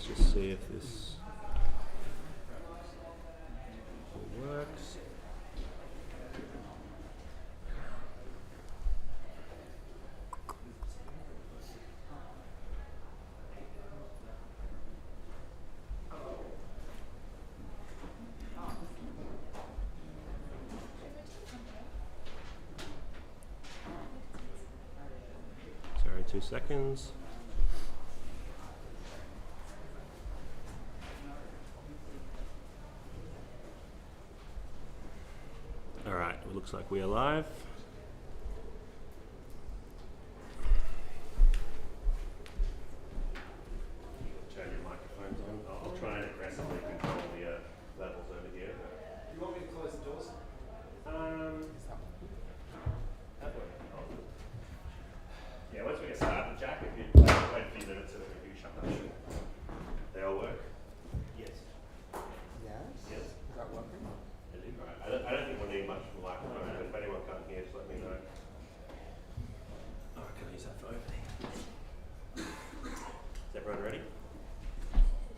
let's just see if this works. Sorry, 2 seconds. All right, it looks like we are live. Turn your microphones on. I'll try and aggressively control the levels over here. You want me to close the doors? That way. Yeah, once we get started, Jack, if you wait a few minutes and if you shut that, they all work? Yes. Yes? Yes? Is that working? It is right. I don't think we'll need much of a microphone, but if anyone can't hear, just let me know. Oh, can I use that for opening? Is everyone ready?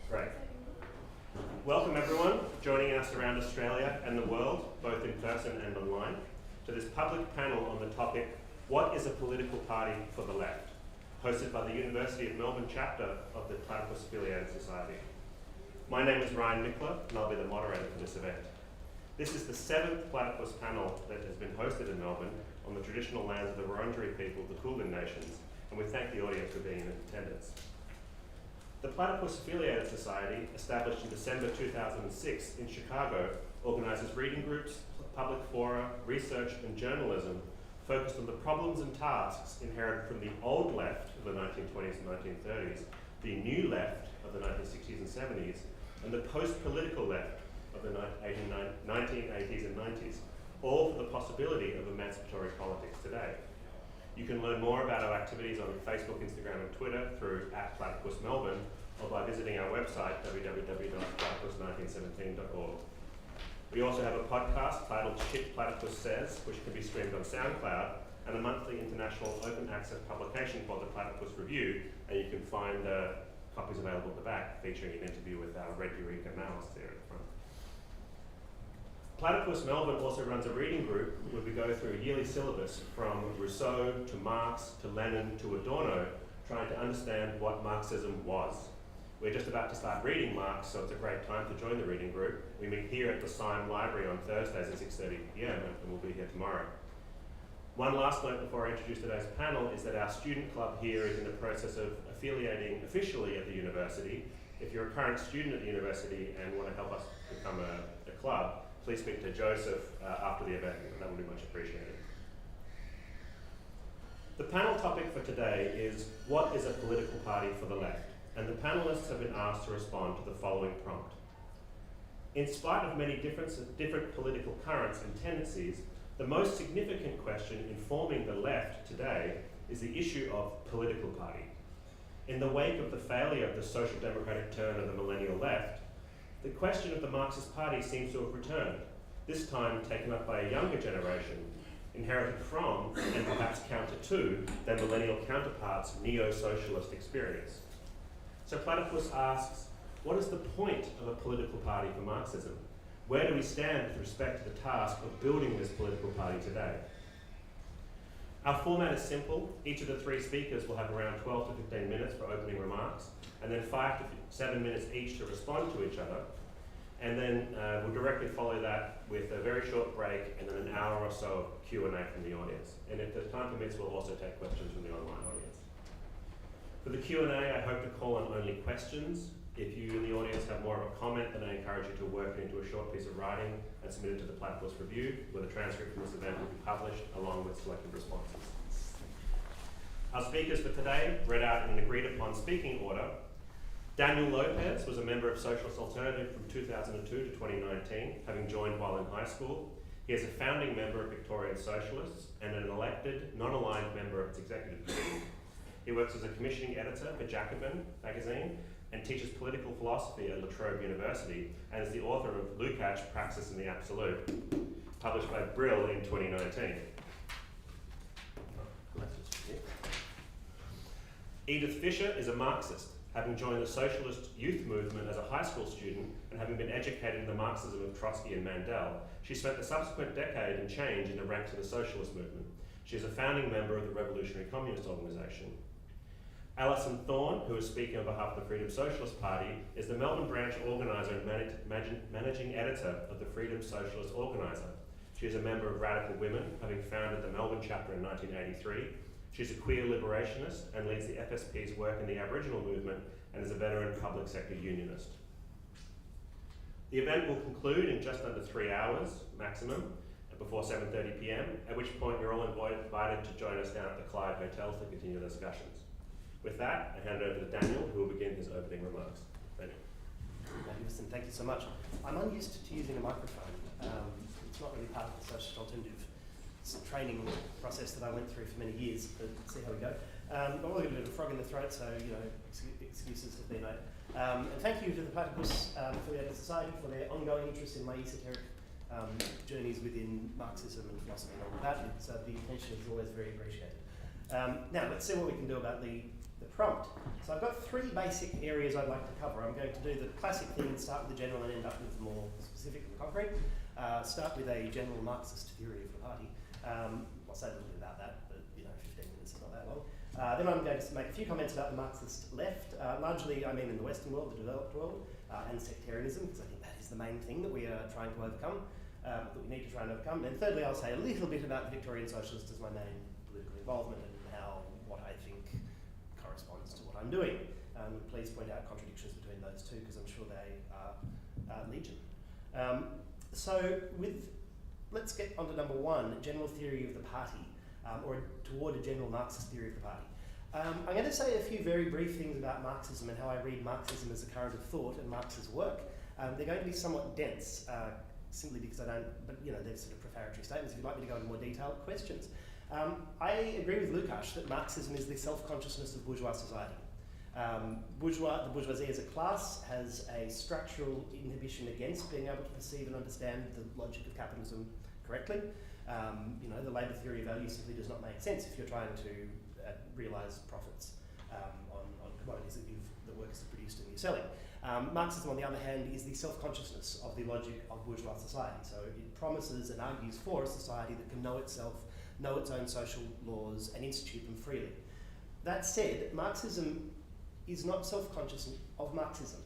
Great. Welcome everyone joining us around Australia and the world, both in person and online, to this public panel on the topic, What is a Political Party for the Left? Hosted by the University of Melbourne chapter of the Platypus Affiliated Society. My name is Ryan Mickler and I'll be the moderator for this event. This is the 7th Platypus panel that has been hosted in Melbourne on the traditional lands of the Wurundjeri people of the Kulin Nations, and we thank the audience for being in attendance. The Platypus Affiliated Society, established in December 2006 in Chicago, organises reading groups, public fora, research and journalism focused on the problems and tasks inherited from the old left of the 1920s and 1930s, the new left of the 1960s and 70s, and the post-political left of the 1980s and 90s, all for the possibility of emancipatory politics today. You can learn more about our activities on Facebook, Instagram and Twitter through @PlatypusMelbourne or by visiting our website www.platypus1917.org. We also have a podcast titled Shit Platypus Says, which can be streamed on SoundCloud, and a monthly international open access publication called the Platypus Review, and you can find copies available at the back featuring an interview with our Red Eureka analysts here at the front. Platypus Melbourne also runs a reading group where we go through a yearly syllabus from Rousseau to Marx to Lenin to Adorno, trying to understand what Marxism was. We're just about to start reading Marx, so it's a great time to join the reading group. We meet here at the Syme Library on Thursdays at 6:30 p.m. and we'll be here tomorrow. One last note before I introduce today's panel is that our student club here is in the process of affiliating officially at the university. If you're a current student at the university and want to help us become a club, please speak to Joseph after the event. That would be much appreciated. The panel topic for today is, what is a political party for the left? And the panelists have been asked to respond to the following prompt. In spite of many different political currents and tendencies, the most significant question informing the left today is the issue of political party. In the wake of the failure of the social democratic turn of the Millennial Left, the question of the Marxist Party seems to have returned, this time taken up by a younger generation, inherited from, and perhaps counter to, their millennial counterparts' neo-socialist experience. So Platypus asks, what is the point of a political party for Marxism? Where do we stand with respect to the task of building this political party today? Our format is simple. Each of the 3 speakers will have around 12 to 15 minutes for opening remarks, and then 5 to 7 minutes each to respond to each other. And then we'll directly follow that with a very short break and then an hour or so of Q&A from the audience. And if the time permits, we'll also take questions from the online audience. For the Q&A, I hope to call on only questions. If you in the audience have more of a comment, then I encourage you to work it into a short piece of writing and submit it to the Platypus Review, where the transcript from this event will be published along with selected responses. Our speakers for today, read out in an agreed upon speaking order. Daniel Lopez was a member of Socialist Alternative from 2002 to 2019, having joined while in high school. He is a founding member of Victorian Socialists and an elected, non-aligned member of its executive committee. He works as a commissioning editor for Jacobin magazine and teaches political philosophy at La Trobe University and is the author of Lukács, Praxis and the Absolute, published by Brill in 2019. Edith Fer is a Marxist having joined the socialist youth movement as a high school student and having been educated in the Marxism of Trotsky and Mandel, she spent the subsequent decade and change in the ranks of the socialist movement. She is a founding member of the Revolutionary Communist Organisation. Allison Thorn, who is speaking on behalf of the Freedom Socialist Party, is the Melbourne branch organiser and managing editor of the Freedom Socialist Organiser. She is a member of Radical Women, having founded the Melbourne chapter in 1983. She's a queer liberationist and leads the FSP's work in the Aboriginal movement and is a veteran public sector unionist. The event will conclude in just under 3 hours maximum, before 7:30 p.m, at which point you're all invited to join us down at the Clyde Hotel to continue the discussions. With that, I hand it over to Daniel, who will begin his opening remarks. Daniel. Magnificent, thank you so much. I'm unused to using a microphone. It's not really part of the socialist alternative training process that I went through for many years, but see how we go. I'm a little bit of a frog in the throat, so excuses have been made. And thank you to the Platypus Affiliated Society for their ongoing interest in my esoteric journeys within Marxism and philosophy and all of that. The attention is always very appreciated. Now, let's see what we can do about the prompt. So I've got 3 basic areas I'd like to cover. I'm going to do the classic thing and start with the general and end up with the more specific and concrete. Start with a general Marxist theory of the party. I'll say a little bit about that, but 15 minutes is not that long. Then I'm going to make a few comments about the Marxist left. Largely, I mean in the Western world, the developed world, and sectarianism, because I think that is the main thing that we are trying to overcome, that we need to try and overcome. And thirdly, I'll say a little bit about the Victorian Socialists as my main political involvement and how what I think corresponds to what I'm doing. Please point out contradictions between those two, because I'm sure they are legion. Let's get on to number 1, general theory of the party, or toward a general Marxist theory of the party. I'm going to say a few very brief things about Marxism and how I read Marxism as a current of thought and Marx's work. They're going to be somewhat dense, simply because I don't, but they're sort of prefatory statements. If you'd like me to go into more detailed questions. I agree with Lukács that Marxism is the self-consciousness of bourgeois society. The bourgeoisie as a class has a structural inhibition against being able to perceive and understand the logic of capitalism correctly. The labour theory of value simply does not make sense if you're trying to realise profits on commodities that workers have produced and you're selling. Marxism, on the other hand, is the self-consciousness of the logic of bourgeois society. So it promises and argues for a society that can know itself, know its own social laws, and institute them freely. That said, Marxism is not self-conscious of Marxism.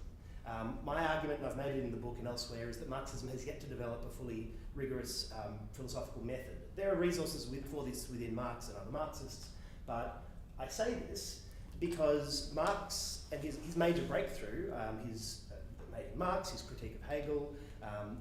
My argument, and I've made it in the book and elsewhere, is that Marxism has yet to develop a fully rigorous philosophical method. There are resources for this within Marx and other Marxists, but I say this because Marx and his major breakthrough, his made in Marx, his critique of Hegel,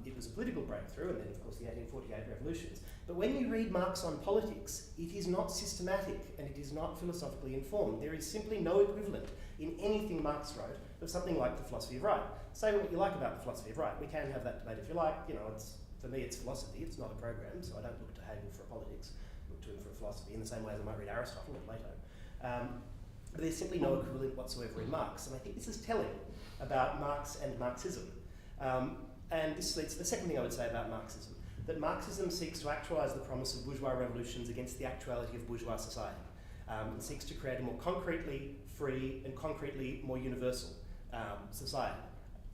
it was a political breakthrough, and then of course the 1848 revolutions. But when you read Marx on politics, it is not systematic and it is not philosophically informed. There is simply no equivalent in anything Marx wrote of something like the philosophy of right. Say what you like about the philosophy of right. We can have that debate if you like. For me, it's philosophy. It's not a program, so I don't look to Hegel for politics. I look to him for philosophy in the same way as I might read Aristotle or Plato. But there's simply no equivalent whatsoever in Marx, and I think this is telling about Marx and Marxism. And this leads to the second thing I would say about Marxism, that Marxism seeks to actualise the promise of bourgeois revolutions against the actuality of bourgeois society, and seeks to create a more concretely free and concretely more universal society.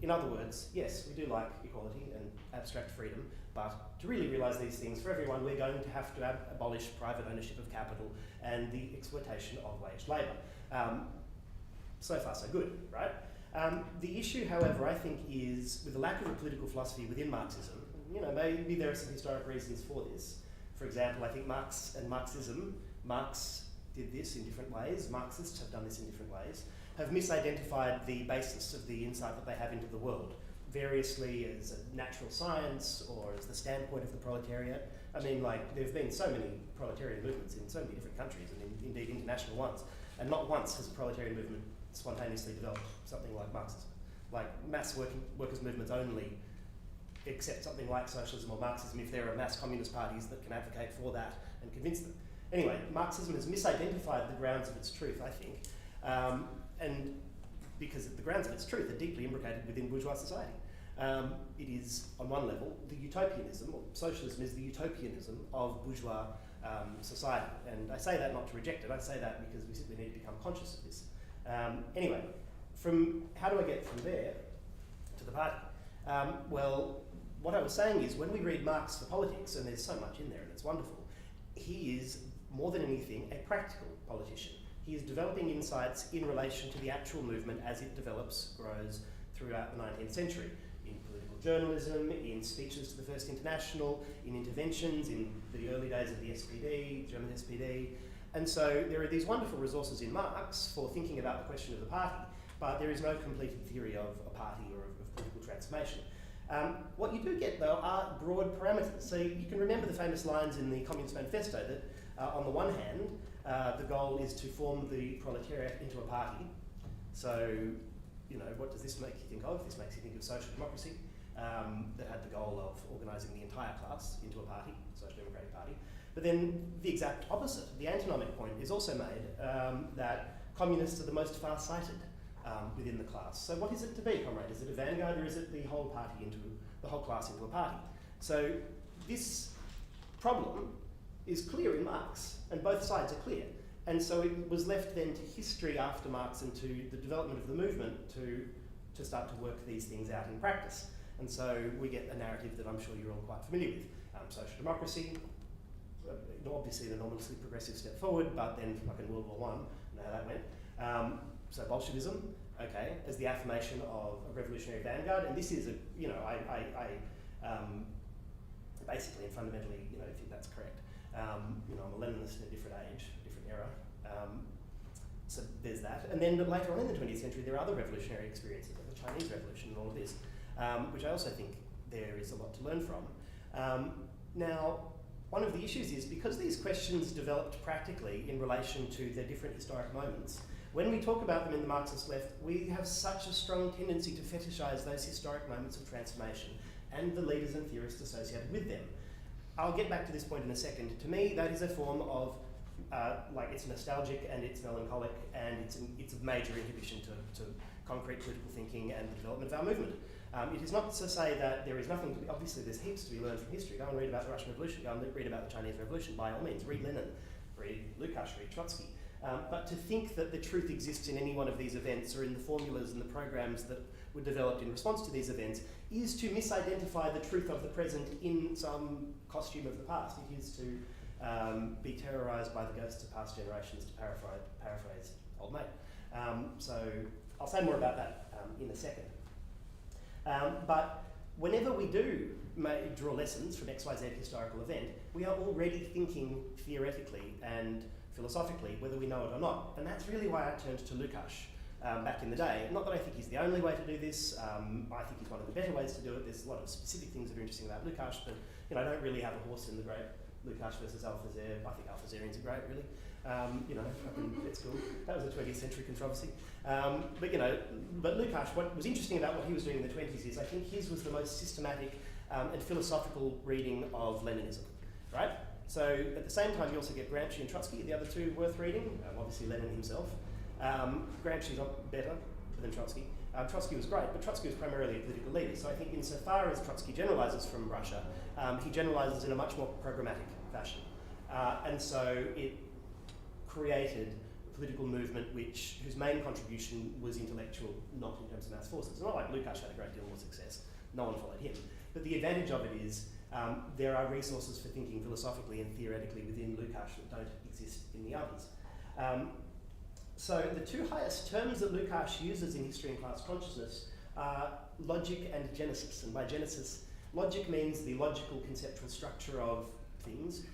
In other words, yes, we do like equality and abstract freedom, but to really realise these things for everyone, we're going to have to abolish private ownership of capital and the exploitation of wage labour. So far, so good, right? The issue, however, I think is with the lack of a political philosophy within Marxism. Maybe there are some historic reasons for this. For example, I think Marx and Marxism, Marx did this in different ways, Marxists have done this in different ways, have misidentified the basis of the insight that they have into the world, variously as a natural science or as the standpoint of the proletariat. I mean, there have been so many proletarian movements in so many different countries, and indeed international ones, and not once has a proletarian movement spontaneously developed something like Marxism. Mass workers' movements only accept something like socialism or Marxism if there are mass communist parties that can advocate for that and convince them. Anyway, Marxism has misidentified the grounds of its truth, I think, and because the grounds of its truth are deeply imbricated within bourgeois society. It is, on one level, the utopianism, or socialism is the utopianism of bourgeois society. And I say that not to reject it, I say that because we simply need to become conscious of this. Anyway, how do I get from there to the party? Well, what I was saying is when we read Marx for politics, and there's so much in there and it's wonderful, he is more than anything a practical politician. He is developing insights in relation to the actual movement as it develops, grows throughout the 19th century, in political journalism, in speeches to the First International, in interventions in the early days of the SPD, German SPD. And so there are these wonderful resources in Marx for thinking about the question of the party, but there is no completed theory of a party or of political transformation. What you do get, though, are broad parameters. So you can remember the famous lines in the Communist Manifesto that, on the one hand, the goal is to form the proletariat into a party. So, you know, what does this make you think of? This makes you think of social democracy, that had the goal of organising the entire class into a party, social democratic party. But then the exact opposite, the antinomic point, is also made that communists are the most far-sighted within the class. So what is it to be, comrade? Is it a vanguard, or is it the whole party into the whole class into a party? So this problem is clear in Marx, and both sides are clear. And so it was left then to history after Marx and to the development of the movement to start to work these things out in practice. And so we get a narrative that I'm sure you're all quite familiar with. Social democracy, obviously an enormously progressive step forward, but then like in World War I, you know how that went. So Bolshevism, okay, as the affirmation of a revolutionary vanguard, and this is a, you know, I basically and fundamentally, you know, think that's correct. You know, I'm a Leninist in a different age, a different era. So there's that. And then later on in the 20th century, there are other revolutionary experiences, like the Chinese Revolution and all of this, which I also think there is a lot to learn from. Now, one of the issues is because these questions developed practically in relation to their different historic moments, when we talk about them in the Marxist left, we have such a strong tendency to fetishise those historic moments of transformation and the leaders and theorists associated with them. I'll get back to this point in a second. To me, that is a form of, like, it's nostalgic and it's melancholic, and it's a major inhibition to concrete political thinking and the development of our movement. It is not to say that there is nothing to be, obviously there's heaps to be learned from history. Go and read about the Russian Revolution, go and read about the Chinese Revolution, by all means. Read Lenin, read Lukács, read Trotsky. But to think that the truth exists in any one of these events or in the formulas and the programs that were developed in response to these events is to misidentify the truth of the present in some costume of the past. It is to be terrorised by the ghosts of past generations, to paraphrase old mate. So I'll say more about that in a second. But whenever we do draw lessons from XYZ historical event, we are already thinking theoretically and philosophically, whether we know it or not. And that's really why I turned to Lukács back in the day. Not that I think he's the only way to do this. I think he's one of the better ways to do it. There's a lot of specific things that are interesting about Lukács, but you know, I don't really have a horse in the grape. Lukács versus Althusser. I think Althuserians are great, really. You know, it's cool. That was a 20th century controversy. But you know, but Lukács, what was interesting about what he was doing in the 20s is I think his was the most systematic and philosophical reading of Leninism, right? So at the same time, you also get Gramsci and Trotsky, the other two worth reading. Obviously Lenin himself. Gramsci's not better than Trotsky. Trotsky was great, but Trotsky was primarily a political leader. So I think insofar as Trotsky generalises from Russia, he generalises in a much more programmatic fashion. And so it created a political movement whose main contribution was intellectual, not in terms of mass forces. It's not like Lukács had a great deal more success. No one followed him. But the advantage of it is there are resources for thinking philosophically and theoretically within Lukács that don't exist in the others. So the two highest terms that Lukács uses in history and class consciousness are logic and genesis. And by genesis, logic means the logical conceptual structure of things,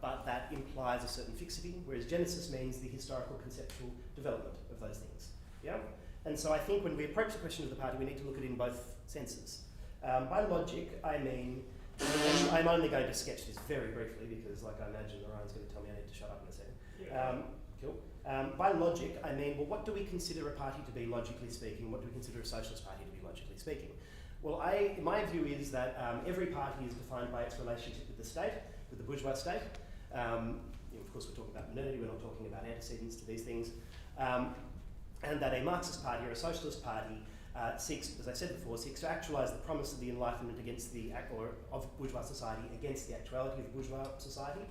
but that implies a certain fixity, whereas genesis means the historical conceptual development of those things. Yeah? And so I think when we approach the question of the party, we need to look at it in both senses. By logic, I mean, I'm only going to sketch this very briefly because, like, I imagine Ryan's going to tell me I need to shut up in a second. Yeah. Cool. By logic, I mean, well, what do we consider a party to be, logically speaking? What do we consider a socialist party to be, logically speaking? Well, my view is that every party is defined by its relationship with the state, with the bourgeois state. You know, of course, we're talking about modernity, we're not talking about antecedents to these things. And that a Marxist party or a socialist party seeks, as I said before, seeks to actualise the promise of the Enlightenment against of bourgeois society against the actuality of bourgeois society.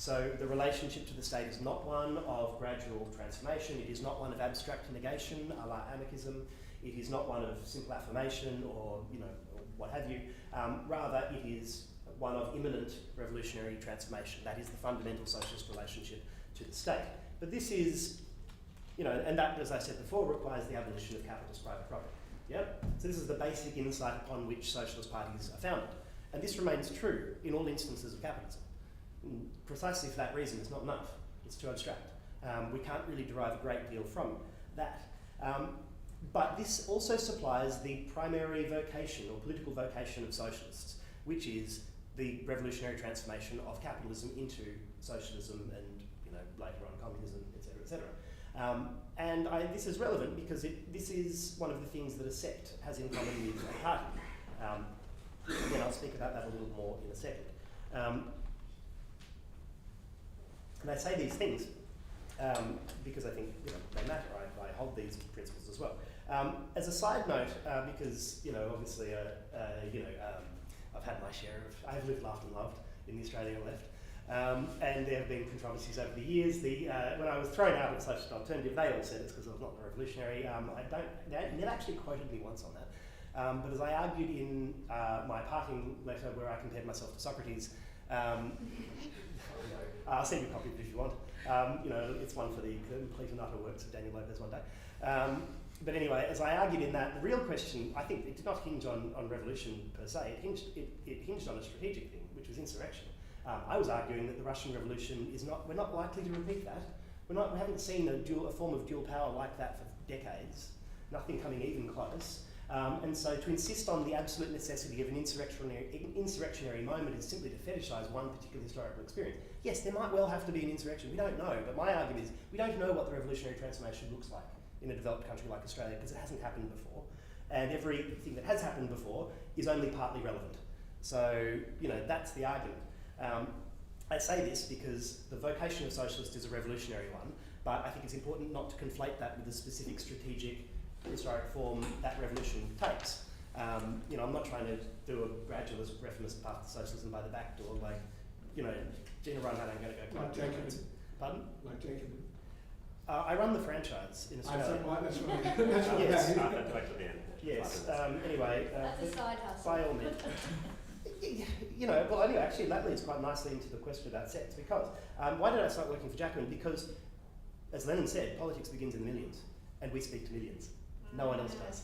So the relationship to the state is not one of gradual transformation, it is not one of abstract negation, a la anarchism, it is not one of simple affirmation or, or what have you. Rather, it is one of imminent revolutionary transformation. That is the fundamental socialist relationship to the state. But this is, and that, as I said before, requires the abolition of capitalist private property. Yep. So this is the basic insight upon which socialist parties are founded. And this remains true in all instances of capitalism. Precisely for that reason, it's not enough. It's too abstract. We can't really derive a great deal from that. But this also supplies the primary vocation or political vocation of socialists, which is the revolutionary transformation of capitalism into socialism and later on communism, etc., etc. And this is relevant because this is one of the things that a sect has in common with a party. Again, I'll speak about that a little more in a second. And I say these things because I think they matter. I hold these principles as well. As a side note, because obviously, I've had my share of. I've lived, laughed, and loved in the Australian left, and there have been controversies over the years. When I was thrown out of Socialist Alternative, they all said it's because I was not a revolutionary. They never actually quoted me once on that. But as I argued in my parting letter, where I compared myself to Socrates. I'll send you a copy of it if you want. It's one for the complete and utter works of Daniel Lopez one day. But anyway, as I argued in that, the real question, I think, it did not hinge on revolution per se. It hinged on a strategic thing, which was insurrection. I was arguing that the Russian Revolution is not. We're not likely to repeat that. We haven't seen a form of dual power like that for decades. Nothing coming even close. And so to insist on the absolute necessity of an insurrectionary moment is simply to fetishize one particular historical experience. Yes, there might well have to be an insurrection. We don't know, but my argument is we don't know what the revolutionary transformation looks like in a developed country like Australia because it hasn't happened before. And everything that has happened before is only partly relevant. So, that's the argument. I say this because the vocation of socialist is a revolutionary one, but I think it's important not to conflate that with the specific strategic historic form that revolution takes. I'm not trying to do a gradualist reformist path to socialism by the back door, Gina Reinhardt ain't going to go like Jacobin. Pardon? Like Jacobin. I run the franchise in Australia. That's right. That's right. Yes. Yes. Anyway. That's a side hustle. By all means. Anyway, actually that leads quite nicely into the question about sects because why did I start working for Jacobin? Because, as Lenin said, politics begins in millions and we speak to millions. No one else does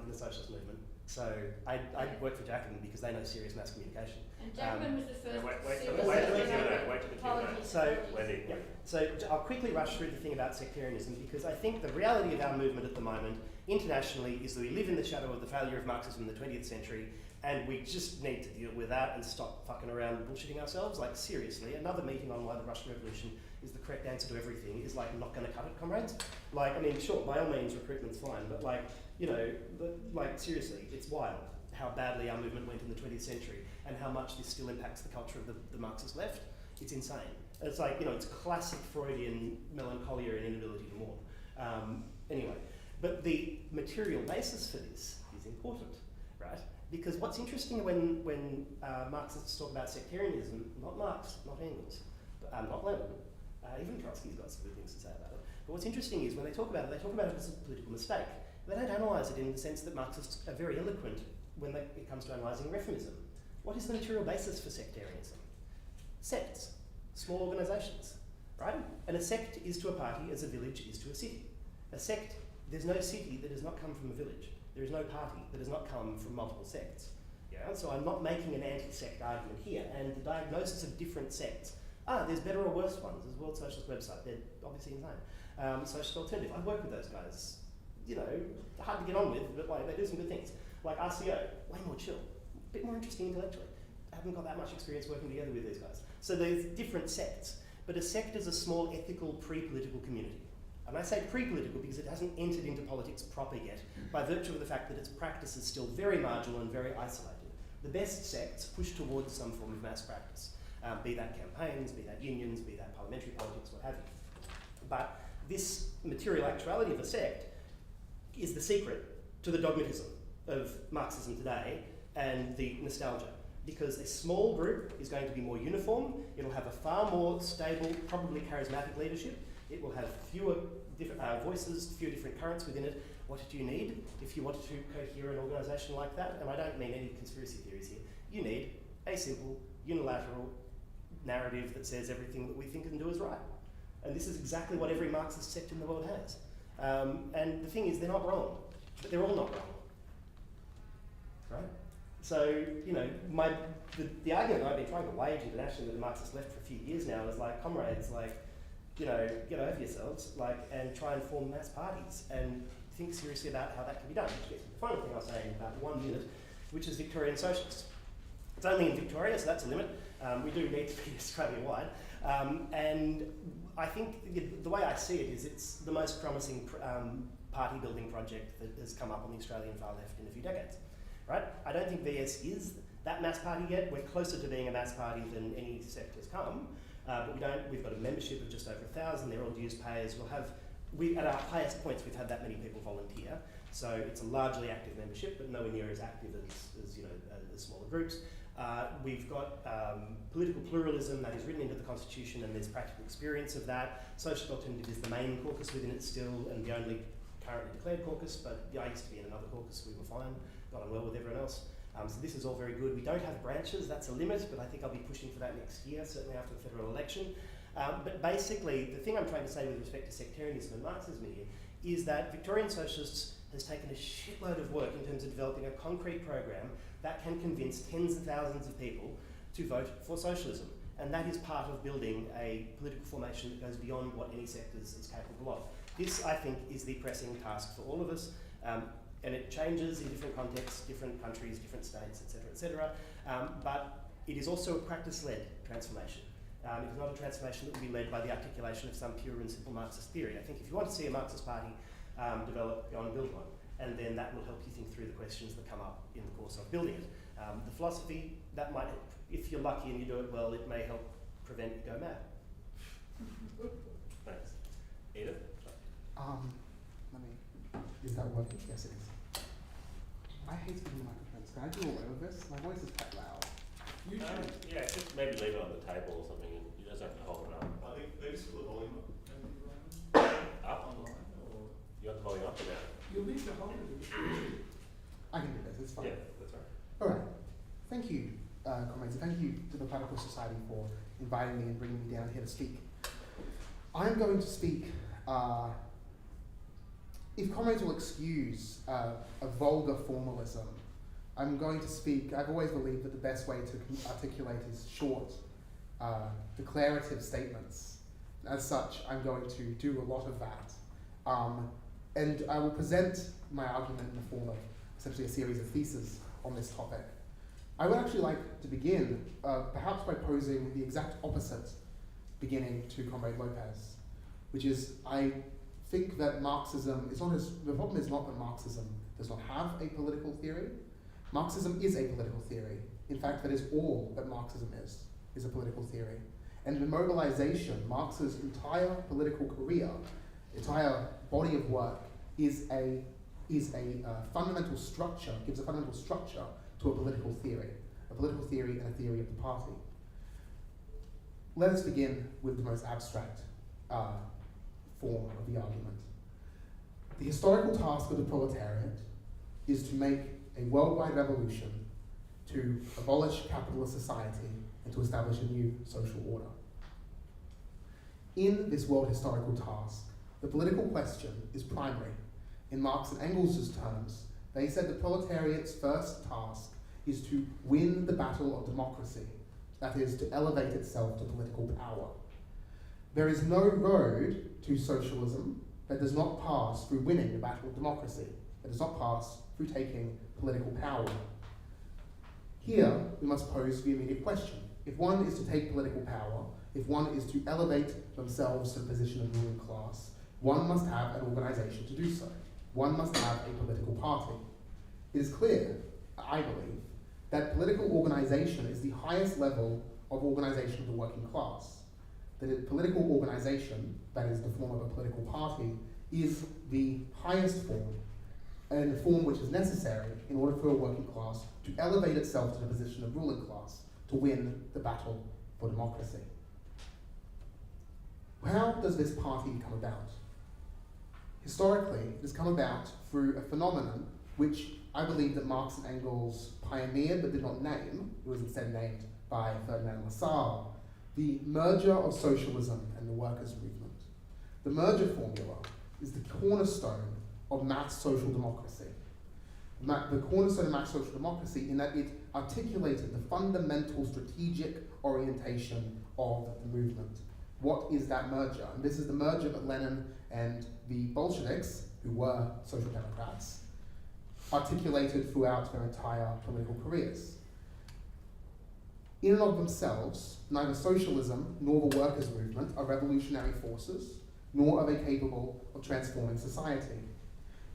in the socialist movement. So I work for Jacobin because they know serious mass communication. And Jacobin was the first So I'll quickly rush through the thing about sectarianism because I think the reality of our movement at the moment internationally is that we live in the shadow of the failure of Marxism in the 20th century and we just need to deal with that and stop fucking around and bullshitting ourselves. Like seriously, another meeting on why the Russian Revolution is the correct answer to everything is not going to cut it, comrades. Sure, by all means recruitment's fine, but seriously, it's wild how badly our movement went in the 20th century and how much this still impacts the culture of the Marxist left. It's insane. It's it's classic Freudian melancholia and inability to mourn. Anyway, but the material basis for this is important, right? Because what's interesting when Marxists talk about sectarianism, not Marx, not Engels, not Lenin, even Trotsky's got some good things to say about it. But what's interesting is when they talk about it as a political mistake. They don't analyse it in the sense that Marxists are very eloquent when it comes to analysing reformism. What is the material basis for sectarianism? Sects, small organisations, right? And a sect is to a party as a village is to a city. A sect, there's no city that does not come from a village. There is no party that does not come from multiple sects. Yeah? So I'm not making an anti-sect argument here, and the diagnosis of different sects, there's better or worse ones. There's the World Socialist website, they're obviously insane. Socialist Alternative, I work with those guys. Hard to get on with, but they do some good things. Like RCO, way more chill, a bit more interesting intellectually. I haven't got that much experience working together with these guys. So there's different sects, but a sect is a small ethical pre-political community. And I say pre-political because it hasn't entered into politics proper yet, by virtue of the fact that its practice is still very marginal and very isolated. The best sects push towards some form of mass practice, be that campaigns, be that unions, be that parliamentary politics, what have you. But this material actuality of a sect is the secret to the dogmatism of Marxism today and the nostalgia. because a small group is going to be more uniform, it'll have a far more stable, probably charismatic leadership, it will have fewer voices, fewer different currents within it. What do you need if you want to cohere an organisation like that? And I don't mean any conspiracy theories here. You need a simple, unilateral narrative that says everything that we think and do is right. And this is exactly what every Marxist sect in the world has. And the thing is, they're not wrong, but they're all not wrong. Right? So, you know, the argument I've been trying to wage internationally with the Marxist left for a few years now is like, comrades, like, you know, get over yourselves, like, and try and form mass parties and think seriously about how that can be done. Which gets to the final thing I was saying in about 1 minute, which is Victorian Socialists. It's only in Victoria, so that's a limit. We do need to be Australia-wide. And I think the way I see it is it's the most promising party-building project that has come up on the Australian far left in a few decades. Right? I don't think VS is that mass party yet. We're closer to being a mass party than any sect has come. But we've got a membership of just over 1,000. They're all dues payers. At our highest points, we've had that many people volunteer. So it's a largely active membership, but nowhere near as active as you know, as smaller groups. We've got political pluralism that is written into the Constitution, and there's practical experience of that. Social alternative is the main caucus within it still, and the only currently declared caucus, but I used to be in another caucus, we were fine, got on well with everyone else. So this is all very good. We don't have branches, that's a limit, but I think I'll be pushing for that next year, certainly after the federal election. But basically, the thing I'm trying to say with respect to sectarianism and Marxism here is that Victorian Socialists has taken a shitload of work in terms of developing a concrete program that can convince tens of thousands of people to vote for socialism. And that is part of building a political formation that goes beyond what any sector is capable of. This, I think, is the pressing task for all of us. And it changes in different contexts, different countries, different states, etc., but it is also a practice-led transformation. It is not a transformation that will be led by the articulation of some pure and simple Marxist theory. I think if you want to see a Marxist party develop, go and build one, and then that will help you think through the questions that come up in the course of building it. The philosophy, that might, if you're lucky and you do it well, it may help prevent you go mad. Thanks. Edith? Is that working? Yes, it is. I hate speaking to microphones. Can I do away with this? My voice is quite loud. You can. Yeah, just maybe leave it on the table or something. You just have to hold it up. I think maybe just put the volume up. Up? Online or You want the volume up or down? you'll need to hold it. I can do this, it's fine. Yeah, that's right. Alright. Thank you, comrades, and thank you to the Platypus Society for inviting me and bringing me down here to speak. I'm going to speak, if comrades will excuse a vulgar formalism, I'm going to speak. I've always believed that the best way to articulate is short, declarative statements. As such, I'm going to do a lot of that. And I will present my argument in the form of essentially a series of theses on this topic. I would actually like to begin perhaps by posing the exact opposite beginning to Comrade Lopez, which is I think that Marxism is not the problem is not that Marxism does not have a political theory. Marxism is a political theory. In fact, that is all that Marxism is a political theory. And the mobilization, Marx's entire political career, entire body of work is a fundamental structure, gives a fundamental structure to a political theory and a theory of the party. Let us begin with the most abstract form of the argument. The historical task of the proletariat is to make a worldwide revolution to abolish capitalist society and to establish a new social order. In this world historical task, the political question is primary. In Marx and Engels' terms, they said the proletariat's first task is to win the battle of democracy, that is, to elevate itself to political power. There is no road to socialism that does not pass through winning the battle of democracy, that does not pass through taking political power. Here, we must pose the immediate question. If one is to take political power, if one is to elevate themselves to the position of ruling class, one must have an organization to do so. One must have a political party. It is clear, I believe, that political organization is the highest level of organization of the working class. That a political organization, that is the form of a political party, is the highest form in a form which is necessary in order for a working class to elevate itself to the position of ruling class, to win the battle for democracy. How does this party come about? Historically, it has come about through a phenomenon which I believe that Marx and Engels pioneered but did not name. It was instead named by Ferdinand Lassalle, the merger of socialism and the workers' movement. The merger formula is the cornerstone of mass social democracy. The cornerstone of mass social democracy in that it articulated the fundamental strategic orientation of the movement. What is that merger? And this is the merger that Lenin and the Bolsheviks, who were social democrats, articulated throughout their entire political careers. In and of themselves, neither socialism nor the workers' movement are revolutionary forces, nor are they capable of transforming society.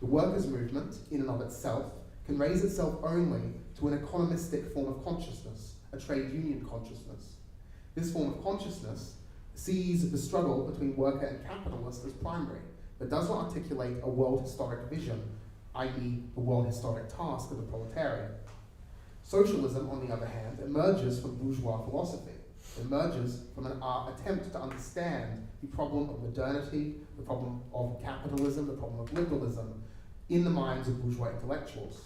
The workers' movement, in and of itself, can raise itself only to an economistic form of consciousness, a trade union consciousness. This form of consciousness sees the struggle between worker and capitalist as primary, but does not articulate a world historic vision, i.e. the world historic task of the proletariat. Socialism, on the other hand, emerges from bourgeois philosophy. It emerges from an attempt to understand the problem of modernity, the problem of capitalism, the problem of liberalism in the minds of bourgeois intellectuals.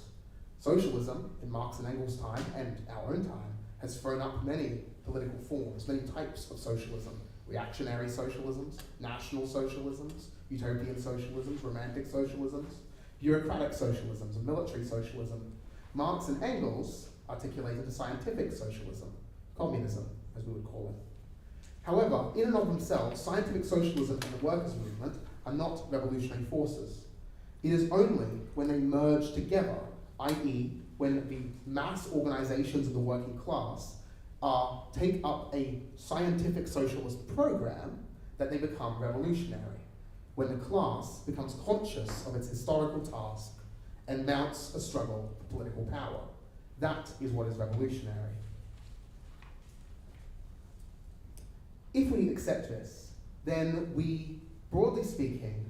Socialism, in Marx and Engels' time and our own time, has thrown up many political forms, many types of socialism: reactionary socialisms, national socialisms, utopian socialisms, romantic socialisms, bureaucratic socialisms, and military socialism. Marx and Engels articulated a scientific socialism, communism, as we would call it. However, in and of themselves, scientific socialism and the workers' movement are not revolutionary forces. It is only when they merge together, i.e. when the mass organizations of the working class take up a scientific socialist program, that they become revolutionary. When the class becomes conscious of its historical task and mounts a struggle for political power. That is what is revolutionary. If we accept this, then we, broadly speaking,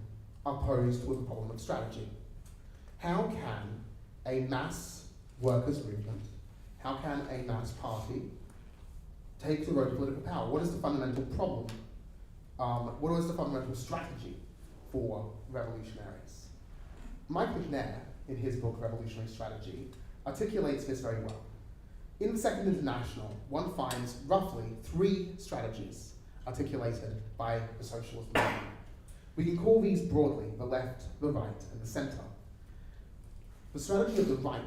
are posed with the problem of strategy. How can a mass workers' movement, how can a mass party take the road to political power? What is the fundamental problem? What is the fundamental strategy for revolutionaries? Mike McNair, in his book Revolutionary Strategy, articulates this very well. In the Second International, one finds roughly 3 strategies articulated by the socialist movement. We can call these broadly the left, the right, and the centre. The strategy of the right,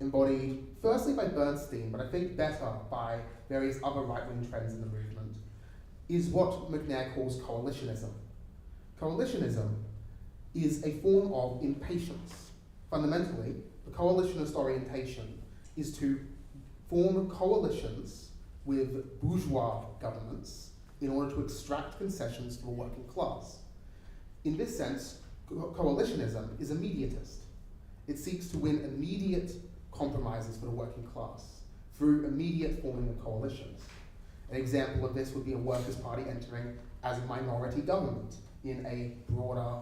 embodied firstly by Bernstein, but I think better by various other right-wing trends in the movement, is what McNair calls coalitionism. Coalitionism is a form of impatience. Fundamentally, the coalitionist orientation is to form coalitions with bourgeois governments in order to extract concessions from the working class. In this sense, coalitionism is immediatist. It seeks to win immediate compromises for the working class through immediate forming of coalitions. An example of this would be a workers' party entering as a minority government in a broader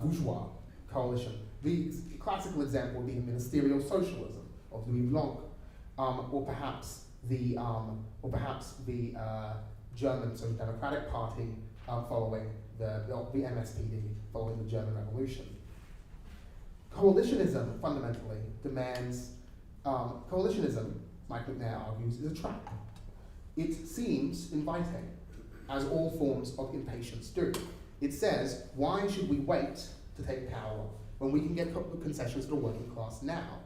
bourgeois coalition. The classical example would be the ministerial socialism of Louis Blanc, or perhaps the German Social Democratic Party following the MSPD following the German Revolution. Coalitionism fundamentally demands, coalitionism, Mike McNair argues, is a trap. It seems inviting, as all forms of impatience do. It says, why should we wait to take power when we can get concessions to the working class now?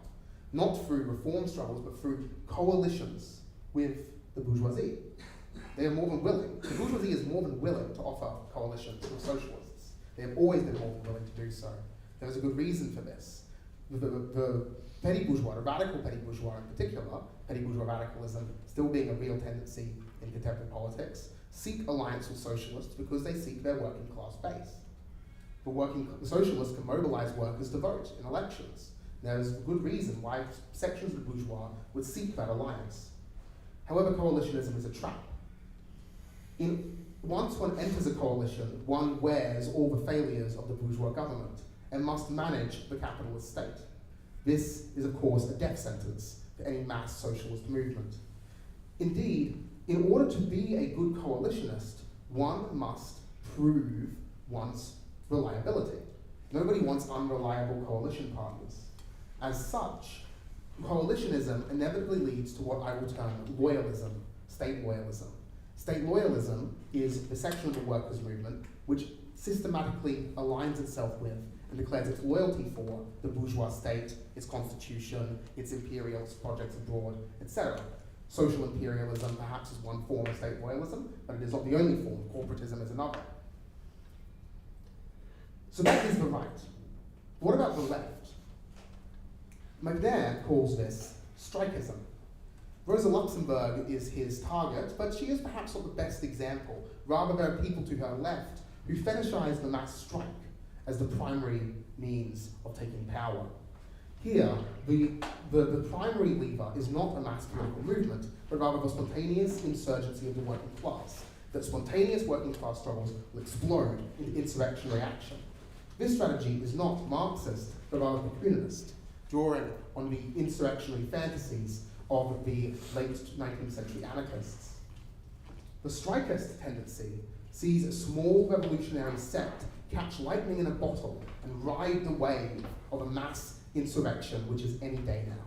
Not through reform struggles, but through coalitions with the bourgeoisie. They are more than willing. The bourgeoisie is more than willing to offer coalitions with socialists. They have always been more than willing to do so. There is a good reason for this. The petty bourgeois, the radical petty bourgeois in particular, petty bourgeois radicalism still being a real tendency in contemporary politics, seek alliance with socialists because they seek their working class base. The socialists can mobilize workers to vote in elections. There is a good reason why sections of the bourgeois would seek that alliance. However, coalitionism is a trap. Once one enters a coalition, one wears all the failures of the bourgeois government, and must manage the capitalist state. This is, of course, a death sentence for any mass socialist movement. Indeed, in order to be a good coalitionist, one must prove one's reliability. Nobody wants unreliable coalition partners. As such, coalitionism inevitably leads to what I will term loyalism, state loyalism. State loyalism is the section of the workers' movement which systematically aligns itself with and declares its loyalty for the bourgeois state, its constitution, its imperialist projects abroad, etc. Social imperialism perhaps is one form of state loyalism, but it is not the only form. Corporatism is another. So that is the right. What about the left? McNair calls this strikism. Rosa Luxemburg is his target, but she is perhaps not the best example. Rather, there are people to her left who fetishize the mass strike as the primary means of taking power. Here, the primary lever is not a mass political movement, but rather the spontaneous insurgency of the working class. That spontaneous working class struggles will explode into insurrectionary action. This strategy is not Marxist, but rather Bakuninist, drawing on the insurrectionary fantasies of the late 19th century anarchists. The strikist tendency sees a small revolutionary sect catch lightning in a bottle and ride the wave of a mass insurrection, which is any day now.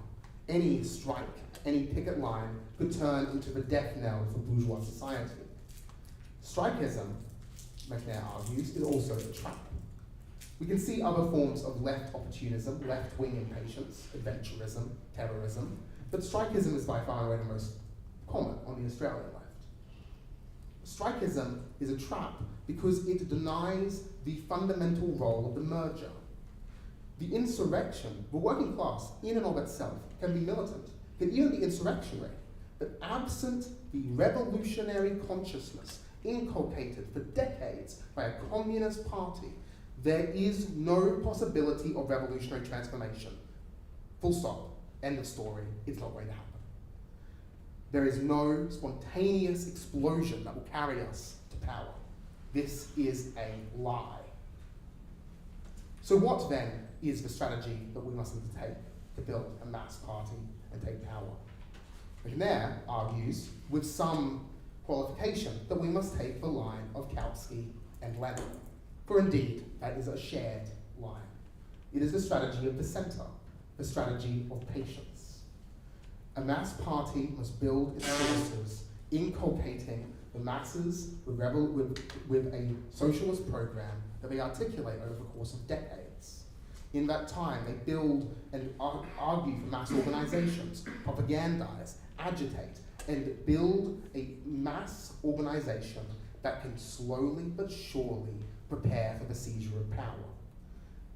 Any strike, any picket line could turn into the death knell for bourgeois society. Strikism, McNair argues, is also a trap. We can see other forms of left opportunism, left-wing impatience, adventurism, terrorism, but strikism is by far and away the most common on the Australian left. Strikism is a trap because it denies the fundamental role of the merger. The insurrection, the working class, in and of itself, can be militant, can even be insurrectionary, but absent the revolutionary consciousness inculcated for decades by a communist party, there is no possibility of revolutionary transformation. Full stop. End of story. It's not going to happen. There is no spontaneous explosion that will carry us to power. This is a lie. So what then is the strategy that we must undertake to build a mass party and take power? McNair argues, with some qualification, that we must take the line of Kautsky and Lenin. For indeed, that is a shared line. It is the strategy of the centre, the strategy of patience. A mass party must build its forces, inculcating the masses with a socialist program that they articulate over the course of decades. In that time, they build and argue for mass organizations, propagandize, agitate, and build a mass organization that can slowly but surely prepare for the seizure of power.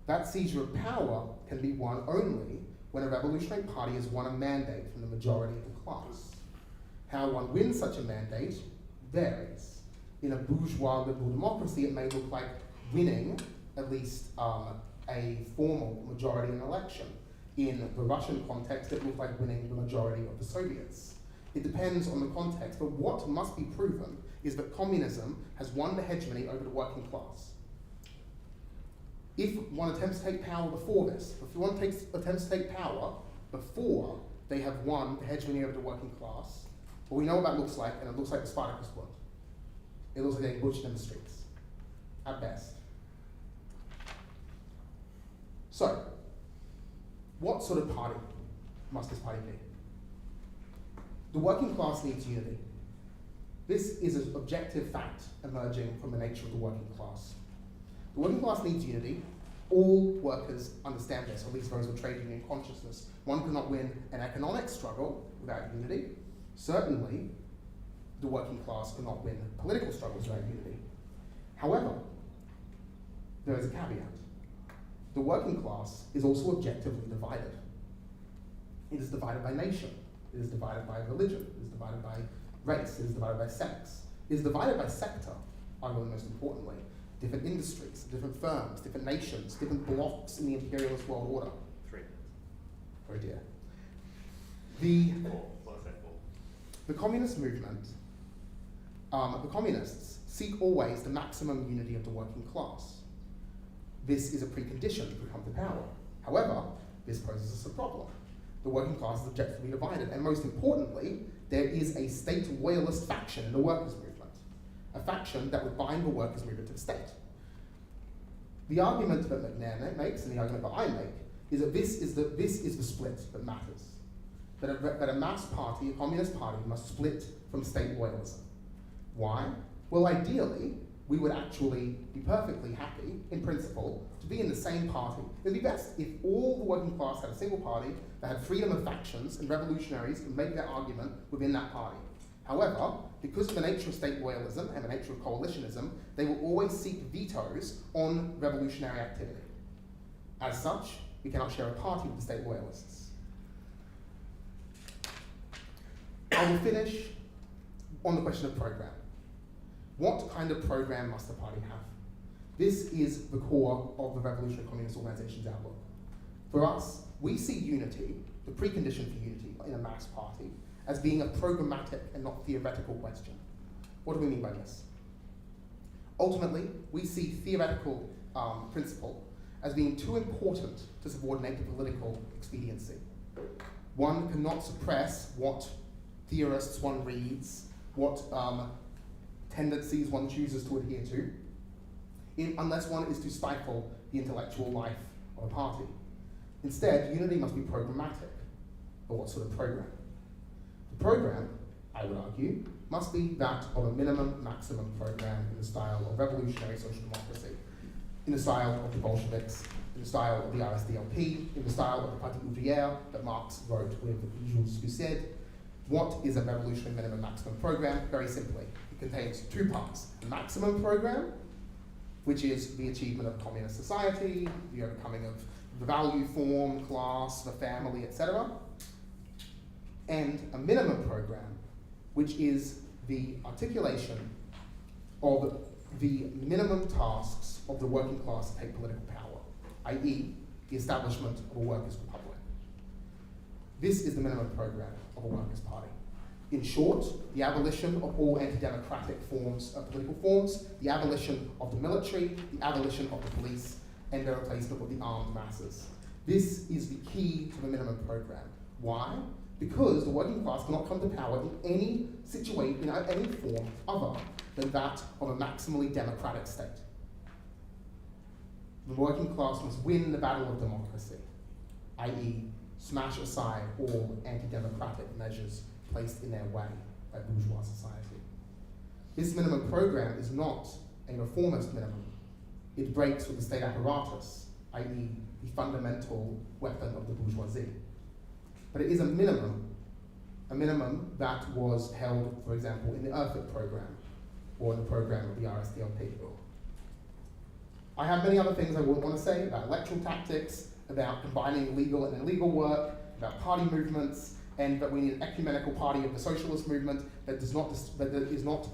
That seizure of power can be won only when a revolutionary party has won a mandate from the majority of the class. How one wins such a mandate varies. In a bourgeois liberal democracy, it may look like winning at least a formal majority in an election. In the Russian context, it looked like winning the majority of the Soviets. It depends on the context, but what must be proven is that communism has won the hegemony over the working class. If one attempts to take power before this, if one attempts to take power before they have won the hegemony over the working class, well, we know what that looks like, and it looks like the Spartacus blood. It looks like getting butchered in the streets, at best. So, what sort of party must this party be? The working class needs unity. This is an objective fact emerging from the nature of the working class. The working class needs unity. All workers understand this, or at least those with trade union consciousness. One cannot win an economic struggle without unity. Certainly, the working class cannot win political struggles without unity. However, there is a caveat. The working class is also objectively divided. It is divided by nation. It is divided by religion. It is divided by race. It is divided by sex. It is divided by sector, arguably most importantly. Different industries, different firms, different nations, different blocks in the imperialist world order. 3. Oh dear. 4. What is that 4? The communist movement, the communists seek always the maximum unity of the working class. this is a precondition to come to power. However, this poses us a problem. The working class is objectively divided, and most importantly, there is a state loyalist faction in the workers' movement, a faction that would bind the workers' movement to the state. The argument that McNair makes, and the argument that I make, is that this is the split that matters. That a Marxist party, a communist party, must split from state loyalism. Why? Well, ideally, we would actually be perfectly happy, in principle, to be in the same party. It would be best if all the working class had a single party that had freedom of factions and revolutionaries could make their argument within that party. However, because of the nature of state loyalism and the nature of coalitionism, they will always seek vetoes on revolutionary activity. As such, we cannot share a party with the state loyalists. I will finish on the question of program. What kind of program must the party have? This is the core of the Revolutionary Communist Organization's outlook. For us, we see unity, the precondition for unity in a Marxist party, as being a programmatic and not theoretical question. What do we mean by this? Ultimately, we see theoretical principle as being too important to subordinate to political expediency. One cannot suppress what theorists one reads, what tendencies one chooses to adhere to, unless one is to stifle the intellectual life of a party. Instead, unity must be programmatic. But what sort of program? The program, I would argue, must be that of a minimum maximum program in the style of revolutionary social democracy, in the style of the Bolsheviks, in the style of the RSDLP, in the style of the Parti ouvrière that Marx wrote with Jules Gousset. What is a revolutionary minimum maximum program? Very simply, it contains two parts. The maximum program, which is the achievement of communist society, the overcoming of the value form, class, the family, etc. And a minimum program, which is the articulation of the minimum tasks of the working class to take political power, i.e. the establishment of a workers' republic. This is the minimum program of a workers' party. In short, the abolition of all anti-democratic forms of political forms, the abolition of the military, the abolition of the police, and the replacement of the armed masses. This is the key to the minimum program. Why? Because the working class cannot come to power in any situation, in any form other than that of a maximally democratic state. The working class must win the battle of democracy, i.e. smash aside all anti-democratic measures placed in their way by bourgeois society. This minimum program is not a reformist minimum. It breaks with the state apparatus, i.e. the fundamental weapon of the bourgeoisie. But it is a minimum that was held, for example, in the Erfurt program, or in the program of the RSDLP. I have many other things I would want to say about electoral tactics, about combining legal and illegal work, about party movements, and that we need an ecumenical party of the socialist movement that is not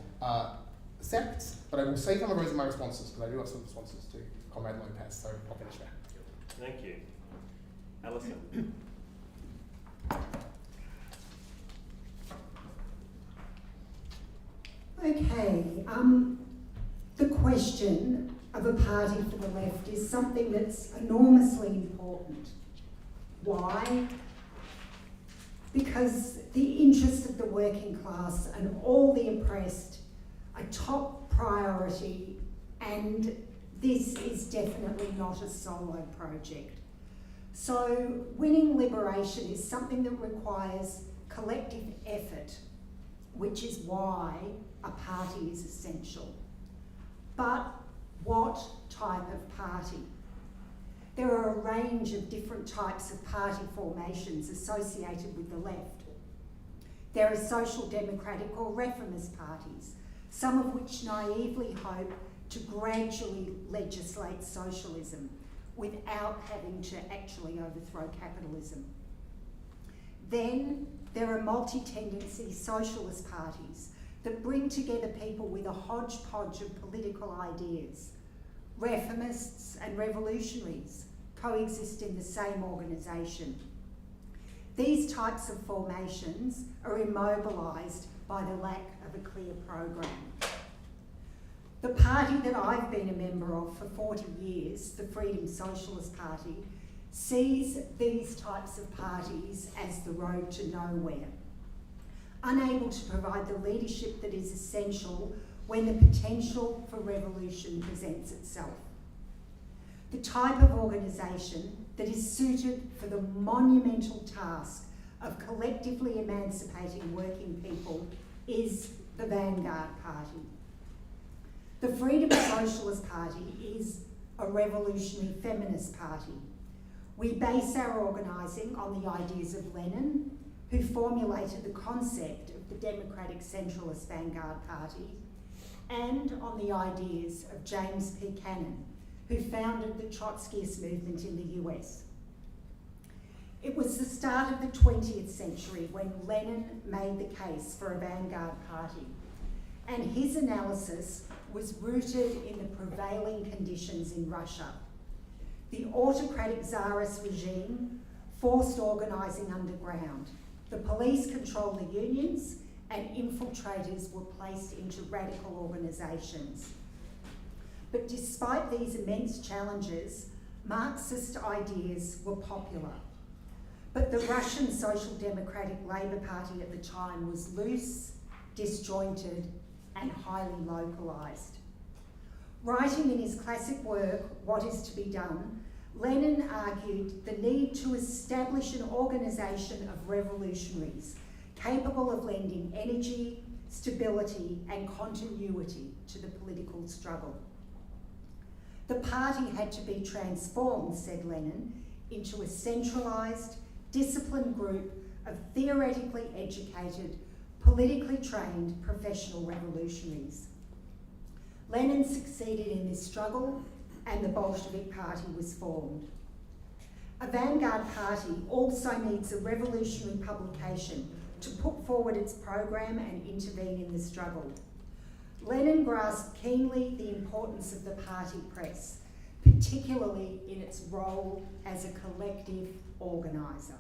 sects. But I will say some of those in my responses, because I do have some responses to Comrade Lopez, so I'll finish there. Thank you. Allison. Okay, the question of a party for the left is something that's enormously important. Why? Because the interests of the working class and all the oppressed are top priority, and this is definitely not a solo project. So winning liberation is something that requires collective effort, which is why a party is essential. But what type of party? There are a range of different types of party formations associated with the left. There are social democratic or reformist parties, some of which naively hope to gradually legislate socialism without having to actually overthrow capitalism. Then there are multi-tendency socialist parties that bring together people with a hodgepodge of political ideas. Reformists and revolutionaries coexist in the same organisation. These types of formations are immobilised by the lack of a clear program. The party that I've been a member of for 40 years, the Freedom Socialist Party, sees these types of parties as the road to nowhere, unable to provide the leadership that is essential when the potential for revolution presents itself. The type of organisation that is suited for the monumental task of collectively emancipating working people is the Vanguard Party. The Freedom Socialist Party is a revolutionary feminist party. We base our organising on the ideas of Lenin, who formulated the concept of the Democratic Centralist Vanguard Party, and on the ideas of James P. Cannon, who founded the Trotskyist movement in the US. It was the start of the 20th century when Lenin made the case for a vanguard party, and his analysis was rooted in the prevailing conditions in Russia. The autocratic Tsarist regime forced organising underground. The police controlled the unions, and infiltrators were placed into radical organisations. But despite these immense challenges, Marxist ideas were popular. But the Russian Social Democratic Labour Party at the time was loose, disjointed, and highly localised. Writing in his classic work, What is to be Done, Lenin argued the need to establish an organisation of revolutionaries capable of lending energy, stability, and continuity to the political struggle. The party had to be transformed, said Lenin, into a centralised, disciplined group of theoretically educated, politically trained professional revolutionaries. Lenin succeeded in this struggle, and the Bolshevik Party was formed. A vanguard party also needs a revolutionary publication to put forward its program and intervene in the struggle. Lenin grasped keenly the importance of the party press, particularly in its role as a collective organiser.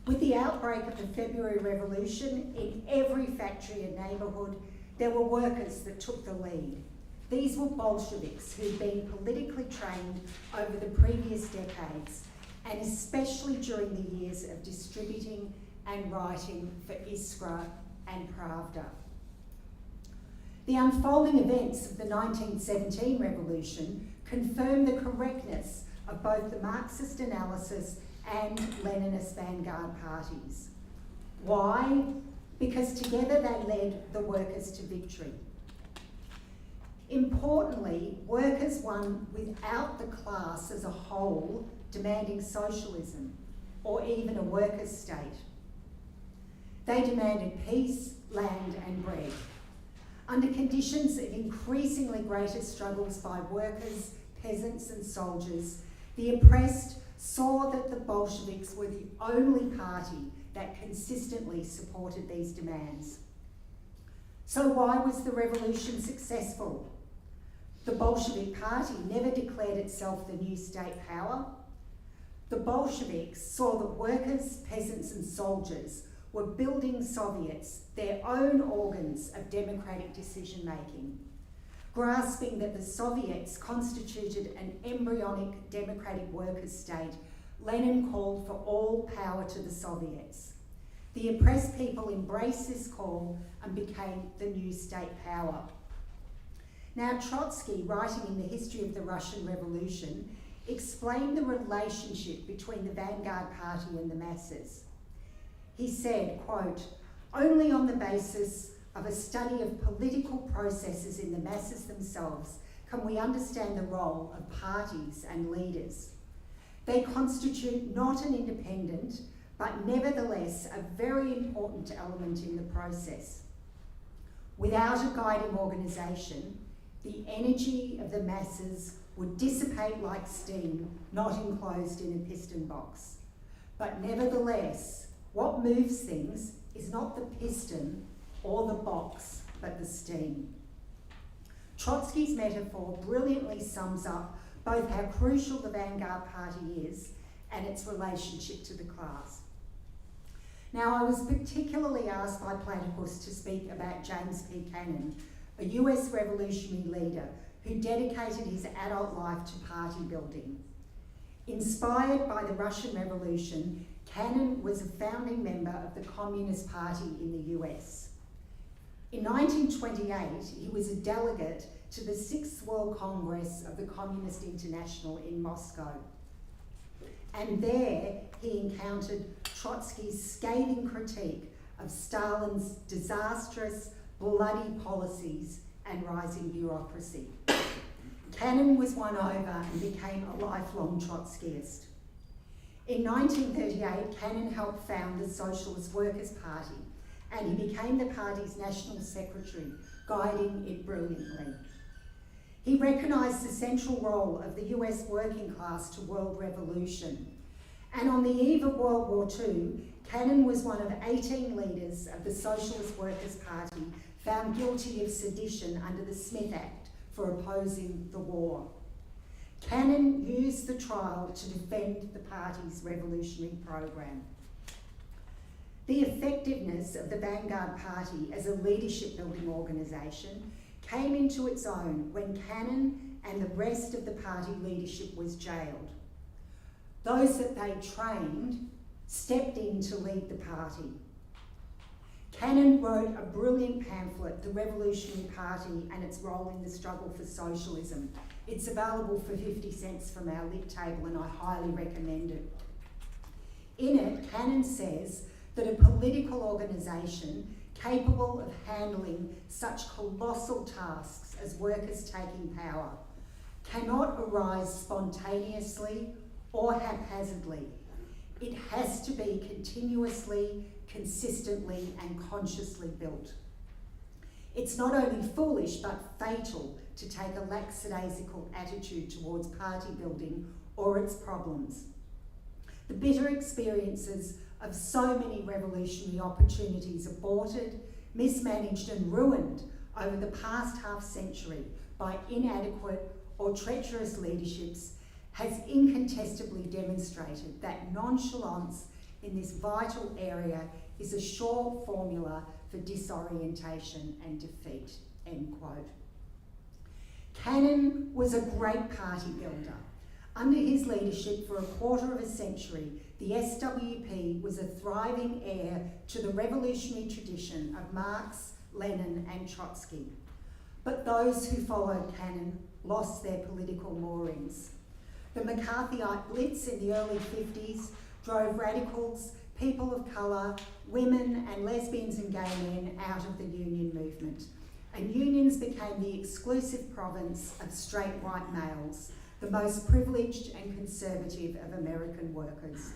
With the outbreak of the February Revolution, in every factory and neighbourhood, there were workers that took the lead. These were Bolsheviks who'd been politically trained over the previous decades, and especially during the years of distributing and writing for Iskra and Pravda. The unfolding events of the 1917 revolution confirmed the correctness of both the Marxist analysis and Leninist vanguard parties. Why? Because together they led the workers to victory. Importantly, workers won without the class as a whole demanding socialism or even a workers' state. They demanded peace, land and bread. Under conditions of increasingly greater struggles by workers, peasants and soldiers, the oppressed saw that the Bolsheviks were the only party that consistently supported these demands. So why was the revolution successful? The Bolshevik Party never declared itself the new state power. The Bolsheviks saw that workers, peasants and soldiers were building Soviets, their own organs of democratic decision-making. Grasping that the Soviets constituted an embryonic democratic workers' state, Lenin called for all power to the Soviets. The oppressed people embraced this call and became the new state power. Now, Trotsky, writing in the history of the Russian Revolution, explained the relationship between the vanguard party and the masses. He said, quote, "Only on the basis of a study of political processes in the masses themselves can we understand the role of parties and leaders. They constitute not an independent, but nevertheless a very important element in the process. Without a guiding organisation, the energy of the masses would dissipate like steam, not enclosed in a piston box. But nevertheless, what moves things is not the piston or the box, but the steam." Trotsky's metaphor brilliantly sums up both how crucial the vanguard party is and its relationship to the class. Now, I was particularly asked by Platypus to speak about James P. Cannon, a US revolutionary leader who dedicated his adult life to party building. Inspired by the Russian Revolution, Cannon was a founding member of the Communist Party in the US. In 1928, he was a delegate to the 6th World Congress of the Communist International in Moscow. And there he encountered Trotsky's scathing critique of Stalin's disastrous, bloody policies and rising bureaucracy. Cannon was won over and became a lifelong Trotskyist. In 1938, Cannon helped found the Socialist Workers' Party, and he became the party's national secretary, guiding it brilliantly. He recognised the central role of the US working class to world revolution, and on the eve of World War II, Cannon was one of 18 leaders of the Socialist Workers' Party found guilty of sedition under the Smith Act for opposing the war. Cannon used the trial to defend the party's revolutionary program. The effectiveness of the Vanguard Party as a leadership building organisation came into its own when Cannon and the rest of the party leadership was jailed. Those that they trained stepped in to lead the party. Cannon wrote a brilliant pamphlet, The Revolutionary Party and Its Role in the Struggle for Socialism. It's available for 50 cents from our lit table and I highly recommend it. In it, Cannon says that a political organisation capable of handling such colossal tasks as workers taking power cannot arise spontaneously or haphazardly. It has to be continuously, consistently and consciously built. It's not only foolish but fatal to take a lackadaisical attitude towards party building or its problems. The bitter experiences of so many revolutionary opportunities aborted, mismanaged and ruined over the past half-century by inadequate or treacherous leaderships has incontestably demonstrated that nonchalance in this vital area is a sure formula for disorientation and defeat, end quote. Cannon was a great party builder. Under his leadership for a quarter of a century, the SWP was a thriving heir to the revolutionary tradition of Marx, Lenin and Trotsky. But those who followed Cannon lost their political moorings. The McCarthyite Blitz in the early 50s drove radicals, people of colour, women and lesbians and gay men out of the union movement. And unions became the exclusive province of straight white males, the most privileged and conservative of American workers.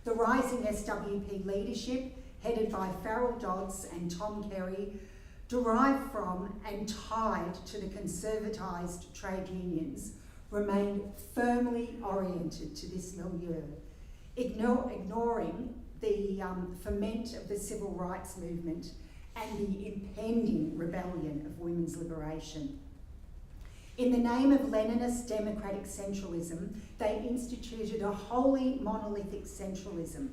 The rising SWP leadership, headed by Farrell Dodds and Tom Kerry, derived from and tied to the conservatised trade unions, remained firmly oriented to this milieu, ignoring the ferment of the civil rights movement and the impending rebellion of women's liberation. In the name of Leninist democratic centralism, they instituted a wholly monolithic centralism,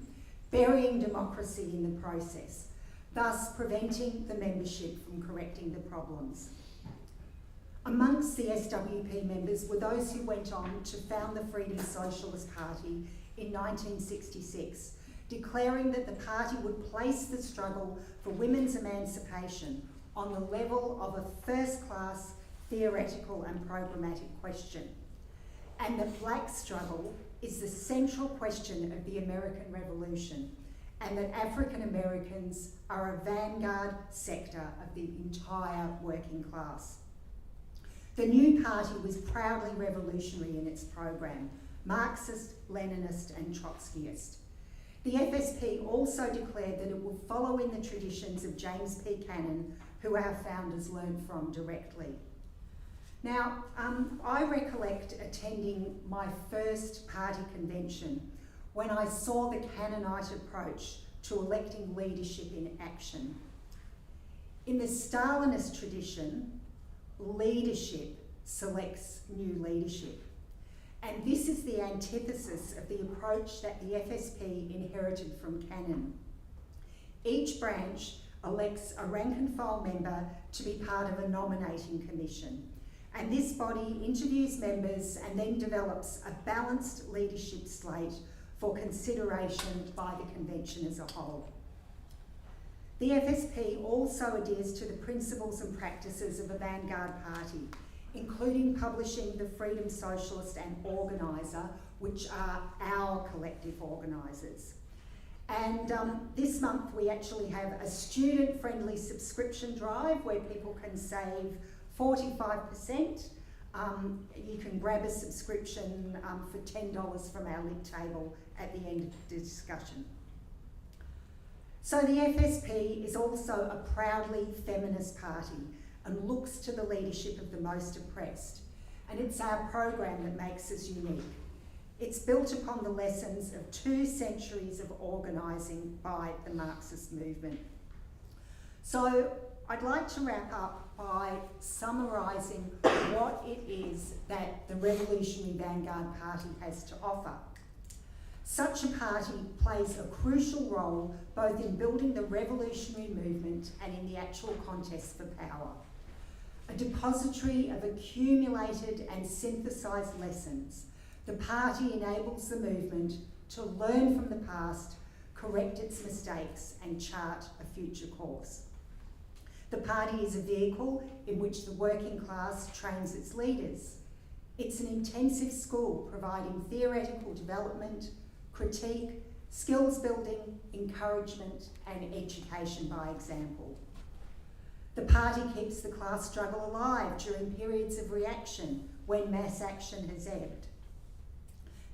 burying democracy in the process, thus preventing the membership from correcting the problems. Amongst the SWP members were those who went on to found the Freedom Socialist Party in 1966, declaring that the party would place the struggle for women's emancipation on the level of a first-class theoretical and programmatic question, and that black struggle is the central question of the American Revolution, and that African Americans are a vanguard sector of the entire working class. The new party was proudly revolutionary in its program, Marxist, Leninist and Trotskyist. The FSP also declared that it would follow in the traditions of James P. Cannon, who our founders learned from directly. Now, I recollect attending my first party convention when I saw the Cannonite approach to electing leadership in action. In the Stalinist tradition, leadership selects new leadership. And this is the antithesis of the approach that the FSP inherited from Cannon. Each branch elects a rank and file member to be part of a nominating commission. And this body interviews members and then develops a balanced leadership slate for consideration by the convention as a whole. The FSP also adheres to the principles and practices of a vanguard party, including publishing the Freedom Socialist and Organiser, which are our collective organisers. And this month we actually have a student-friendly subscription drive where people can save 45%. You can grab a subscription for $10 from our link table at the end of the discussion. So the FSP is also a proudly feminist party and looks to the leadership of the most oppressed. And it's our program that makes us unique. It's built upon the lessons of 2 centuries of organising by the Marxist movement. So I'd like to wrap up by summarising what it is that the Revolutionary Vanguard Party has to offer. Such a party plays a crucial role both in building the revolutionary movement and in the actual contest for power. A depository of accumulated and synthesised lessons, the party enables the movement to learn from the past, correct its mistakes, and chart a future course. The party is a vehicle in which the working class trains its leaders. It's an intensive school providing theoretical development, critique, skills building, encouragement, and education by example. The party keeps the class struggle alive during periods of reaction when mass action has ebbed.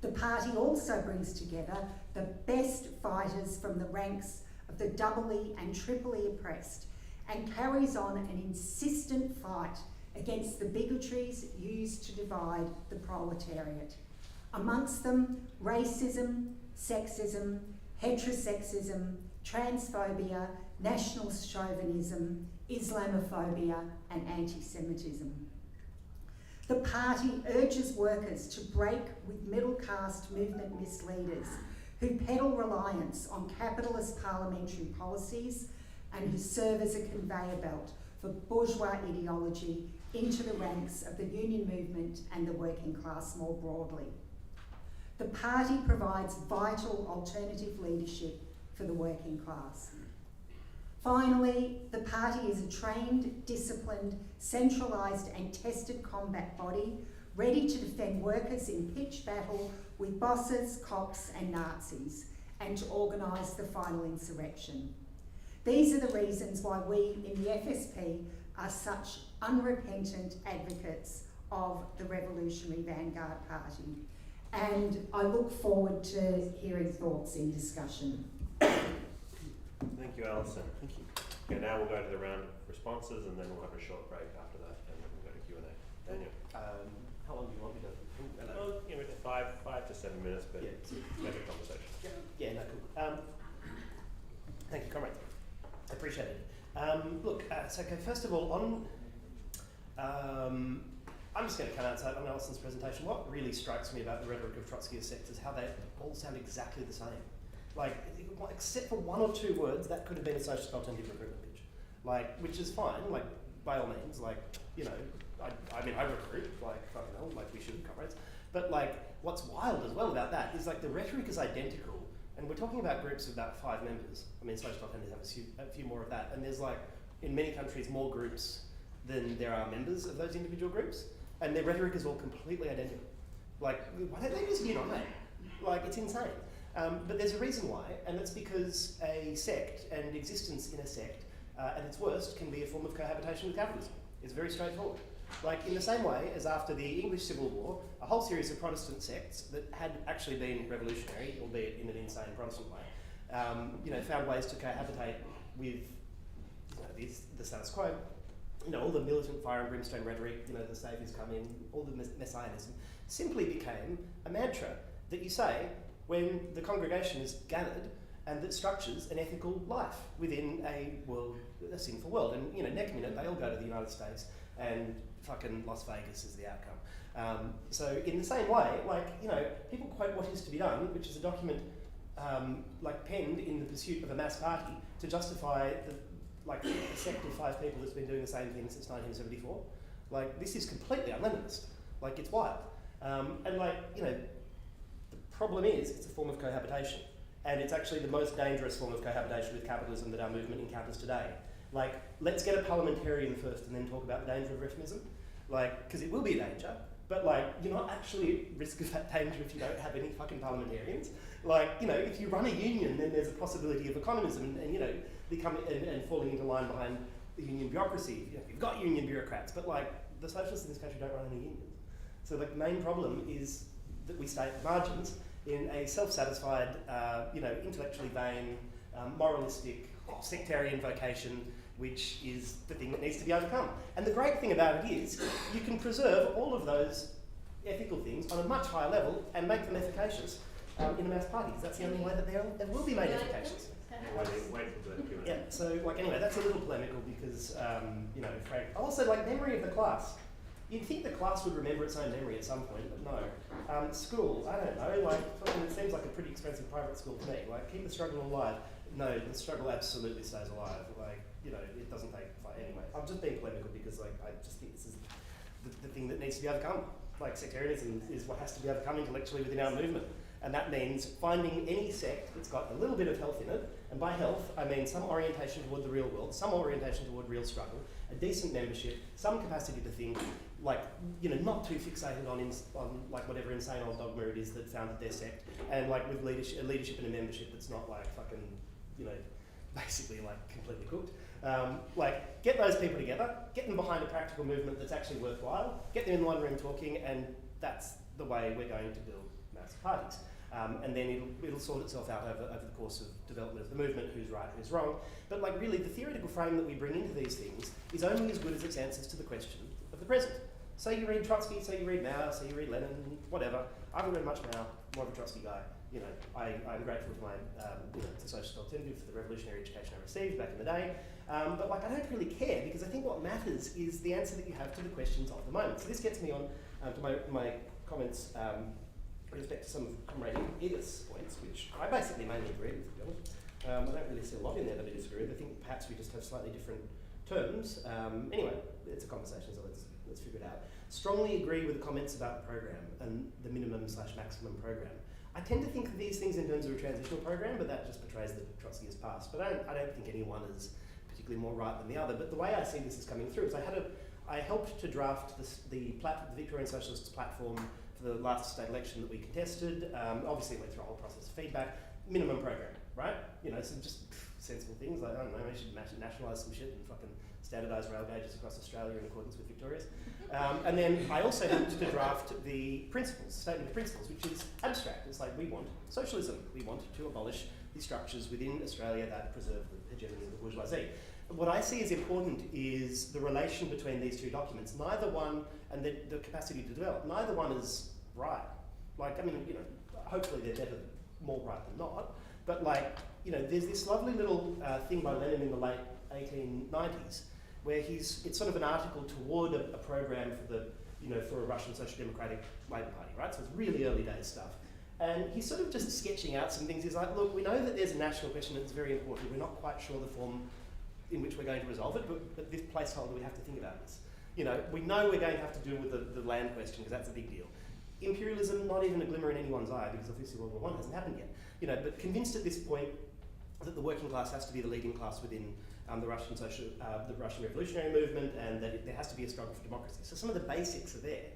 The party also brings together the best fighters from the ranks of the doubly and triply oppressed and carries on an insistent fight against the bigotries used to divide the proletariat. Amongst them, racism, sexism, heterosexism, transphobia, national chauvinism, Islamophobia, and anti-Semitism. The party urges workers to break with middle caste movement misleaders who peddle reliance on capitalist parliamentary policies and who serve as a conveyor belt for bourgeois ideology into the ranks of the union movement and the working class more broadly. The party provides vital alternative leadership for the working class. Finally, the party is a trained, disciplined, centralised and tested combat body ready to defend workers in pitched battle with bosses, cops and Nazis and to organise the final insurrection. These are the reasons why we in the FSP are such unrepentant advocates of the Revolutionary Vanguard Party. And I look forward to hearing thoughts in discussion. Thank you, Alison. Thank you. Okay, now we'll go to the round of responses and then we'll have a short break after that and then we'll go to Q&A. Daniel? How long do you want me to? Well, you know, 5 to 7 minutes, but Yeah. make a conversation. Yeah, no, cool. Thank you, comrade. I appreciate it. Look, so okay, first of all, I'm just going to come outside on Alison's presentation. What really strikes me about the rhetoric of Trotskyist sects is how they all sound exactly the same. Like, except for 1 or 2 words, that could have been a socialist alternative recruitment pitch. Like, which is fine, like, by all means, like, you know, I mean, I recruit, like, fucking hell, like, we should, comrades. But, like, what's wild as well about that is, like, the rhetoric is identical. And we're talking about groups of about 5 members. I mean, socialist alternatives have a few more of that. And there's, like, in many countries, more groups than there are members of those individual groups. And their rhetoric is all completely identical. Like, why don't they just unite? Like, it's insane. But there's a reason why, and that's because a sect and existence in a sect, at its worst, can be a form of cohabitation with capitalism. It's very straightforward. Like, in the same way as after the English Civil War, a whole series of Protestant sects that had actually been revolutionary, albeit in an insane Protestant way, you know, found ways to cohabitate with, you know, the status quo. You know, all the militant fire and brimstone rhetoric, you know, the saviors come in, all the messianism, simply became a mantra that you say when the congregation is gathered and that structures an ethical life within a sinful world. And, you know, next minute they all go to the United States and fucking Las Vegas is the outcome. So in the same way, like, you know, people quote What Is to Be Done, which is a document like penned in the pursuit of a mass party to justify like a sect of 5 people that's been doing the same thing since 1974. Like, this is completely unleninist. Like, it's wild. And like, you know, the problem is it's a form of cohabitation. And it's actually the most dangerous form of cohabitation with capitalism that our movement encounters today. Like, let's get a parliamentarian first and then talk about the danger of reformism. Like, because it will be a danger, but like, you're not actually at risk of that danger if you don't have any fucking parliamentarians. Like, you know, if you run a union, then there's a possibility of economism and you know, becoming and falling into line behind the union bureaucracy. You know, you've got union bureaucrats, but like, the socialists in this country don't run any unions. So like, the main problem is that we stay at the margins in a self-satisfied, you know, intellectually vain, moralistic, sectarian vocation, which is the thing that needs to be overcome. And the great thing about it is you can preserve all of those ethical things on a much higher level and make them efficacious in the mass parties. That's the only way that they will be made efficacious. Wait till the Q&A. Yeah, so like anyway, that's a little polemical because, you know, Frank, also like memory of the class. You'd think the class would remember its own memory at some point, but no. School, I don't know, like, it seems like a pretty expensive private school to me. Like, keep the struggle alive. No, the struggle absolutely stays alive. Like, you know, it doesn't take fight anyway. I'm just being polemical because, like, I just think this is the thing that needs to be overcome. Like, sectarianism is what has to be overcome intellectually within our movement. And that means finding any sect that's got a little bit of health in it, and by health, I mean some orientation toward the real world, some orientation toward real struggle, a decent membership, some capacity to think, like, you know, not too fixated on like whatever insane old dogma it is that founded their sect, and like with leadership and a membership that's not like fucking, you know, basically like completely cooked. Like, get those people together, get them behind a practical movement that's actually worthwhile, get them in one room talking, and that's the way we're going to build mass parties. And then it'll sort itself out over the course of development of the movement, who's right, who's wrong. But like, really, the theoretical frame that we bring into these things is only as good as its answers to the question of the present. So you read Trotsky, so you read Mao, so you read Lenin, whatever. I haven't read much Mao, more of a Trotsky guy. You know, I'm grateful to my you know, the socialist alternative for the revolutionary education I received back in the day. But like, I don't really care because I think what matters is the answer that you have to the questions of the moment. So this gets me on to my comments with respect to some of Comrade Edith's points, which I basically mainly agree with, to be honest. I don't really see a lot in there that I disagree with. I think perhaps we just have slightly different terms. Anyway, it's a conversation, so let's figure it out. Strongly agree with the comments about the program and the minimum/maximum program. I tend to think of these things in terms of a transitional program, but that just betrays that Trotsky has passed. But I don't think any one is particularly more right than the other. But the way I see this is coming through is I helped to draft the Victorian Socialists platform for the last state election that we contested. Obviously, it went through a whole process of feedback. Minimum program, right? You know, some just sensible things like, I don't know, we should nationalise some shit and fucking standardise rail gauges across Australia in accordance with Victoria's. And then I also helped to draft the principles, statement of principles, which is abstract. It's like, we want socialism. We want to abolish the structures within Australia that preserve the hegemony of the bourgeoisie. What I see as important is the relation between these two documents. Neither one, and the capacity to develop, neither one is right. Like, I mean, you know, hopefully they're better, more right than not. But like, you know, there's this lovely little thing by Lenin in the late 1890s, where it's sort of an article toward a program for the, you know, for a Russian Social Democratic Labour Party, right? So it's really early days stuff. And he's sort of just sketching out some things. He's like, look, we know that there's a national question that's very important. We're not quite sure the form in which we're going to resolve it, but this placeholder, we have to think about this. You know, we know we're going to have to deal with the land question, because that's a big deal. Imperialism, not even a glimmer in anyone's eye, because obviously World War I hasn't happened yet. You know, but convinced at this point that the working class has to be the leading class within the Russian revolutionary movement, and that there has to be a struggle for democracy. So some of the basics are there.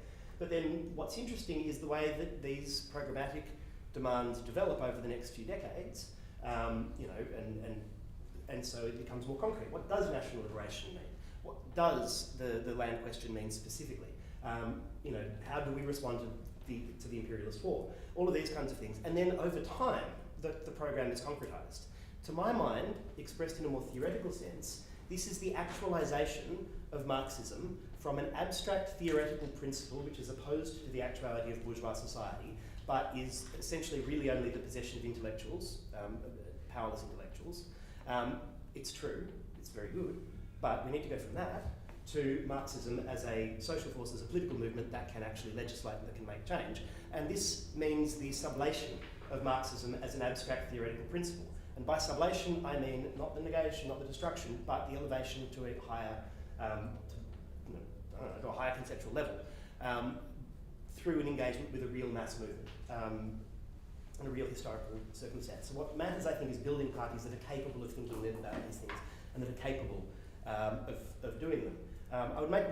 But then what's interesting is the way that these programmatic demands develop over the next few decades, you know, and so it becomes more concrete. What does national liberation mean? What does the land question mean specifically? You know, how do we respond to the imperialist war? All of these kinds of things. And then over time, the program is concretized. To my mind, expressed in a more theoretical sense, this is the actualization of Marxism from an abstract theoretical principle which is opposed to the actuality of bourgeois society, but is essentially really only the possession of intellectuals, powerless intellectuals. It's true, it's very good, but we need to go from that to Marxism as a social force, as a political movement that can actually legislate and that can make change. And this means the sublation of Marxism as an abstract theoretical principle. And by sublation, I mean not the negation, not the destruction, but the elevation to a higher, to a higher conceptual level through an engagement with a real mass movement and a real historical circumstance. So what matters, I think, is building parties that are capable of thinking about these things and that are capable of doing them. I would make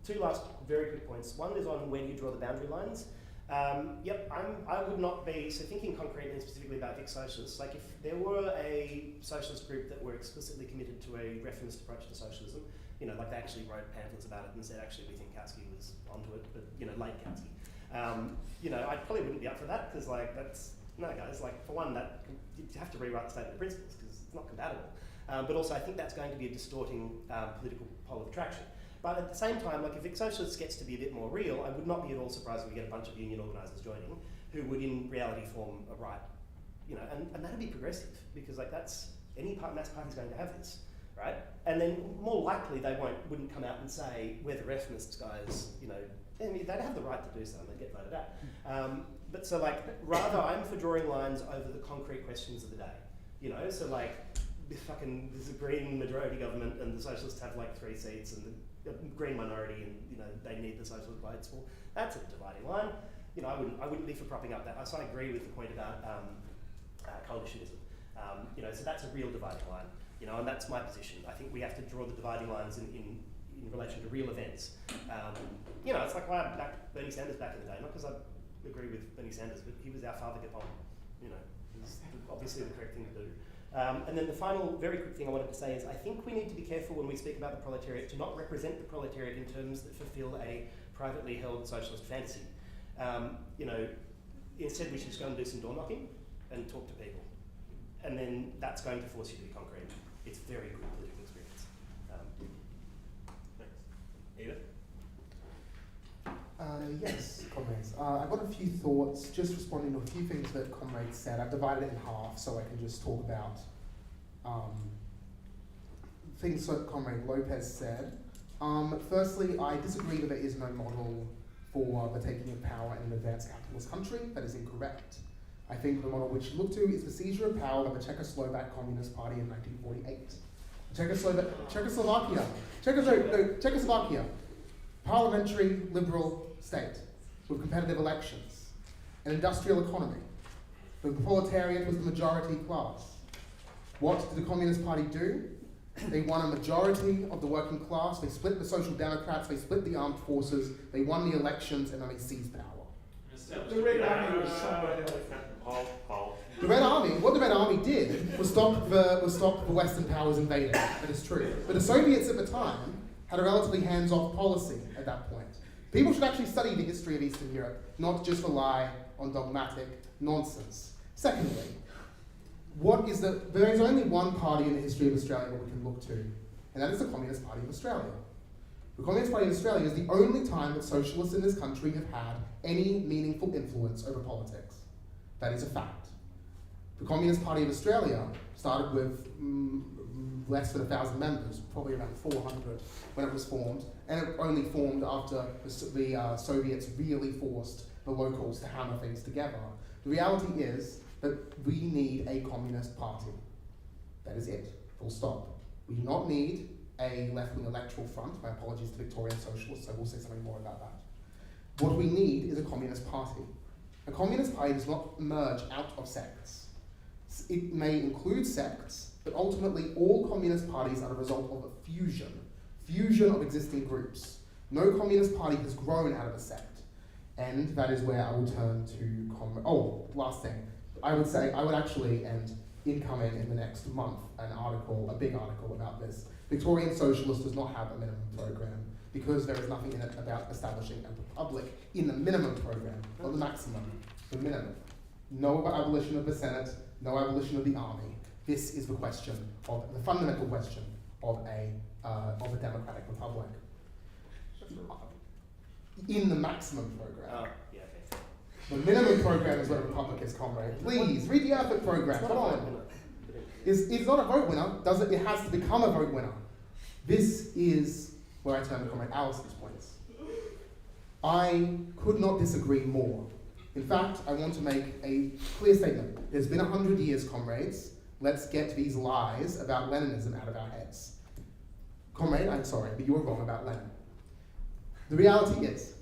two last very quick points. One is on where you draw the boundary lines. I would not be, so thinking concretely and specifically about Vic Socialists, like if there were a socialist group that were explicitly committed to a referendist approach to socialism, like they actually wrote pamphlets about it and said, actually, we think Kautsky was onto it, but, late Kautsky. I probably wouldn't be up for that, because, no, guys, for one, you have to rewrite the statement of principles, because it's not compatible. But also, I think that's going to be a distorting political pole of attraction. But at the same time, if Vic Socialists gets to be a bit more real, I would not be at all surprised if we get a bunch of union organisers joining, who would in reality form a right, and that'd be progressive, because that's, any mass party's going to have this, right? And then more likely they wouldn't come out and say, we're the reformists guys, they'd have the right to do so and they'd get voted out. But so rather I'm for drawing lines over the concrete questions of the day, so there's a Green majority government and the Socialists have 3 seats and the Green minority and they need the Socialist votes. Well, that's a dividing line. I wouldn't be for propping up that. So I agree with the point about coalitionism. So that's a real dividing line. And that's my position. I think we have to draw the dividing lines in relation to real events. It's why I backed Bernie Sanders back in the day, not because I agree with Bernie Sanders, but he was our father Gapon. It's obviously the correct thing to do. And then the final very quick thing I wanted to say is I think we need to be careful when we speak about the proletariat to not represent the proletariat in terms that fulfill a privately held socialist fantasy. Instead we should just go and do some door knocking and talk to people. And then that's going to force you to be concrete. It's very good political experience. Thanks. Edith? Yes, comrades. I've got a few thoughts, just responding to a few things that comrades said. I've divided it in half so I can just talk about things that Comrade Lopez said. Firstly, I disagree that there is no model for the taking of power in an advanced capitalist country. That is incorrect. I think the model we should look to is the seizure of power by the Czechoslovak Communist Party in 1948. Czechoslovakia, parliamentary liberal state with competitive elections, an industrial economy. The proletariat was the majority class. What did the Communist Party do? They won a majority of the working class, they split the Social Democrats, they split the armed forces, they won the elections, and then they seized power. The Red Army was somewhere else. The Red Army, what the Red Army did was stop the Western powers invading. That is true. But the Soviets at the time had a relatively hands-off policy at that point. People should actually study the history of Eastern Europe, not just rely on dogmatic nonsense. Secondly, there is only one party in the history of Australia that we can look to, and that is the Communist Party of Australia. The Communist Party of Australia is the only time that socialists in this country have had any meaningful influence over politics. That is a fact. The Communist Party of Australia started with less than 1,000 members, probably around 400 when it was formed, and it only formed after the Soviets really forced the locals to hammer things together. The reality is that we need a communist party. That is it, full stop. We do not need a left-wing electoral front. My apologies to Victorian Socialists, I will say something more about that. What we need is a communist party. A communist party does not emerge out of sects. It may include sects, but ultimately all communist parties are the result of a fusion of existing groups. No communist party has grown out of a sect. And that is where I will turn to last thing. I would actually end incoming in the next month a big article about this. Victorian Socialist does not have a minimum program because there is nothing in it about establishing a republic in the minimum program, not the maximum, the minimum. No abolition of the Senate, no abolition of the army. This is the fundamental question of a democratic republic. In the maximum program. The minimum program is what a republic is, comrade. Please, read the output program, come on. It's not a vote winner, it has to become a vote winner. This is where I turn to Comrade Allison's points. I could not disagree more In fact, I want to make a clear statement. It's been 100 years, comrades. Let's get these lies about Leninism out of our heads. Comrade, I'm sorry, but you were wrong about Lenin. The reality is,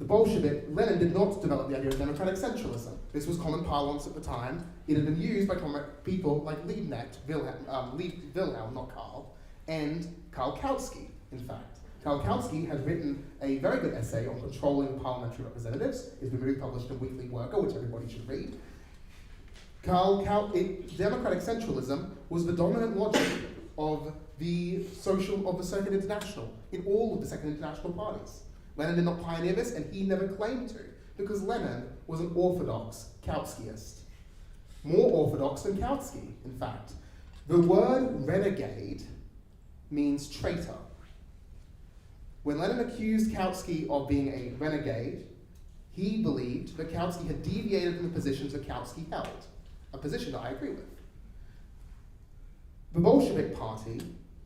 Lenin did not develop the idea of democratic centralism. This was common parlance at the time. It had been used by people like Liebknecht, Wilhelm, not Karl, and Karl Kautsky, in fact. Karl Kautsky had written a very good essay on controlling parliamentary representatives. It's been republished in Weekly Worker, which everybody should read. Democratic centralism was the dominant logic of the Second International in all of the Second International parties. Lenin did not pioneer this, and he never claimed to, because Lenin was an orthodox Kautskyist. More orthodox than Kautsky, in fact. The word renegade means traitor. When Lenin accused Kautsky of being a renegade, he believed that Kautsky had deviated from the positions that Kautsky held, a position that I agree with. The Bolshevik Party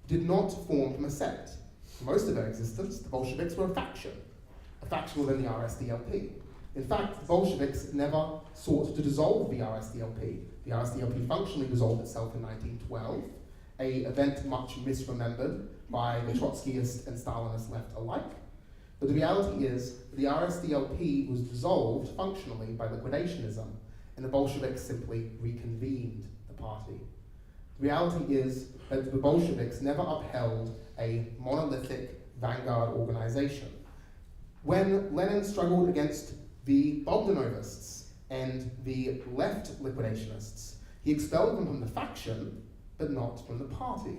did not form from a sect. For most of their existence, the Bolsheviks were a faction within the RSDLP. In fact, the Bolsheviks never sought to dissolve the RSDLP. The RSDLP functionally dissolved itself in 1912, an event much misremembered by the Trotskyist and Stalinist left alike. But the reality is, the RSDLP was dissolved functionally by liquidationism, and the Bolsheviks simply reconvened the party. The reality is that the Bolsheviks never upheld a monolithic vanguard organization. When Lenin struggled against the Bogdanovists and the left liquidationists, he expelled them from the faction, but not from the party.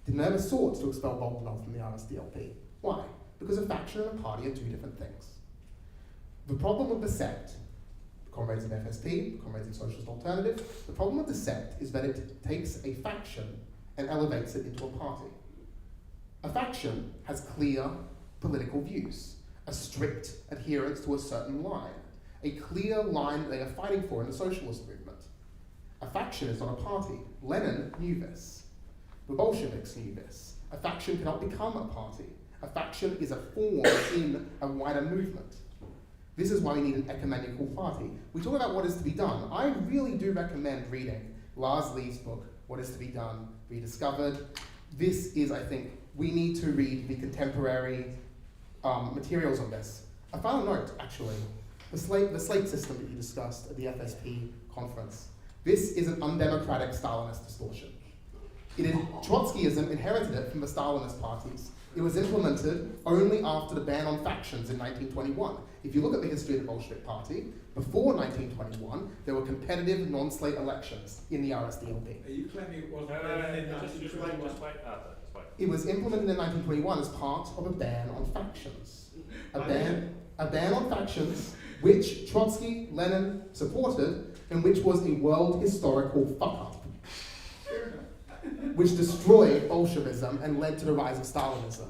He never sought to expel Bogdanov from the RSDLP. Why? Because a faction and a party are two different things. The problem with the sect, the comrades of FSP, the comrades of Socialist Alternative, the problem with the sect is that it takes a faction and elevates it into a party. A faction has clear political views, a strict adherence to a certain line, a clear line that they are fighting for in the socialist movement. A faction is not a party. Lenin knew this. The Bolsheviks knew this. A faction cannot become a party. A faction is a form in a wider movement. This is why we need an ecumenical party. We talk about what is to be done. I really do recommend reading Lars Lee's book, What is to be Done, Rediscovered. This is, I think, we need to read the contemporary materials on this. A final note, actually, the slate system that you discussed at the FSP conference. This is an undemocratic Stalinist distortion. Trotskyism inherited it from the Stalinist parties. It was implemented only after the ban on factions in 1921. If you look at the history of the Bolshevik Party, before 1921, there were competitive non-slate elections in the RSDLP. Are you claiming it wasn't in 1921? It was implemented in 1921 as part of a ban on factions. A ban on factions which Trotsky, Lenin supported, and which was a world historical fuck-up, which destroyed Bolshevism and led to the rise of Stalinism.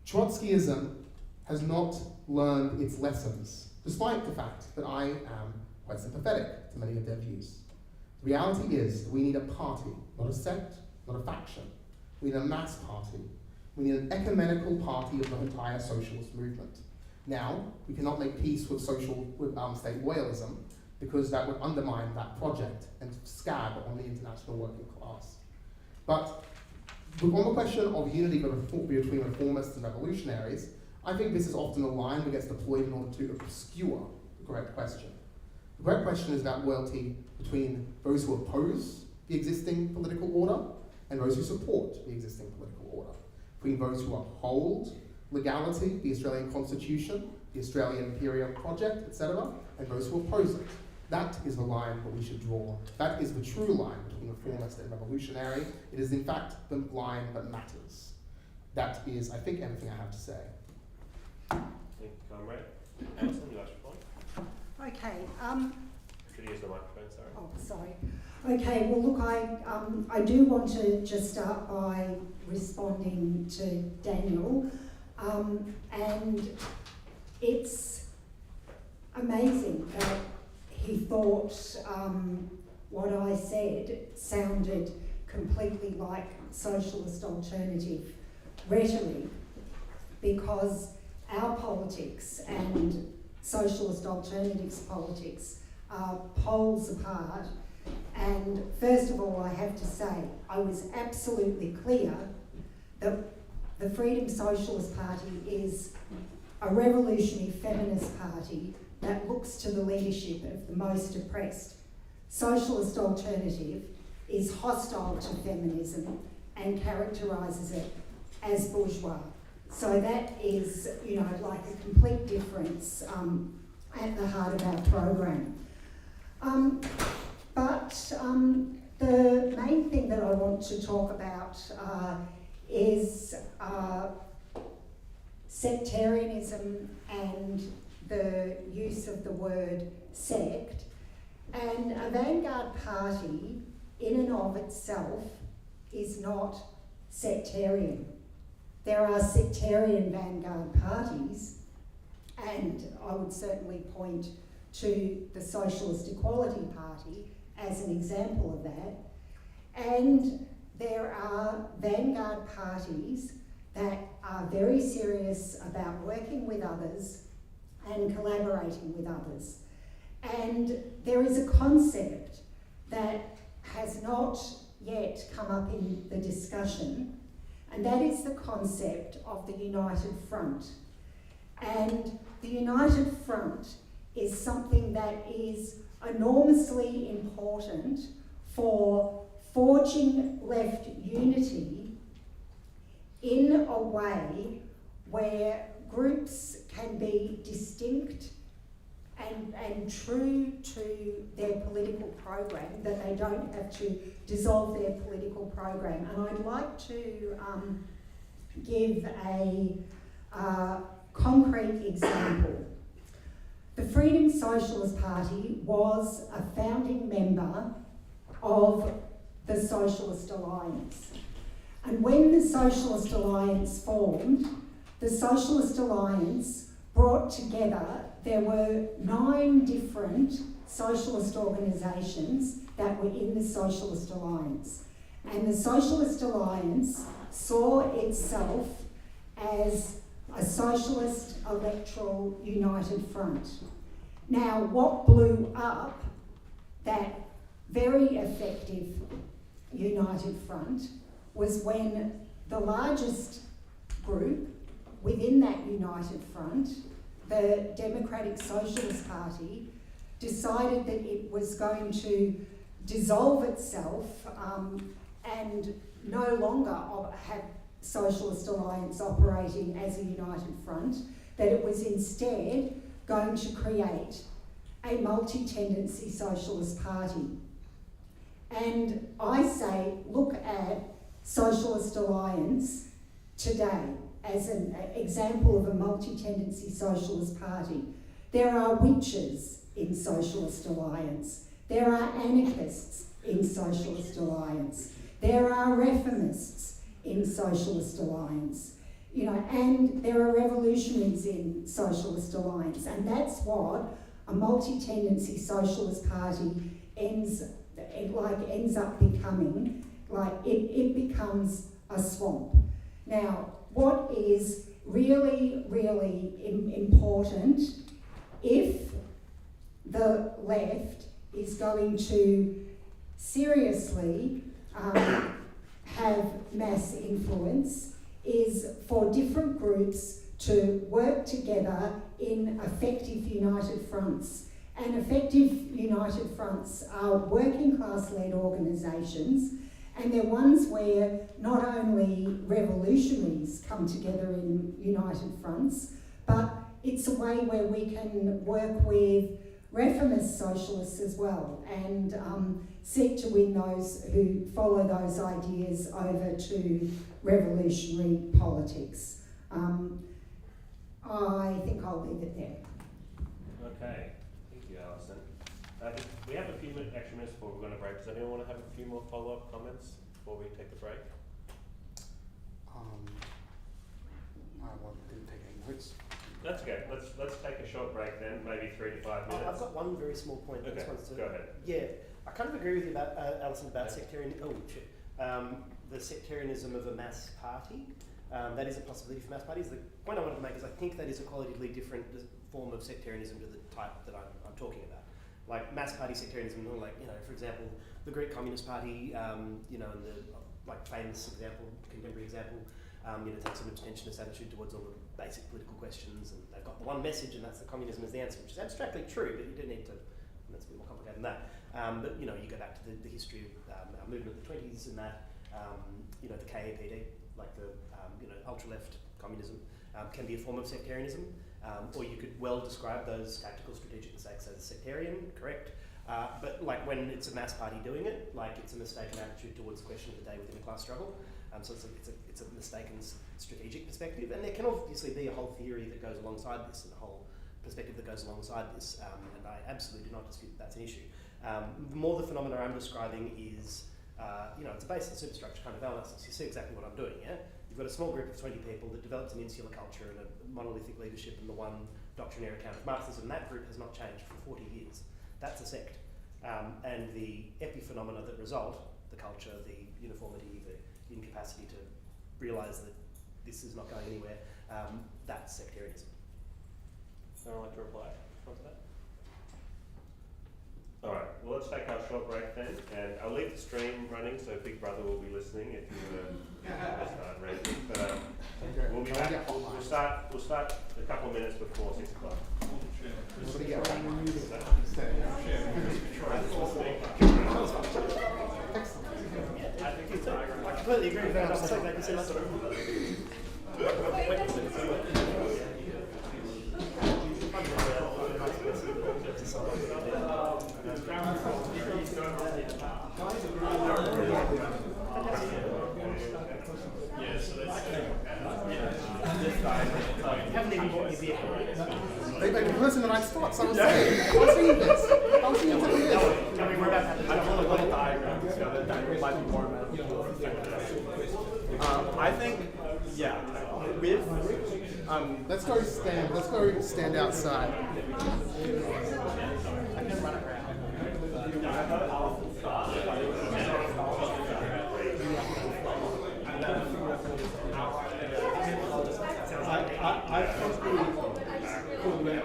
Trotskyism has not learned its lessons, despite the fact that I am quite sympathetic to many of their views. The reality is that we need a party, not a sect, not a faction. We need a mass party. We need an ecumenical party of the entire socialist movement. Now, we cannot make peace with state loyalism, because that would undermine that project and scab on the international working class. But on the question of unity between reformists and revolutionaries, I think this is often a line that gets deployed in order to obscure the correct question. The correct question is about loyalty between those who oppose the existing political order and those who support the existing political order, between those who uphold legality, the Australian Constitution, the Australian Imperial Project, etc., and those who oppose it. That is the line that we should draw. That is the true line between reformist and revolutionary. It is in fact the line that matters. That is, I think, everything I have to say. Thank you, comrade. Allison, you last reply? Okay. Should you use the microphone, sorry? Oh, sorry. Okay, well look, I do want to just start by responding to Daniel. And it's amazing that he thought what I said sounded completely like socialist alternative rhetoric, because our politics and socialist alternatives politics are poles apart. And first of all, I have to say, I was absolutely clear that the Freedom Socialist Party is a revolutionary feminist party that looks to the leadership of the most oppressed. Socialist Alternative is hostile to feminism and characterises it as bourgeois. So that is, like a complete difference at the heart of our program. But the main thing that I want to talk about is sectarianism and the use of the word sect. And a vanguard party in and of itself is not sectarian. There are sectarian vanguard parties, and I would certainly point to the Socialist Equality Party as an example of that. And there are vanguard parties that are very serious about working with others and collaborating with others. And there is a concept that has not yet come up in the discussion, and that is the concept of the United Front. And the United Front is something that is enormously important for forging left unity in a way where groups can be distinct and true to their political program, that they don't have to dissolve their political program. And I'd like to give a concrete example. The Freedom Socialist Party was a founding member of the Socialist Alliance. And when the Socialist Alliance formed, the Socialist Alliance brought together, there were 9 different socialist organisations that were in the Socialist Alliance. And the Socialist Alliance saw itself as a socialist electoral united front. Now, what blew up that very effective united front was when the largest group within that united front, the Democratic Socialist Party, decided that it was going to dissolve itself and no longer have Socialist Alliance operating as a united front, that it was instead going to create a multi-tendency socialist party. And I say, look at Socialist Alliance today as an example of a multi-tendency socialist party. There are witches in Socialist Alliance. There are anarchists in Socialist Alliance. There are reformists in Socialist Alliance. And there are revolutionaries in Socialist Alliance. And that's what a multi-tendency socialist party ends up becoming. It becomes a swamp. Now, what is really, really important, if the left is going to seriously have mass influence, is for different groups to work together in effective united fronts. And effective united fronts are working class led organisations, and they're ones where not only revolutionaries come together in united fronts, but it's a way where we can work with reformist socialists as well, and seek to win those who follow those ideas over to revolutionary politics. I think I'll leave it there. Okay, thank you, Alison. We have a few extra minutes before we're going to break. Does anyone want to have a few more follow-up comments before we take the break? Didn't take any notes. That's okay. Let's take a short break then, maybe 3 to 5 minutes. I've got one very small point. Okay, go ahead. Yeah, I kind of agree with you about Alison about the sectarianism of a mass party. That is a possibility for mass parties. The point I wanted to make is I think that is a qualitatively different form of sectarianism to the type that I'm talking about. Like mass party sectarianism, or like, for example, the Greek Communist Party, and the famous example, contemporary example, takes an abstentionist attitude towards all the basic political questions, and they've got the one message, and that's the communism is the answer, which is abstractly true, but you do need to, and that's a bit more complicated than that. But you go back to the history of our movement of the 20s and that, the KAPD, like the ultra-left communism, can be a form of sectarianism, or you could well describe those tactical strategic mistakes as sectarian, correct? But like when it's a mass party doing it, like it's a mistaken attitude towards the question of the day within a class struggle. So it's a mistaken strategic perspective, and there can obviously be a whole theory that goes alongside this, and a whole perspective that goes alongside this, and I absolutely do not dispute that's an issue. The phenomena I'm describing is, it's a base and superstructure kind of analysis. You see exactly what I'm doing, yeah? You've got a small group of 20 people that developed an insular culture and a monolithic leadership and the one doctrinaire account of Marxism. That group has not changed for 40 years. That's a sect. And the epiphenomena that result, the culture, the uniformity, the incapacity to realise that this is not going anywhere, that's sectarianism. Someone like to reply to that? All right, well, let's take our short break then, and I'll leave the stream running, so Big Brother will be listening if you start ranting. But we'll be back. We'll start a couple of minutes before 6 o'clock. I completely agree with that. I'll take that. They make me listen to the right spots. I was saying, I was seeing this. I was seeing this. I think, yeah, with Let's go stand outside. I probably call that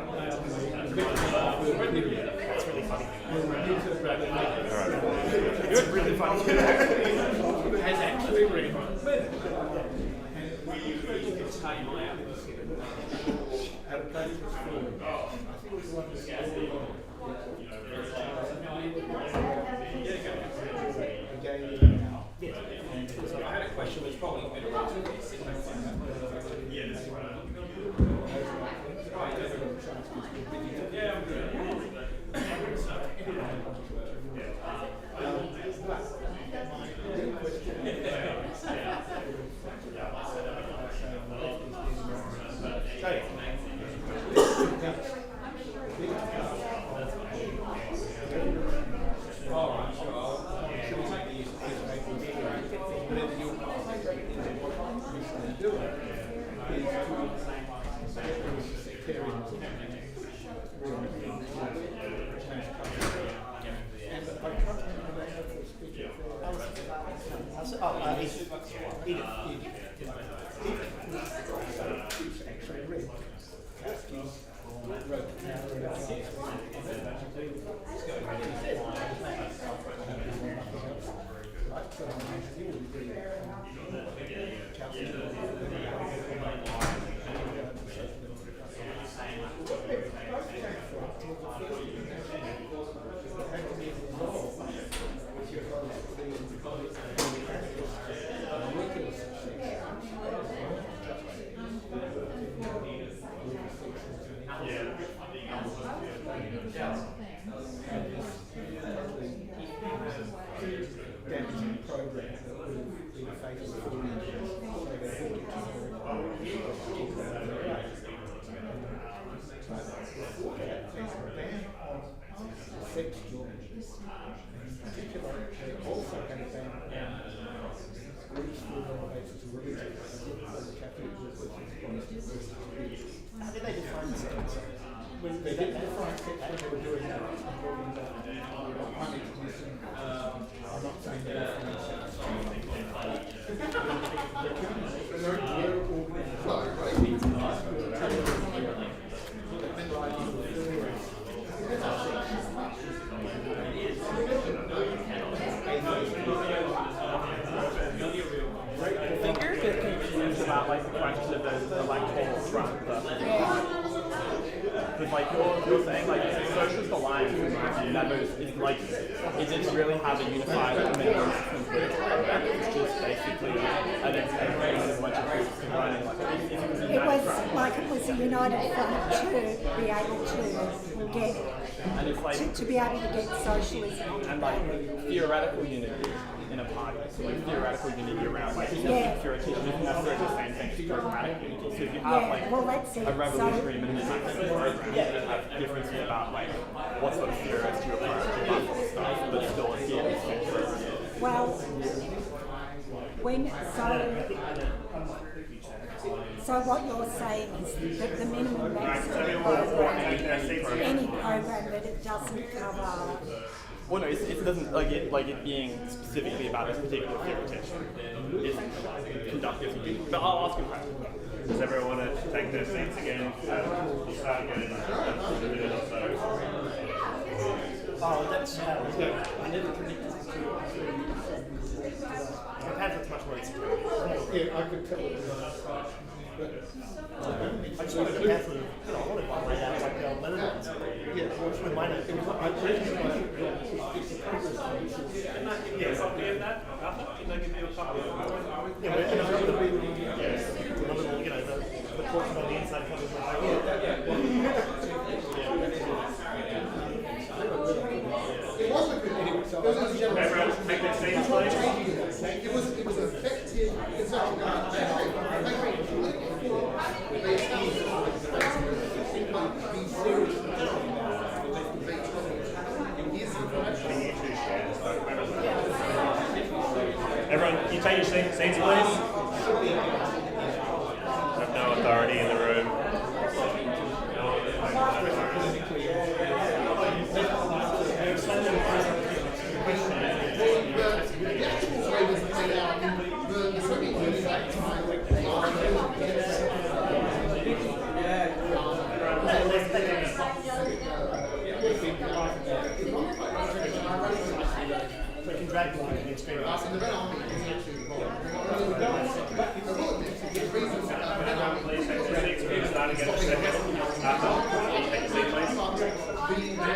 That's really funny. It's really funny. has actually really fun. At a Platypus film, I think it was the one that I had a question which probably a bit around How did they define the sects? they didn't define sex when they were doing that. I'm not saying that. like you're saying, like socialist alliance in my view, that is like it didn't really have a unified Marxism political program. It's just basically an expectation of bunch of groups combining like It was like it was a united front to be able to get and it's like to be able to get socialism and like theoretical unity in a party, so like theoretical unity around like security isn't necessarily the same thing as programmatic unity. So if you have like well, let's see. a revolutionary minimism program, you have differences about like what sort of theorists you're applying to that sort of stuff, but still adhere to the same program. Well, when so what you're saying is that the minimum maximum program, any program that it doesn't cover. Well, no, it doesn't like it being specifically about this particular theoretician is conductive. But I'll ask you a question. Does everyone want to take their seats again? We'll start again in a minute or so. Oh, that's I never predicted this. Perhaps it's much more insecure. Yeah, I could tell it. I just wanted to pass them, I wanted to find out like the old Millennial Left. Yeah, With my name. Yeah, copy of that. Can I give you a copy of that? Yeah, but and another little, you know, the portion on the inside covers the it wasn't a good anyway, so it was a general. Everyone take their seats, please. It was effective conception Everyone, can you take your seats, please? I have no authority in the room. We can drag them to the extreme. Please take your seats. We're start again in a second. Take your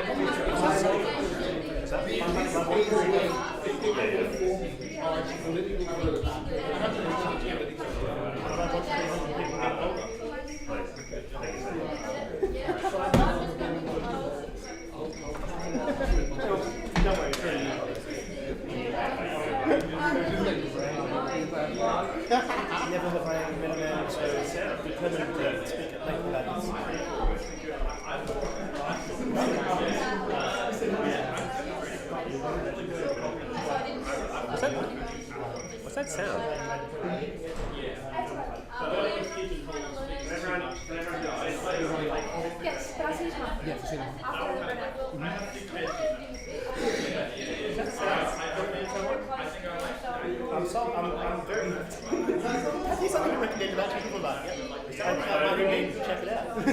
seat, Don't worry, it's really never have I met a man so determined to speak at length about this. What's that sound? Yes, but I see time. Yes, yeah. I'm very. Have you something to recommend about people about it? I might check it out.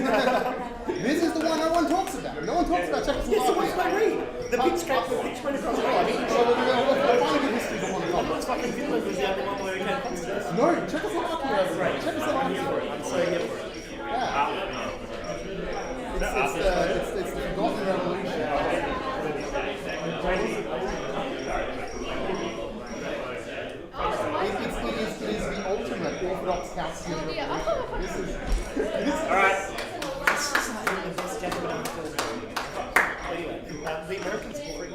This is the one no one talks about. No one talks about Czechoslovakia. Yes, so what's my read? The big scope, the big spread across the world. What kind of history do you want to talk It's fucking Finland was the only one where we had constants. about? No, Czechoslovakia is right. Czechoslovakia is right. I'm so here for it. It's the forgotten revolution. It is the ultimate Orthodox Chalcedonian revolution. This is All right. It's just like the best Jacobin anyway, the Americans are free.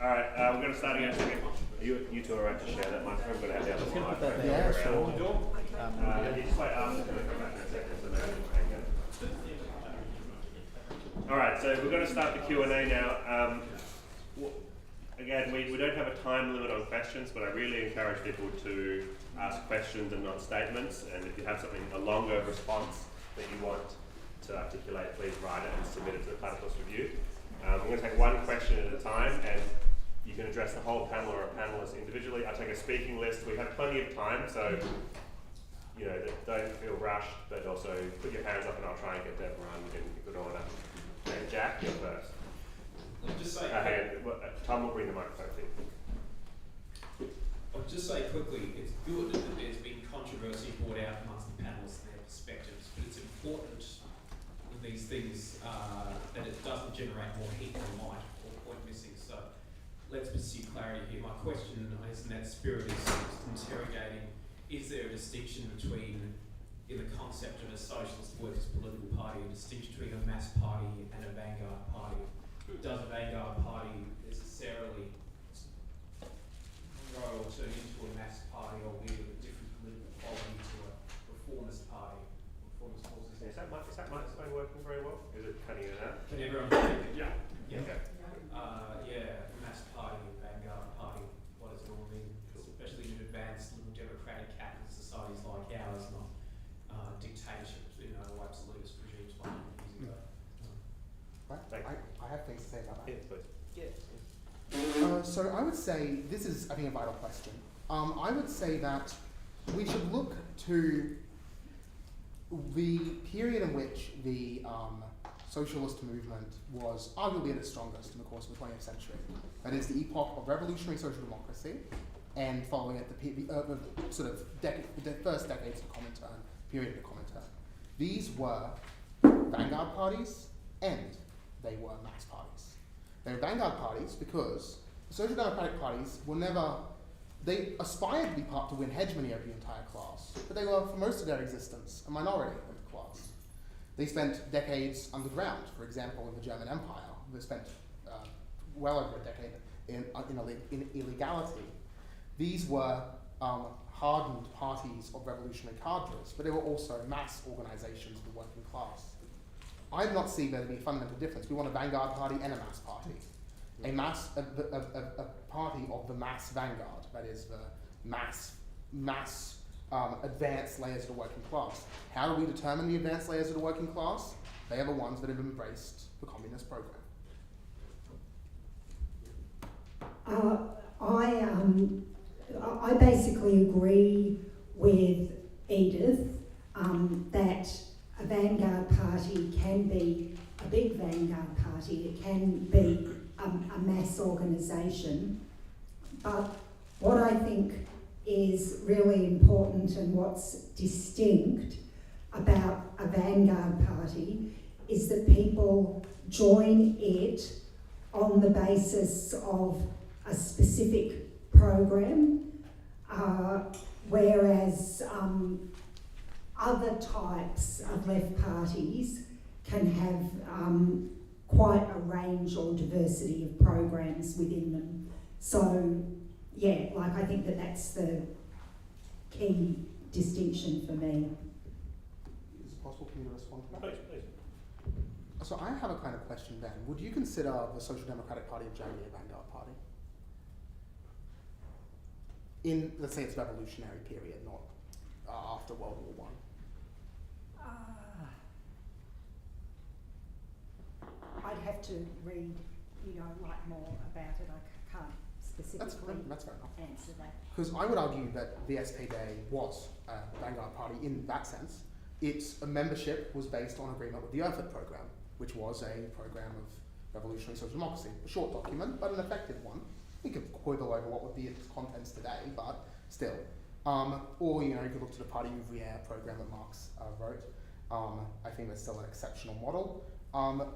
All right, we're going to start again. You two are right to share that microphone. We're going to have the other slide. yeah, sure. You just wait after the come back in a second, so no hang on. All right, so we're going to start the Q&A now. Again, we don't have a time limit on questions, but I really encourage people to ask questions and not statements. And if you have something, a longer response that you want to articulate, please write it and submit it to the Platypus review. I'm going to take one question at a time, and you can address the whole panel or a panelist individually. I'll take a speaking list. We have plenty of time, so you know, don't feel rushed, but also put your hands up and I'll try and get that run in good order. Okay, Jack, you're first. I'll just say, Tom will bring the microphone to you. I'll just say quickly, it's good that there's been controversy brought out amongst the panelists and their perspectives, but it's important, from these things that it doesn't generate more heat than light, or point missing. So let's pursue clarity here. My question is in that spirit is interrogating, is there a distinction between, in the concept of a socialist workers' political party, a distinction between a mass party and a vanguard party? Does a vanguard party necessarily grow or turn into a mass party, or with a different political quality to a reformist party? Reformist forces. Is that microphone working very well? Is it cutting it out? Can everyone hear me? Yeah. Yeah. Okay. Yeah, mass party and vanguard party. What does it all mean? Especially in advanced liberal democratic capitalist societies like ours, not dictatorships, or absolutist regimes like years ago. I have things to say about that. Yes, please. So I would say this is, I think, a vital question. I would say that we should look to the period in which the socialist movement was arguably at its strongest in the course of the 20th century. That is the epoch of revolutionary social democracy, and following it, the first decades of the Comintern, period of the Comintern. These were vanguard parties, and they were mass parties. They were vanguard parties because the social democratic parties were never, they aspired to be part to win hegemony over the entire class, but they were, for most of their existence, a minority of the class. They spent decades underground, for example, in the German Empire. They spent well over a decade in illegality. These were hardened parties of revolutionary cadres, but they were also mass organizations of the working class. I do not see there to be a fundamental difference. We want a vanguard party and a mass party. A party of the mass vanguard, that is the mass advanced layers of the working class. How do we determine the advanced layers of the working class? They are the ones that have embraced the communist program. I basically agree with Edith that a vanguard party can be a big vanguard party, it can be a mass organisation, but what I think is really important and what's distinct about a vanguard party is that people join it on the basis of a specific program, whereas other types of left parties can have quite a range or diversity of programs within them. So, yeah, I think that that's the key distinction for me. Is it possible for me to respond to that? Please, please. So I have a kind of question then. Would you consider the Social Democratic Party of Germany a vanguard party? In, let's say, its revolutionary period, not after World War I. I'd have to read, more about it. I can't specifically That's fair enough. answer that. Because I would argue that the SPD was a vanguard party in that sense. Its membership was based on agreement with the Erfurt program, which was a program of revolutionary social democracy. A short document, but an effective one. We could quibble over what would be its contents today, but still. Or, you could look to the Parti Ouvrière program that Marx wrote. I think that's still an exceptional model.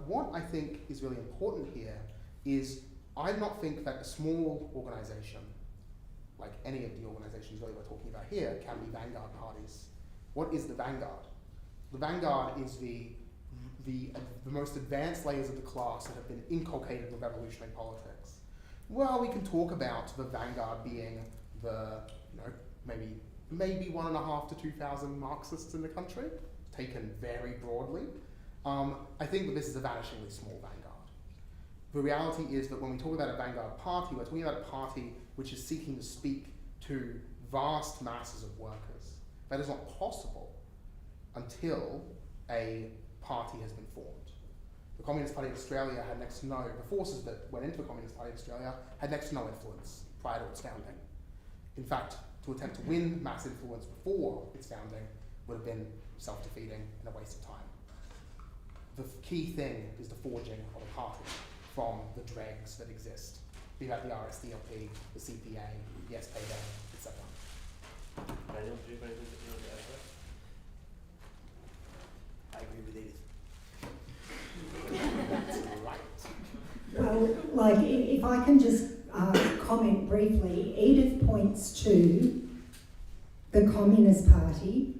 What I think is really important here is I do not think that a small organisation, like any of the organisations really we're talking about here, can be vanguard parties. What is the vanguard? The vanguard is the most advanced layers of the class that have been inculcated with revolutionary politics. Well, we can talk about the vanguard being the, maybe 1,500 to 2,000 Marxists in the country, taken very broadly. I think that this is a vanishingly small vanguard. The reality is that when we talk about a vanguard party, we're talking about a party which is seeking to speak to vast masses of workers. That is not possible until a party has been formed. The Communist Party of Australia had next to no, the forces that went into the Communist Party of Australia had next to no influence prior to its founding. In fact, to attempt to win mass influence before its founding would have been self-defeating and a waste of time. The key thing is the forging of a party from the dregs that exist, be that the RSDLP, the CPA, the SPD, etc. Daniel, do you have anything that you want to add to that? I agree with Edith. Well, like, if I can just comment briefly, Edith points to the Communist Party.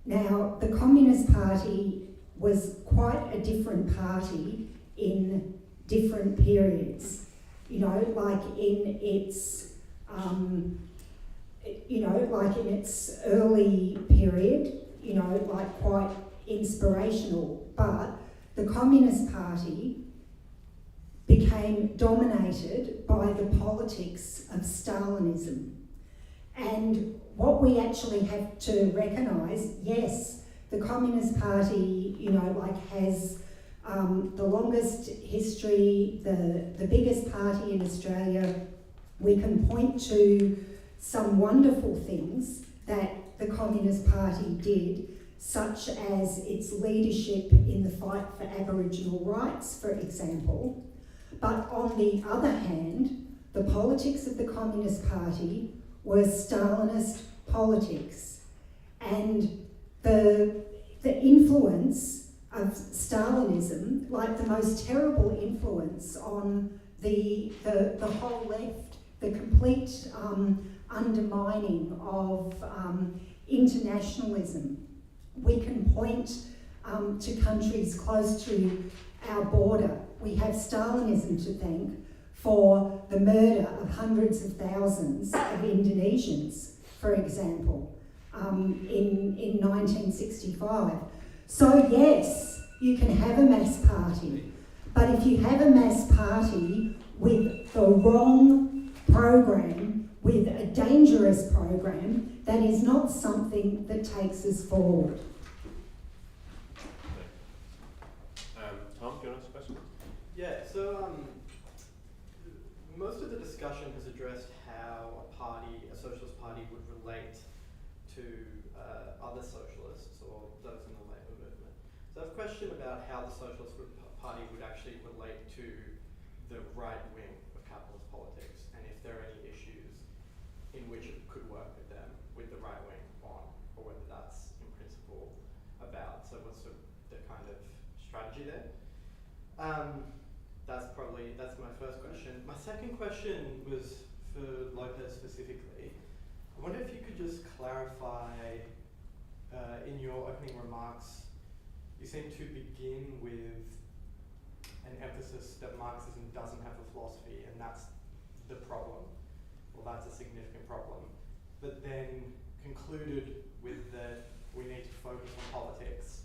Now, the Communist Party was quite a different party in different periods. You know, like in its, like in its early period, you know, like quite inspirational. But the Communist Party became dominated by the politics of Stalinism. And what we actually have to recognise, yes, the Communist Party, you know, like has the longest history, the biggest party in Australia. We can point to some wonderful things that the Communist Party did, such as its leadership in the fight for Aboriginal rights, for example. But on the other hand, the politics of the Communist Party were Stalinist politics, and the influence of Stalinism, like the most terrible influence on the whole left, the complete undermining of internationalism. We can point to countries close to our border. We have Stalinism to thank for the murder of hundreds of thousands of Indonesians, for example, in 1965. So yes, you can have a mass party, but if you have a mass party with the wrong program, with a dangerous program, that is not something that takes us forward. Tom, do you want to ask a question? Yeah, so most of the discussion has addressed how a socialist party would relate to other socialists or those in the labour movement. So I have a question about how the Socialist Party would actually relate to the right wing of capitalist politics, and if there are any issues in which it could work with them, with the right wing on, or whether that's in principle about. So what's the kind of strategy there? That's my first question. My second question was for Lopez specifically. I wonder if you could just clarify in your opening remarks, you seem to begin with an emphasis that Marxism doesn't have a philosophy, and that's the problem, or that's a significant problem, but then concluded with that we need to focus on politics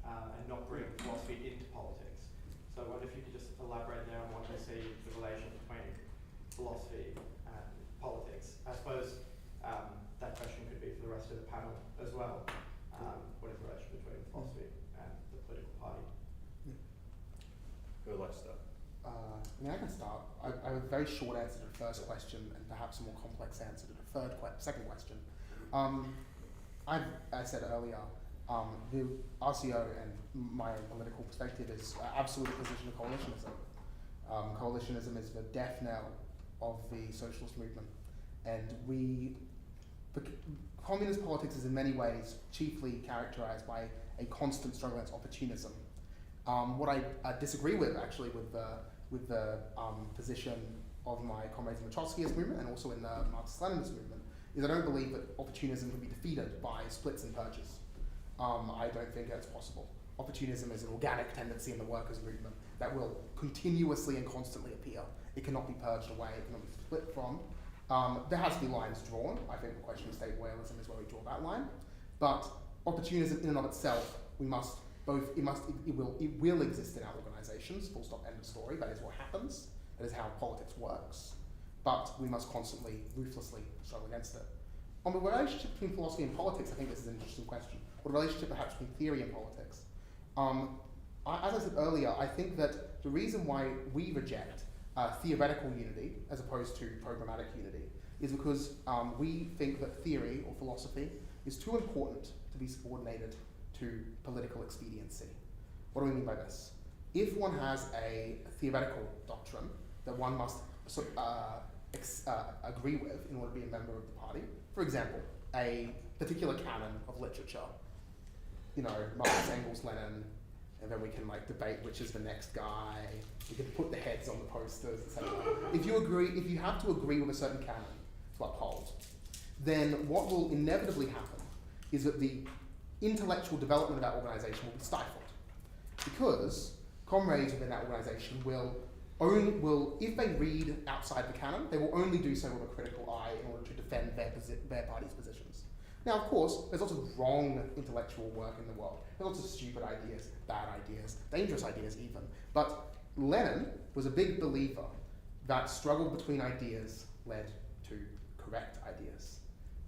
and not bring philosophy into politics. So I wonder if you could just elaborate there on what you see the relation between philosophy and politics. I suppose that question could be for the rest of the panel as well. What is the relation between philosophy and the political party? Who would like to start? I can start. I have a very short answer to the first question and perhaps a more complex answer to the second question. I said earlier, the RCO and my political perspective is absolute position of coalitionism. Coalitionism is the death knell of the socialist movement, and communist politics is in many ways chiefly characterized by a constant struggle against opportunism. What I disagree with, actually, with the position of my comrades in the Trotskyist movement and also in the Marxist-Leninist movement, is I don't believe that opportunism can be defeated by splits and purges. I don't think that's possible. Opportunism is an organic tendency in the workers' movement that will continuously and constantly appear. It cannot be purged away, it cannot be split from. There has to be lines drawn. I think the question of state whalism is where we draw that line. But opportunism in and of itself, it will exist in our organizations, full stop, end of story. That is what happens. That is how politics works. But we must constantly, ruthlessly struggle against it. On the relationship between philosophy and politics, I think this is an interesting question. Or the relationship perhaps between theory and politics. As I said earlier, I think that the reason why we reject theoretical unity as opposed to programmatic unity is because we think that theory or philosophy is too important to be subordinated to political expediency. What do we mean by this? If one has a theoretical doctrine that one must agree with in order to be a member of the party, for example, a particular canon of literature, Marx, Engels, Lenin, and then we can debate which is the next guy. We can put the heads heads on the posters, etc. If you have to agree with a certain canon to uphold, then what will inevitably happen is that the intellectual development of that organisation will be stifled. Because comrades within that organisation will, if they read outside the canon, they will only do so with a critical eye in order to defend their party's positions. Now, of course, there's lots of wrong intellectual work in the world. There's lots of stupid ideas, bad ideas, dangerous ideas even. But Lenin was a big believer that struggle between ideas led to correct ideas.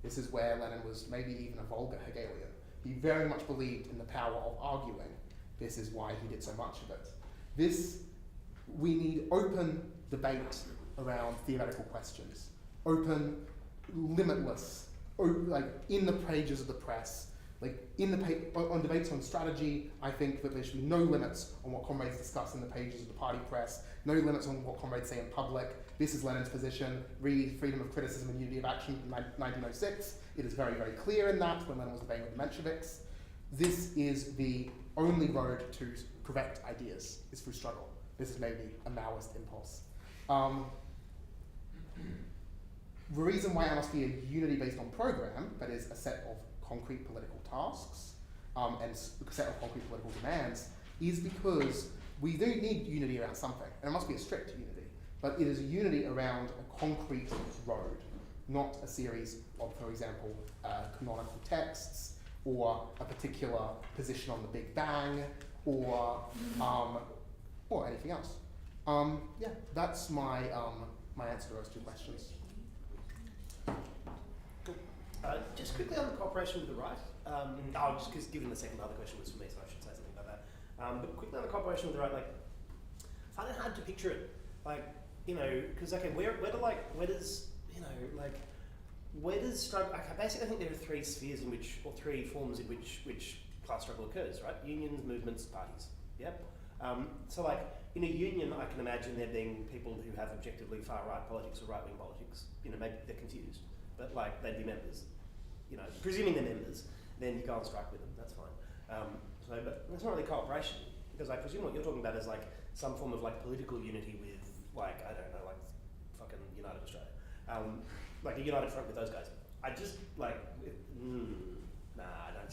This is where Lenin was maybe even a vulgar Hegelian. He very much believed in the power of arguing. This is why he did so much of it. We need open debate around theoretical questions. Open, limitless, like in the pages of the press, like on debates on strategy. I think that there should be no limits on what comrades discuss in the pages of the party press, no limits on what comrades say in public. This is Lenin's position. Read Freedom of Criticism and Unity of Action from 1906. It is very, very clear in that when Lenin was debating with the Mensheviks. This is the only road to correct ideas, is through struggle. This is maybe a Maoist impulse. The reason why it must be a unity based on program, that is a set of concrete political tasks and a set of concrete political demands, is because we do need unity around something, and it must be a strict unity, but it is a unity around a concrete road, not a series of, for example, canonical texts, or a particular position on the Big Bang, or anything else. Yeah, that's my my answer to those two questions. Just quickly on the cooperation with the right. Just because given the second other question was for me, so I should say something about that. But quickly on the cooperation with the right, like, I find it hard to picture it. Like, because where does struggle? Like, basically, I think there are three spheres in which, or three forms in which class struggle occurs, right? Unions, movements, parties. Yep. So, like, in a union, I can imagine there being people who have objectively far-right politics or right-wing politics. Maybe they're confused, but, like, they'd be members. Presuming they're members, then you go on strike with them, that's fine. But that's not really cooperation, because I presume what you're talking about is, like, some form of, like, political unity with, like, I don't know, like, fucking United Australia. Like a united front with those guys. I just, like, I don't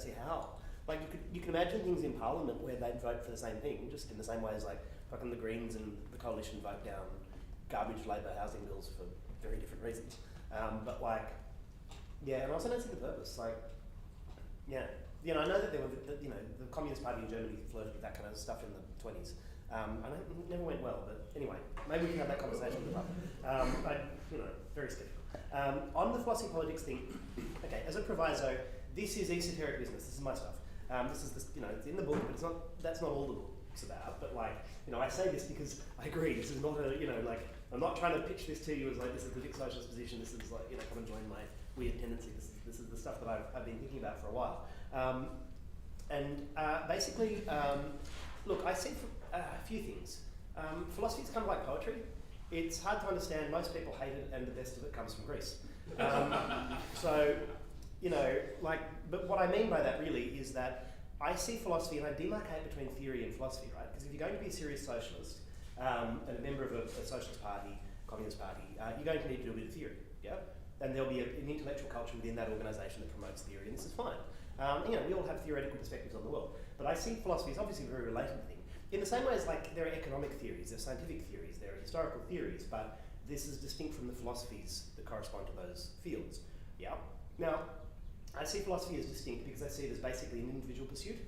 see how. Like, you can imagine things in Parliament where they'd vote for the same thing, just in the same way as, like, fucking the Greens and the Coalition vote down garbage Labor housing bills for very different reasons. But, like, yeah, and I also don't see the purpose. Like, yeah. I know that there were, the Communist Party in Germany flirted with that kind of stuff in the 20s. And it never went well, but anyway, maybe we can have that conversation with the pub. Very skeptical. On the philosophy politics thing, okay, as a proviso, this is esoteric business. This is my stuff. This is it's in the book, but that's not all the book's about. But I say this because I agree. This is not I'm not trying to pitch this to you as like this is the big socialist position. This is like come and join my weird tendency. This is the stuff that I've been thinking about for a while. Basically, look, I see a few things. Philosophy is kind of like poetry. It's hard to understand. Most people hate it, and the best of it comes from Greece. But what I mean by that really is that I see philosophy, and I demarcate between theory and philosophy, right? Because if you're going to be a serious socialist and a member of a socialist party, communist party, you're going to need to do a bit of theory, yeah? And there'll be an intellectual culture within that organisation that promotes theory, and this is fine. We all have theoretical perspectives on the world, but I see philosophy as obviously a very related thing. In the same way as like there are economic theories, there are scientific theories, there are historical theories, but this is distinct from the philosophies that correspond to those fields. Yeah. Now, I see philosophy as distinct because I see it as basically an individual pursuit.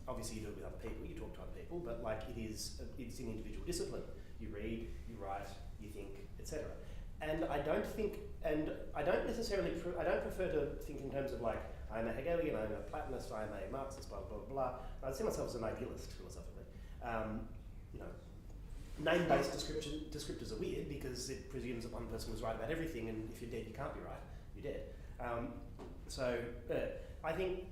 Obviously, you do it with other people, you talk to other people, but like it's an individual discipline. You read, you write, you think, etc. And I don't prefer to think in terms of like, I'm a Hegelian, I'm a Platonist, I'm a Marxist, blah, blah, blah, blah. I see myself as an idealist, philosophically. Name-based descriptors are weird because it presumes that one person was right about everything, and if you're dead, you can't be right. You're dead. I think,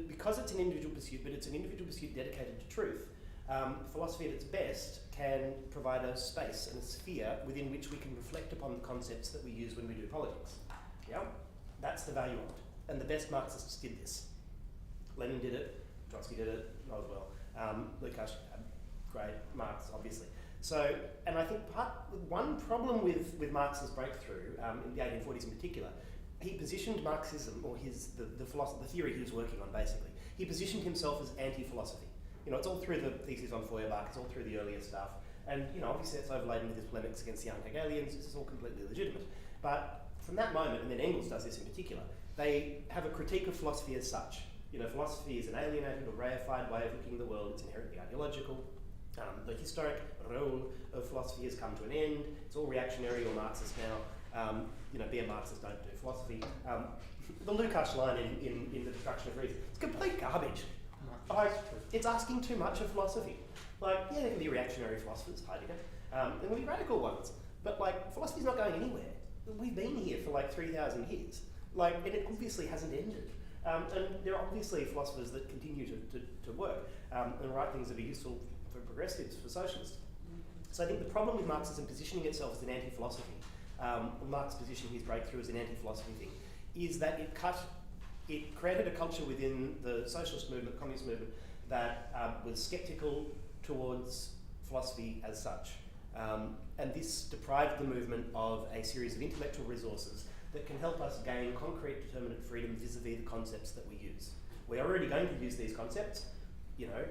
because it's an individual pursuit, but it's an individual pursuit dedicated to truth, philosophy at its best can provide a space and a sphere within which we can reflect upon the concepts that we use when we do politics. Yeah? That's the value of it. And the best Marxists did this. Lenin did it, Trotsky did it, Roswell, Lukács, great, Marx, obviously. So, and I think one problem with Marx's breakthrough in the 1840s in particular, he positioned Marxism, or the theory he was working on basically, he positioned himself as anti-philosophy. You know, it's all through the thesis on Feuerbach, it's all through the earlier stuff, and you know, obviously it's overladen with his polemics against the young Hegelians, this is all completely legitimate. But from that moment, and then Engels does this in particular, they have a critique of philosophy as such. You know, philosophy is an alienated or reified way of looking at the world, it's inherently ideological. The historic role of philosophy has come to an end, it's all reactionary or Marxist now. You know, be a Marxist, don't do philosophy. The Lukács line in The Destruction of Reason, it's complete garbage. Like, it's asking too much of philosophy. Like, yeah, there can be reactionary philosophers, Heidegger, there can be radical ones, but like, philosophy's not going anywhere. We've been here for like 3,000 years. Like, and it obviously hasn't ended. And there are obviously philosophers that continue to work and write things that are useful for progressives, for socialists. So I think the problem with Marxism positioning itself as an anti-philosophy, Marx positioning his breakthrough as an anti-philosophy thing, is that it created a culture within the socialist movement, communist movement, that was sceptical towards philosophy as such. And this deprived the movement of a series of intellectual resources that can help us gain concrete determinate freedom vis-a-vis the concepts that we use. We're already going to use these concepts, you know,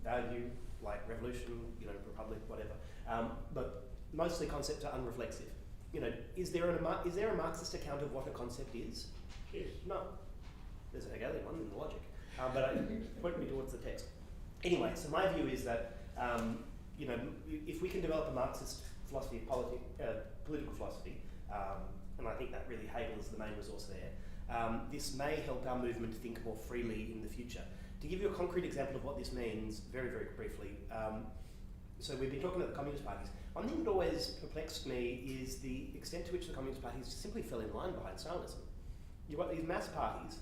value, like revolution, you know, republic, whatever. But mostly concepts are unreflexive. You know, is there a Marxist account of what a concept is? Yes. No. There's a Hegelian one in the logic. But point me towards the text. Anyway, so my view is that, you know, if we can develop a Marxist philosophy of political philosophy, and I think that really Hegel is the main resource there, this may help our movement think more freely in the future. To give you a concrete example of what this means, very, very briefly, so we've been talking about the Communist parties. One thing that always perplexed me is the extent to which the Communist parties simply fell in line behind Stalinism. You've got these mass parties,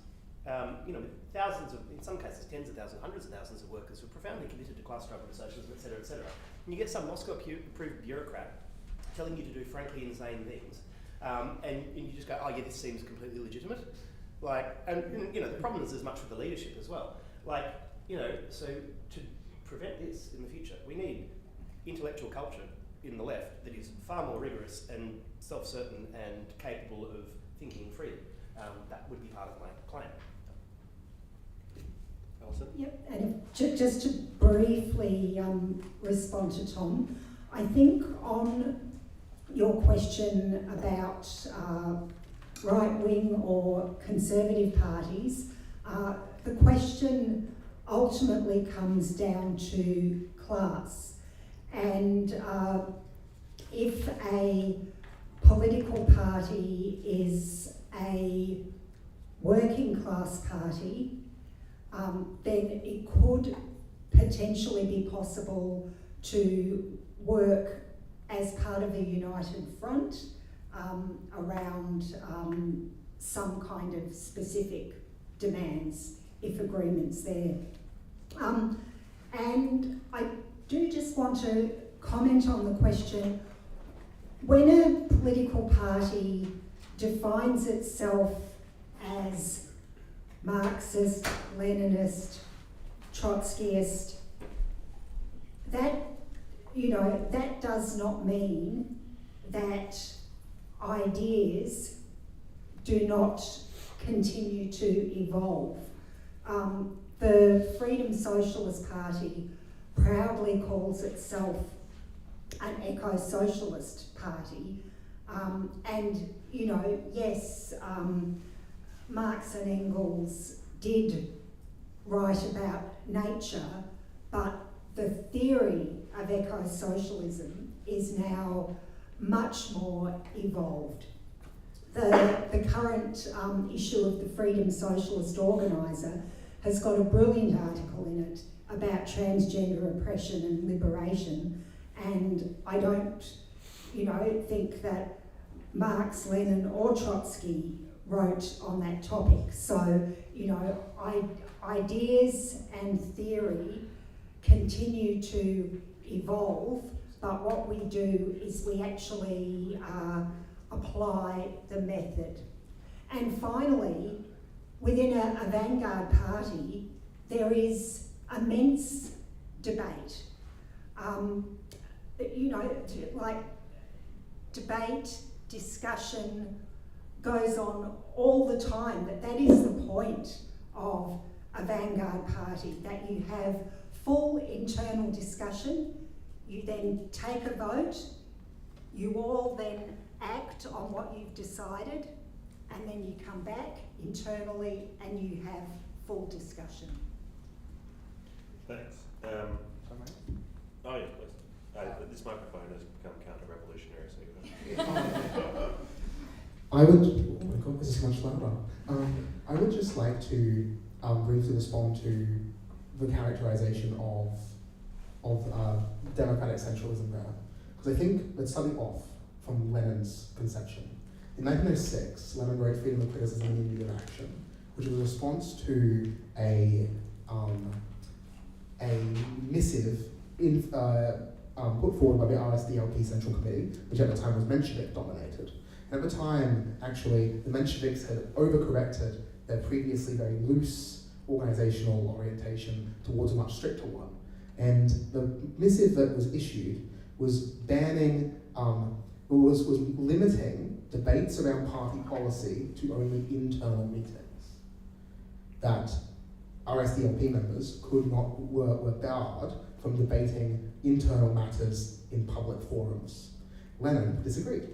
you know, with thousands of, in some cases, tens of thousands, hundreds of thousands of workers who are profoundly committed to class struggle and socialism, etc., etc. And you get some Moscow-approved bureaucrat telling you to do frankly insane things, and you just go, oh yeah, this seems completely legitimate. Like, and you know, the problem is as much with the leadership as well. Like, you know, so to prevent this in the future, we need intellectual culture in the left that is far more rigorous and self-certain and capable of thinking freely. That would be part of my claim. Allison? Yep, and just to briefly respond to Tom, I think on your question about right-wing or conservative parties, the question ultimately comes down to class. And if a political party is a working class party, then it could potentially be possible to work as part of a united front around some kind of specific demands, if agreement's there. And I do just want to comment on the question, when a political party defines itself as Marxist, Leninist, Trotskyist, that, you know, that does not mean that ideas do not continue to evolve. The Freedom Socialist Party proudly calls itself an eco-socialist party, and you know, yes, Marx and Engels did write about nature, but the theory of eco-socialism is now much more evolved. The current issue of the Freedom Socialist Organiser has got a brilliant article in it about transgender oppression and liberation, and I don't, you know, think that Marx, Lenin or Trotsky wrote on that topic. So, you know, ideas and theory continue to evolve, but what we do is we actually apply the method. And finally, within a vanguard party, there is immense debate. you know, like debate, discussion goes on all the time, that is the point of a vanguard party, that you have full internal discussion, you then take a vote, you all then act on what you've decided, and then you come back internally and you have full discussion. Thanks. Oh yeah, please. This microphone has become counter-revolutionary, so I would, oh my god, this is much louder. I would just like to briefly respond to the characterization of democratic centralism there. Because I think let's start off from Lenin's conception. In 1906, Lenin wrote Freedom of Criticism and Unity of Action, which was a response to a missive put forward by the RSDLP Central Committee, which at the time was Menshevik dominated. And at the time, actually, the Mensheviks had overcorrected their previously very loose organizational orientation towards a much stricter one. And the missive that was issued was banning, was limiting debates around party policy to only internal meetings. That RSDLP members were barred from debating internal matters in public forums. Lenin disagreed.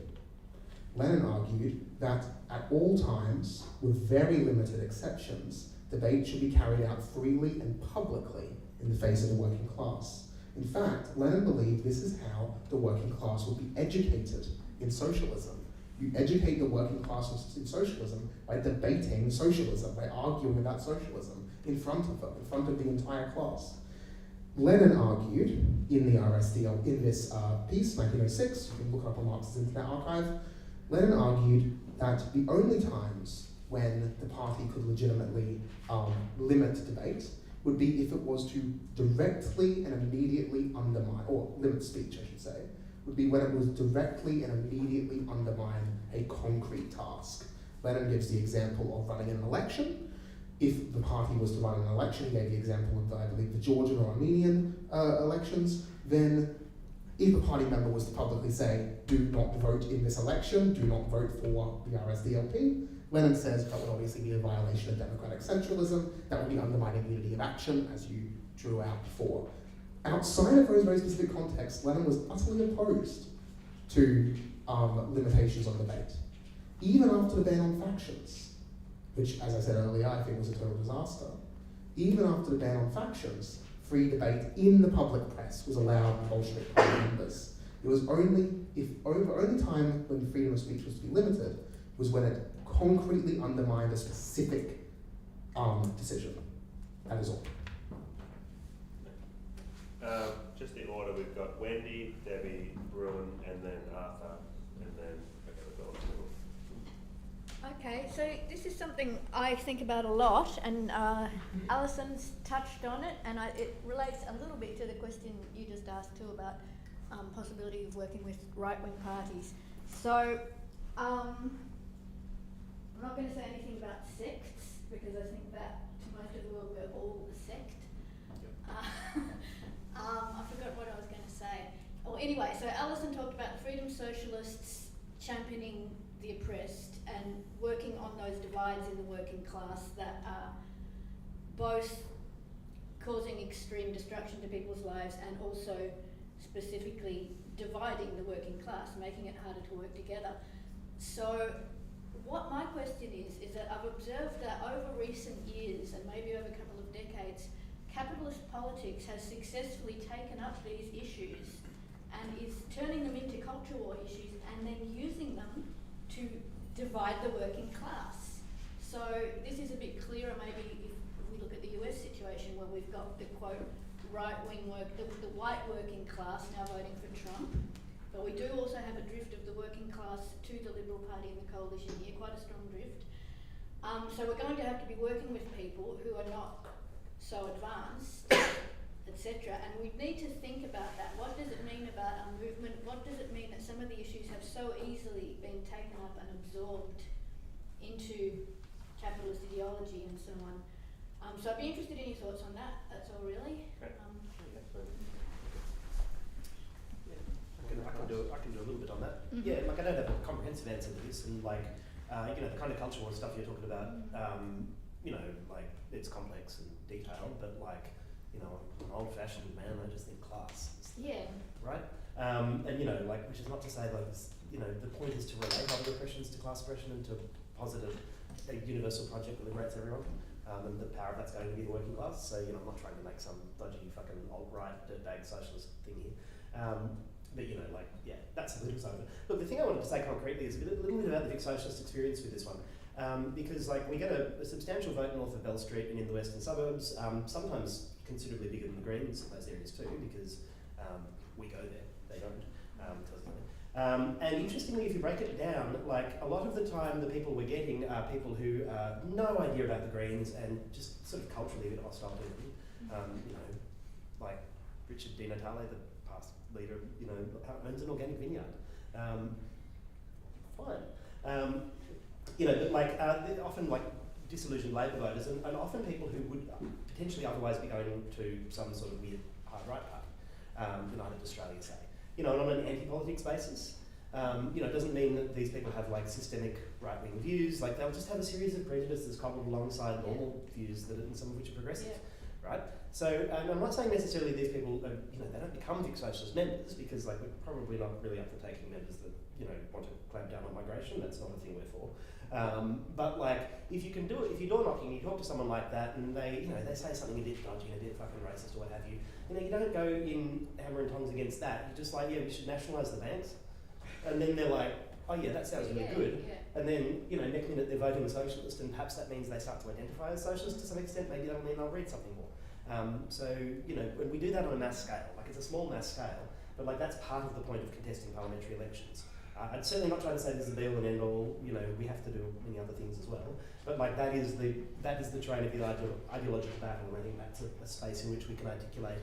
Lenin argued that at all times, with very limited exceptions, debate should be carried out freely and publicly in the face of the working class. In fact, Lenin believed this is how the working class would be educated in socialism. You educate the working class in socialism by debating socialism, by arguing about socialism in front of them, in front of the entire class. Lenin argued in the RSDL, in this piece, 1906, you can look it up on Marx's Internet Archive, Lenin argued that the only times when the party could legitimately limit debate would be if it was to directly and immediately undermine, or limit speech, I should say, would be when it was directly and immediately undermine a concrete task. Lenin gives the example of running an election. If the party was to run an election, he gave the example of, I believe, the Georgian or Armenian elections, then if a party member was to publicly say, do not vote in this election, do not vote for the RSDLP, Lenin says that would obviously be a violation of democratic centralism, that would be undermining unity of action, as you drew out before. Outside of those very specific contexts, Lenin was utterly opposed to limitations on debate. Even after the ban on factions, which, as I said earlier, I think was a total disaster, even after the ban on factions, free debate in the public press was allowed in Bolshevik party members. It was only time when freedom of speech was to be limited was when it concretely undermined a specific decision. That is all. Just the order, we've got Wendy, Debbie, Bruin, and then Arthur, and then we'll go to Okay, so this is something I think about a lot, and Allison's touched on it, and it relates a little bit to the question you just asked too about possibility of working with right-wing parties. So I'm not going to say anything about sects, because I think that to most of the world we're all a sect. I forgot what I was going to say. Well, anyway, so Allison talked about freedom socialists championing the oppressed and working on those divides in the working class that are both causing extreme destruction to people's lives and also specifically dividing the working class, making it harder to work together. So what my question is that I've observed that over recent years, and maybe over a couple of decades, capitalist politics has successfully taken up these issues and is turning them into culture war issues and then using them to divide the working class. So this is a bit clearer maybe if we look at the US situation where we've got the quote right-wing the white working class now voting for Trump, but we do also have a drift of the working class to the Liberal Party and the coalition here, quite a strong drift. So we're going to have to be working with people who are not so advanced, etc. And we need to think about that. What does it mean about our movement? What does it mean that some of the issues have so easily been taken up and absorbed into capitalist ideology and so on? So I'd be interested in your thoughts on that. That's all really. Yeah, like I don't have a comprehensive answer to this, and like, you know, the kind of culture war stuff you're talking about, you know, like it's complex and detailed, but like, you know, I'm an old-fashioned man, I just think class. Yeah. Right? And you know, like, which is not to say like, you know, the point is to relate other oppressions to class oppression and to posit a universal project that liberates everyone. And the power of that's going to be the working class. So, you know, I'm not trying to make some dodgy fucking alt-right dirtbag socialist thing here. But, you know, like, yeah, that's the little side of it. Look, the thing I wanted to say concretely is a little bit about the Vic Socialist experience with this one. Because, like, we get a substantial vote north of Bell Street and in the western suburbs, sometimes considerably bigger than the Greens in those areas too, because we go there, they don't. And interestingly, if you break it down, like a lot of the time the people we're getting are people who no idea about the Greens and just sort of culturally a bit hostile to them. You know, like Richard Di Natale, the past leader, you know, owns an organic vineyard. Fine. You know, but like they're often like disillusioned Labor voters and often people who would potentially otherwise be going to some sort of weird hard right party, United Australia say. You know, and on an anti-politics basis, you know, it doesn't mean that these people have like systemic right-wing views. Like they'll just have a series of prejudices cobbled alongside normal views that, and some of which are progressive, right? So I'm not saying necessarily these people, are, you know, they don't become Vic Socialist members because like we're probably not really up for taking members that, you know, want to clamp down on migration. That's not a thing we're for. But like, if you can do it, if you're door knocking, you talk to someone like that, and they, you know, they say something a bit dodgy and a bit fucking racist or what have you. You know, you don't go in hammer and tongs against that. You're just like, yeah, we should nationalise the banks. And then they're like, oh yeah, that sounds really good. Yeah. And then, you know, next minute they're voting socialist, and perhaps that means they start to identify as socialist to some extent. Maybe that'll mean they'll read something more. So, you know, when we do that on a mass scale, like it's a small mass scale, but like that's part of the point of contesting parliamentary elections. I'm certainly not trying to say this is the be-all and end-all. You know, we have to do many other things as well. But like that is the train of the ideological battle, and I think that's a space in which we can articulate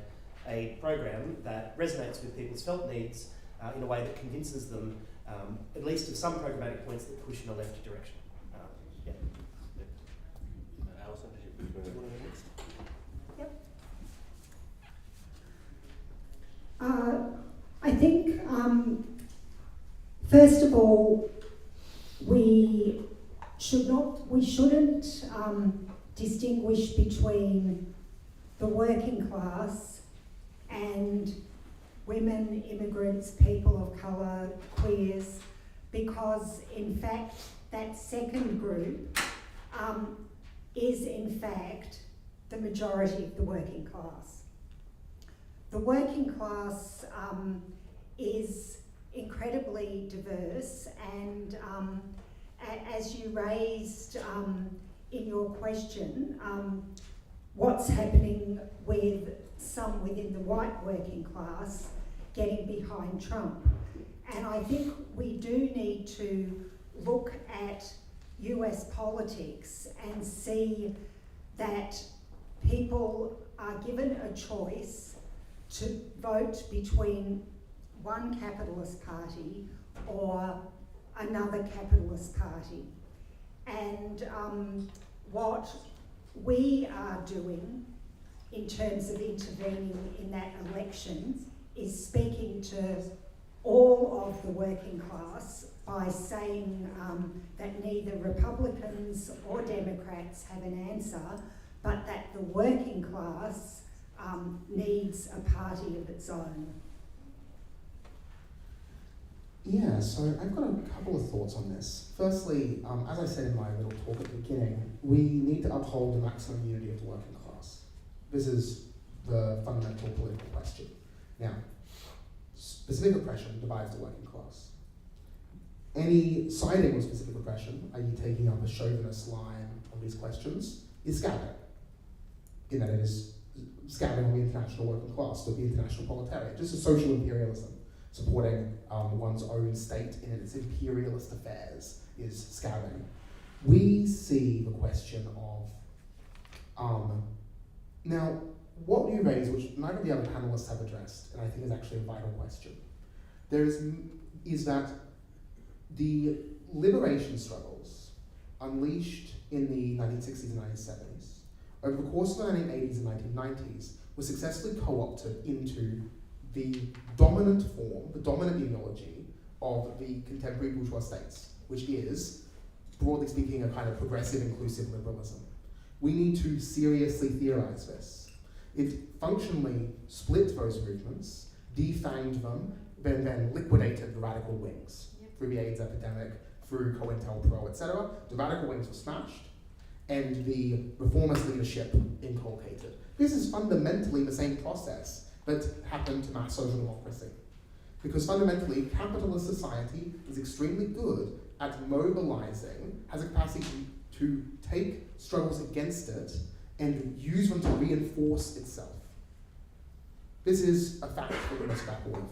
a program that resonates with people's felt needs in a way that convinces them, at least of some programmatic points that push in a left direction. Yeah. Allison, did you want to go next? Yep. I think, first of all, we shouldn't distinguish between the working class and women, immigrants, people of colour, queers, because in fact that second group is in fact the majority of the working class. The working class is incredibly diverse, and as you raised in your question, what's happening with some within the white working class getting behind Trump. And I think we do need to look at US politics and see that people are given a choice to vote between one capitalist party or another capitalist party. And what we are doing in terms of intervening in that election is speaking to all of the working class by saying that neither Republicans or Democrats have an answer, but that the working class needs a party of its own. Yeah, so I've got a couple of thoughts on this. Firstly, as I said in my little talk at the beginning, we need to uphold the maximum unity of the working class. This is the fundamental political question. Now, specific oppression divides the working class. Any siding with specific oppression, i.e. taking up a chauvinist line on these questions, is scouting, in that it is scouting on the international working class, or the international proletariat, just as social imperialism, supporting one's own state in its imperialist affairs, is scouting. We see the question of, now, what you raise, which neither of the other panelists have addressed, and I think is actually a vital question, is that the liberation struggles unleashed in the 1960s and 1970s, over the course of the 1980s and 1990s, were successfully co-opted into the dominant form, the dominant ideology of the contemporary bourgeois states, which is, broadly speaking, a kind of progressive, inclusive liberalism. We need to seriously theorize this. It functionally split those movements, defanged them, then liquidated the radical wings through the AIDS epidemic, through COINTELPRO, etc. The radical wings were smashed, and the reformist leadership inculcated. This is fundamentally the same process that happened to mass social democracy. Because fundamentally, capitalist society is extremely good at mobilizing, has a capacity to take struggles against it and use them to reinforce itself. This is a fact that we must grapple with.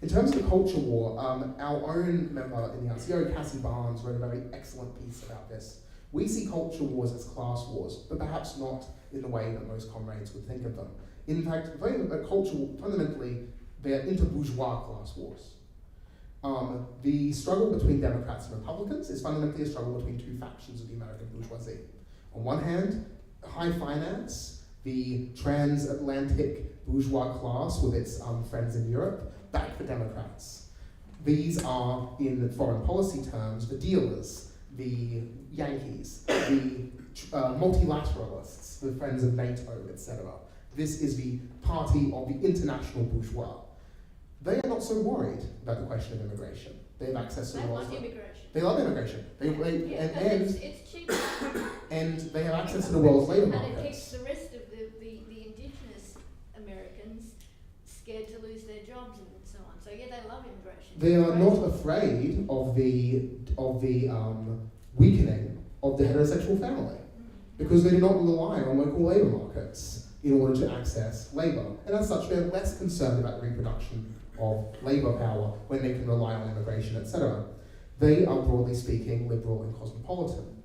In terms of the culture war, our own member in the RCO, Cassie Barnes, wrote a very excellent piece about this. We see culture wars as class wars, but perhaps not in the way that most comrades would think of them. In fact, fundamentally, they're inter-bourgeois class wars. The struggle between Democrats and Republicans is fundamentally a struggle between two factions of the American bourgeoisie. On one hand, high finance, the transatlantic bourgeois class with its friends in Europe, back the Democrats. These are, in foreign policy terms, the dealers, the Yankees, the multilateralists, the friends of NATO, etc. This is the party of the international bourgeois. They are not so worried about the question of immigration. They have access to the world's immigration. They love immigration. It's cheap. And they have access to the world's labour And it markets. keeps the rest of the indigenous Americans scared to lose their jobs and so on. So yeah, they love immigration. They are not afraid of the weakening of the heterosexual family, because they do not rely on local labour markets in order to access labour. And as such, they're less concerned about the reproduction of labour power when they can rely on immigration, etc. They are, broadly speaking, liberal and cosmopolitan.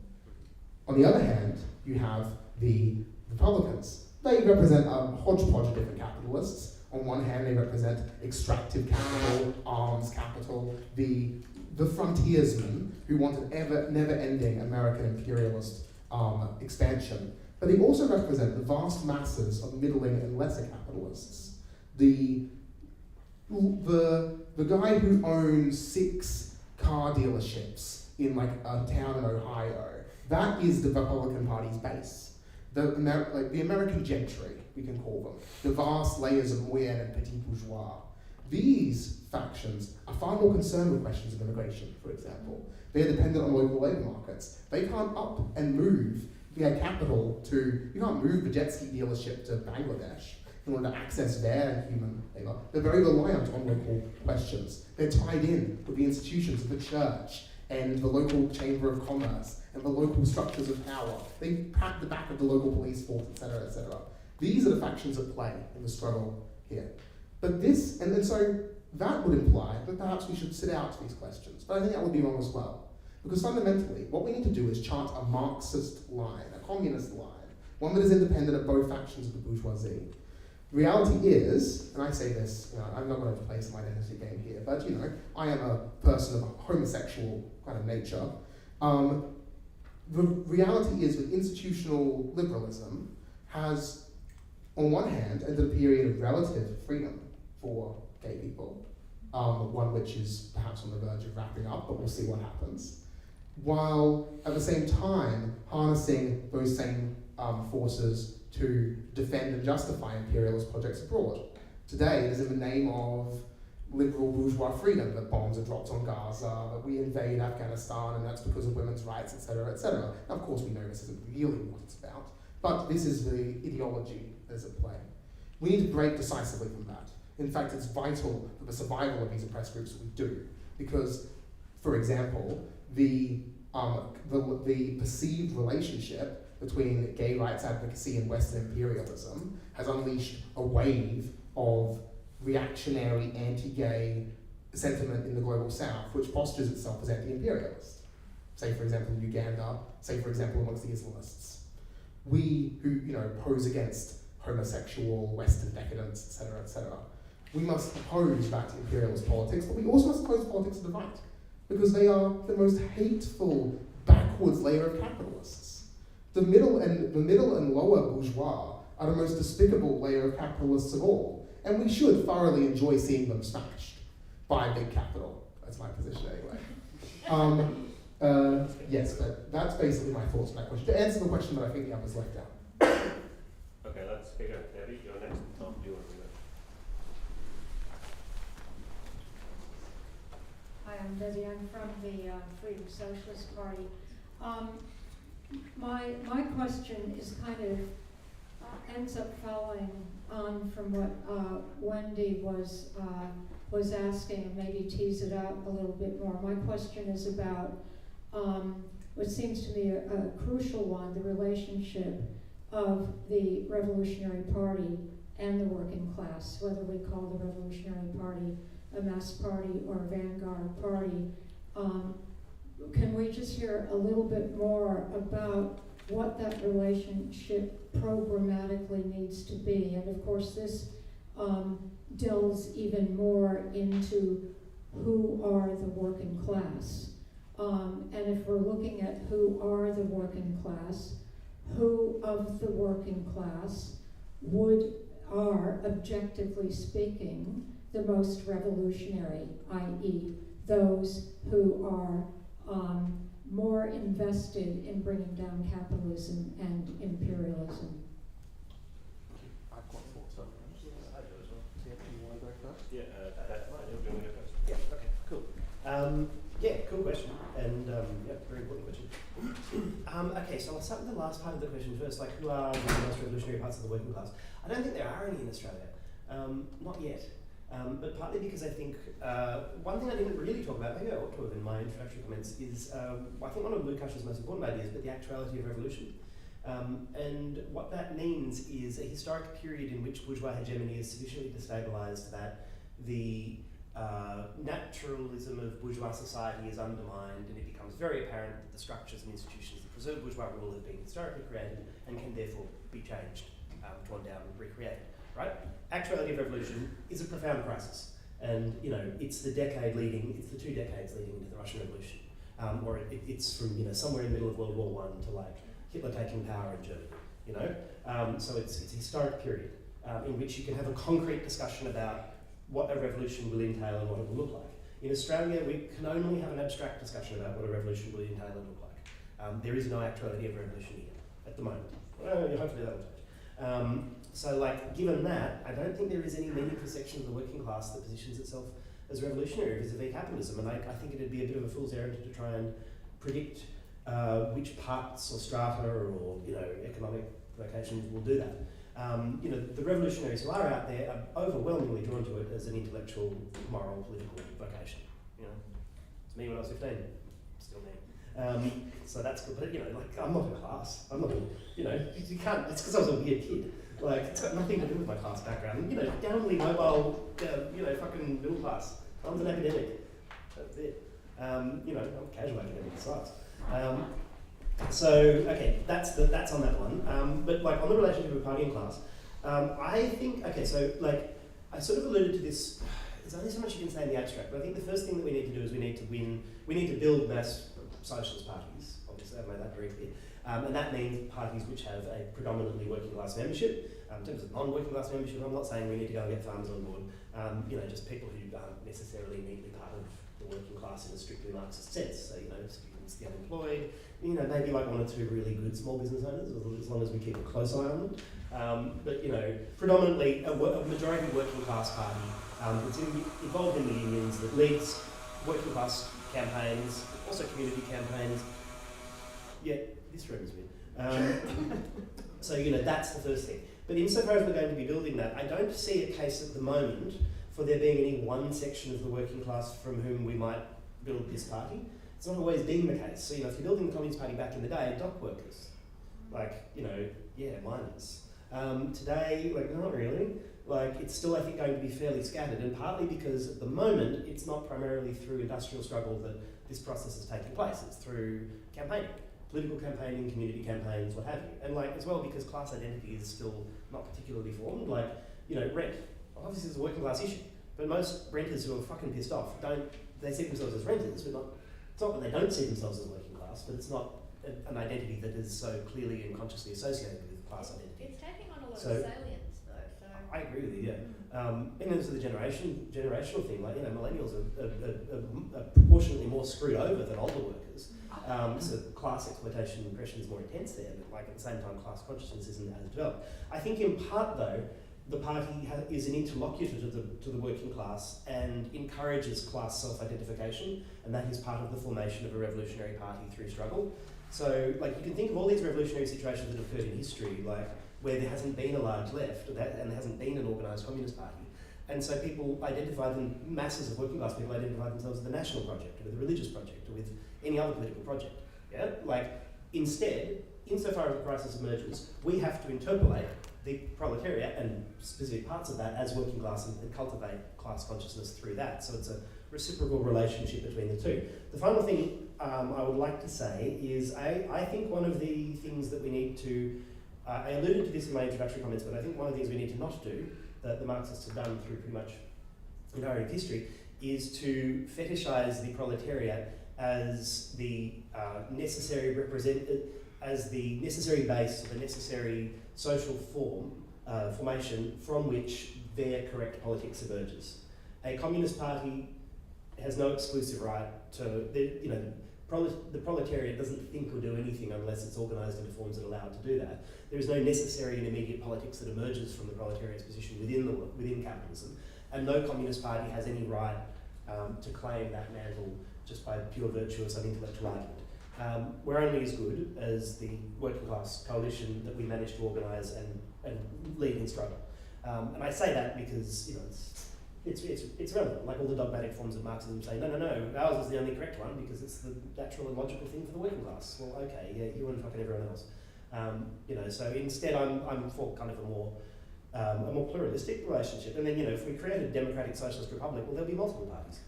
On the other hand, you have the Republicans. They represent a hodgepodge of different capitalists. On one hand, they represent extractive capital, arms capital, the frontiersmen who wanted never-ending American imperialist expansion. But they also represent the vast masses of middling and lesser capitalists. The guy who owns 6 car dealerships in like a town in Ohio, that is the Republican Party's base. The American gentry, we can call them, the vast layers of moyenne and petit bourgeois. These factions are far more concerned with questions of immigration, for example. They are dependent on local labour markets. They can't up and move their capital you can't move the jet ski dealership to Bangladesh in order to access their human labour. They're very reliant on local questions. They're tied in with the institutions of the church and the local chamber of commerce and the local structures of power. They pat the back of the local police force, etc., etc. These are the factions at play in the struggle here. But this, and so that would imply that perhaps we should sit out these questions. But I think that would be wrong as well. Because fundamentally, what we need to do is chart a Marxist line, a communist line, one that is independent of both factions of the bourgeoisie. Reality is, and I say this, I'm not going to play some identity game here, but I am a person of homosexual kind of nature. The reality is that institutional liberalism has, on one hand, entered a period of relative freedom for gay people, one which is perhaps on the verge of wrapping up, but we'll see what happens, while at the same time harnessing those same forces to defend and justify imperialist projects abroad. Today, it is in the name of liberal bourgeois freedom that bombs are dropped on Gaza, that we invade Afghanistan, and that's because of women's rights, etc., etc. Now, of course, we know this isn't really what it's about, but this is the ideology that is at play. We need to break decisively from that. In fact, it's vital for the survival of these oppressed groups that we do, because, for example, the perceived relationship between gay rights advocacy and Western imperialism has unleashed a wave of reactionary, anti-gay sentiment in the global south, which postures itself as anti-imperialist. Say, for example, in Uganda, say, for example, amongst the Islamists. We who, pose against homosexual, Western decadence, etc., etc. We must oppose that imperialist politics, but we also must oppose politics of the right, because they are the most hateful, backwards layer of capitalists. The middle and lower bourgeois are the most despicable layer of capitalists of all, and we should thoroughly enjoy seeing them smashed by big capital. That's my position anyway. Yes, but that's basically my thoughts on that question. To answer the question that I think the others left out. Okay, let's keep going. Debbie, you're next. Tom, do you want to do that? Hi, I'm Debbie. I'm from the Freedom Socialist Party. My question is kind of ends up following on from what Wendy was asking, and maybe tease it out a little bit more. My question is about what seems to me a crucial one: the relationship of the Revolutionary Party and the working class, whether we call the Revolutionary Party a mass party or a vanguard party. Can we just hear a little bit more about what that relationship programmatically needs to be? And of course this delves even more into who are the working class. And if we're looking at who are the working class, who of the working class are, objectively speaking, the most revolutionary, i.e. those who are more invested in bringing down capitalism and imperialism. I've got thoughts on that. I do as well. Do you want to go first? Yeah, that's fine. You're doing it first. Yeah, okay, cool. Yeah, cool question, and yeah, very important question. Okay, so I'll start with the last part of the question first, like who are the most revolutionary parts of the working class? I don't think there are any in Australia, not yet. But partly because I think, one thing I didn't really talk about, maybe I ought to have in my introductory comments, is I think one of Lukács' most important ideas, but the actuality of revolution. And what that means is a historic period in which bourgeois hegemony is sufficiently destabilised that the naturalism of bourgeois society is undermined, and it becomes very apparent that the structures and institutions that preserve bourgeois rule have been historically created and can therefore be changed, torn down, and recreated. Right? Actuality of revolution is a profound crisis, and it's the 2 decades leading into the Russian Revolution, or it's from somewhere in the middle of World War I to like Hitler taking power in Germany. So it's a historic period in which you can have a concrete discussion about what a revolution will entail and what it will look like. In Australia, we can only have an abstract discussion about what a revolution will entail and look like. There is no actuality of revolution here at the moment. Hopefully that will change. So, given that, I don't think there is any meaningful section of the working class that positions itself as revolutionary vis-a-vis capitalism, and I think it'd be a bit of a fool's errand to try and predict which parts or strata or economic locations will do that. The revolutionaries who are out there are overwhelmingly drawn to it as an intellectual, moral, political vocation. It's me when I was 15, still me. So that's good, but I'm not in class. I'm not, you can't. It's because I was a weird kid. It's got nothing to do with my class background. Downly mobile, fucking middle class. I'm an academic. That's it. I'm a casual academic besides. So okay, that's on that one. But on the relationship of party and class, I think I sort of alluded to this. There's only so much you can say in the abstract, but I think the first thing that we need to do is we need to build mass socialist parties. Obviously, I've made that very clear. And that means parties which have a predominantly working class membership. In terms of non-working class membership, I'm not saying we need to go and get farmers on board. Just people who aren't necessarily immediately part of the working class in a strictly Marxist sense. So, students, the unemployed, maybe 1 or 2 really good small business owners, as long as we keep a close eye on them. But, predominantly a majority working class party that's involved in the unions, that leads working class campaigns, also community campaigns. Yeah, this room is weird. So, that's the first thing. But insofar as we're going to be building that, I don't see a case at the moment for there being any one section of the working class from whom we might build this party. It's not always been the case. So, if you're building the Communist Party back in the day, dock workers, miners. Today, not really. It's still, I think, going to be fairly scattered, and partly because at the moment, it's not primarily through industrial struggle that this process is taking place. It's through campaigning. Political campaigning, community campaigns, what have you. And as well, because class identity is still not particularly formed, rent. Obviously it's a working class issue, but most renters who are fucking pissed off they see themselves as renters, but it's not that they don't see themselves as working class, but it's not an identity that is so clearly and consciously associated with class identity. It's taking on a lot of salience though, so... I agree with you, yeah. In terms of the generational thing, like, millennials are proportionately more screwed over than older workers. So class exploitation and oppression is more intense there, but like at the same time, class consciousness isn't as developed. I think in part though, the party is an interlocutor to the working class and encourages class self-identification, and that is part of the formation of a revolutionary party through struggle. So, like, you can think of all these revolutionary situations that have occurred in history, like where there hasn't been a large left and there hasn't been an organised communist party. And so people identify them, masses of working class people identify themselves with the national project or with the religious project or with any other political project. Yeah? Like, instead, insofar as the crisis emerges, we have to interpolate the proletariat and specific parts of that as working class and cultivate class consciousness through that. So it's a reciprocal relationship between the two. The final thing I would like to say is I think one of the things that we need to, I alluded to this in my introductory comments, but I think one of the things we need to not do, that the Marxists have done through pretty much the entirety of history, is to fetishize the proletariat as the necessary as the necessary base, the necessary social formation from which their correct politics emerges. A communist party has no exclusive right to, the proletariat doesn't think or do anything unless it's organised into forms that allow it to do that. There is no necessary and immediate politics that emerges from the proletariat's position within capitalism, and no communist party has any right to claim that mantle just by pure virtue of some intellectual argument. We're only as good as the working class coalition that we manage to organise and lead in struggle. And I say that because it's relevant. Like all the dogmatic forms of Marxism say, no, ours is the only correct one because it's the natural and logical thing for the working class. Well, okay, yeah, you and fucking everyone else. So instead I'm for kind of a more pluralistic relationship. And then, if we create a democratic socialist republic, well, there'll be multiple parties,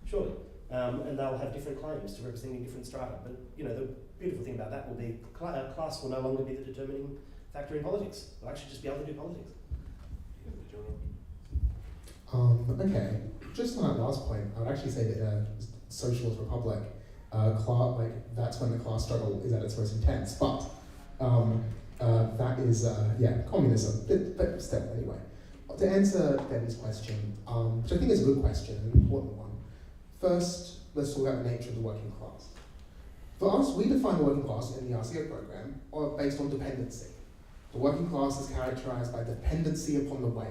surely. And they'll have different claims to representing different strata. But, the beautiful thing about that will be class will no longer be the determining factor in politics. They'll actually just be able to do politics. Okay, just on that last point, I would actually say that socialist republic, that's when the class struggle is at its most intense. But that is, communism. But still, anyway. To answer Debbie's question, which I think is a good question, an important one. First, let's talk about the nature of the working class. For us, we define the working class in the RCO program based on dependency. The working class is characterized by dependency upon the wage.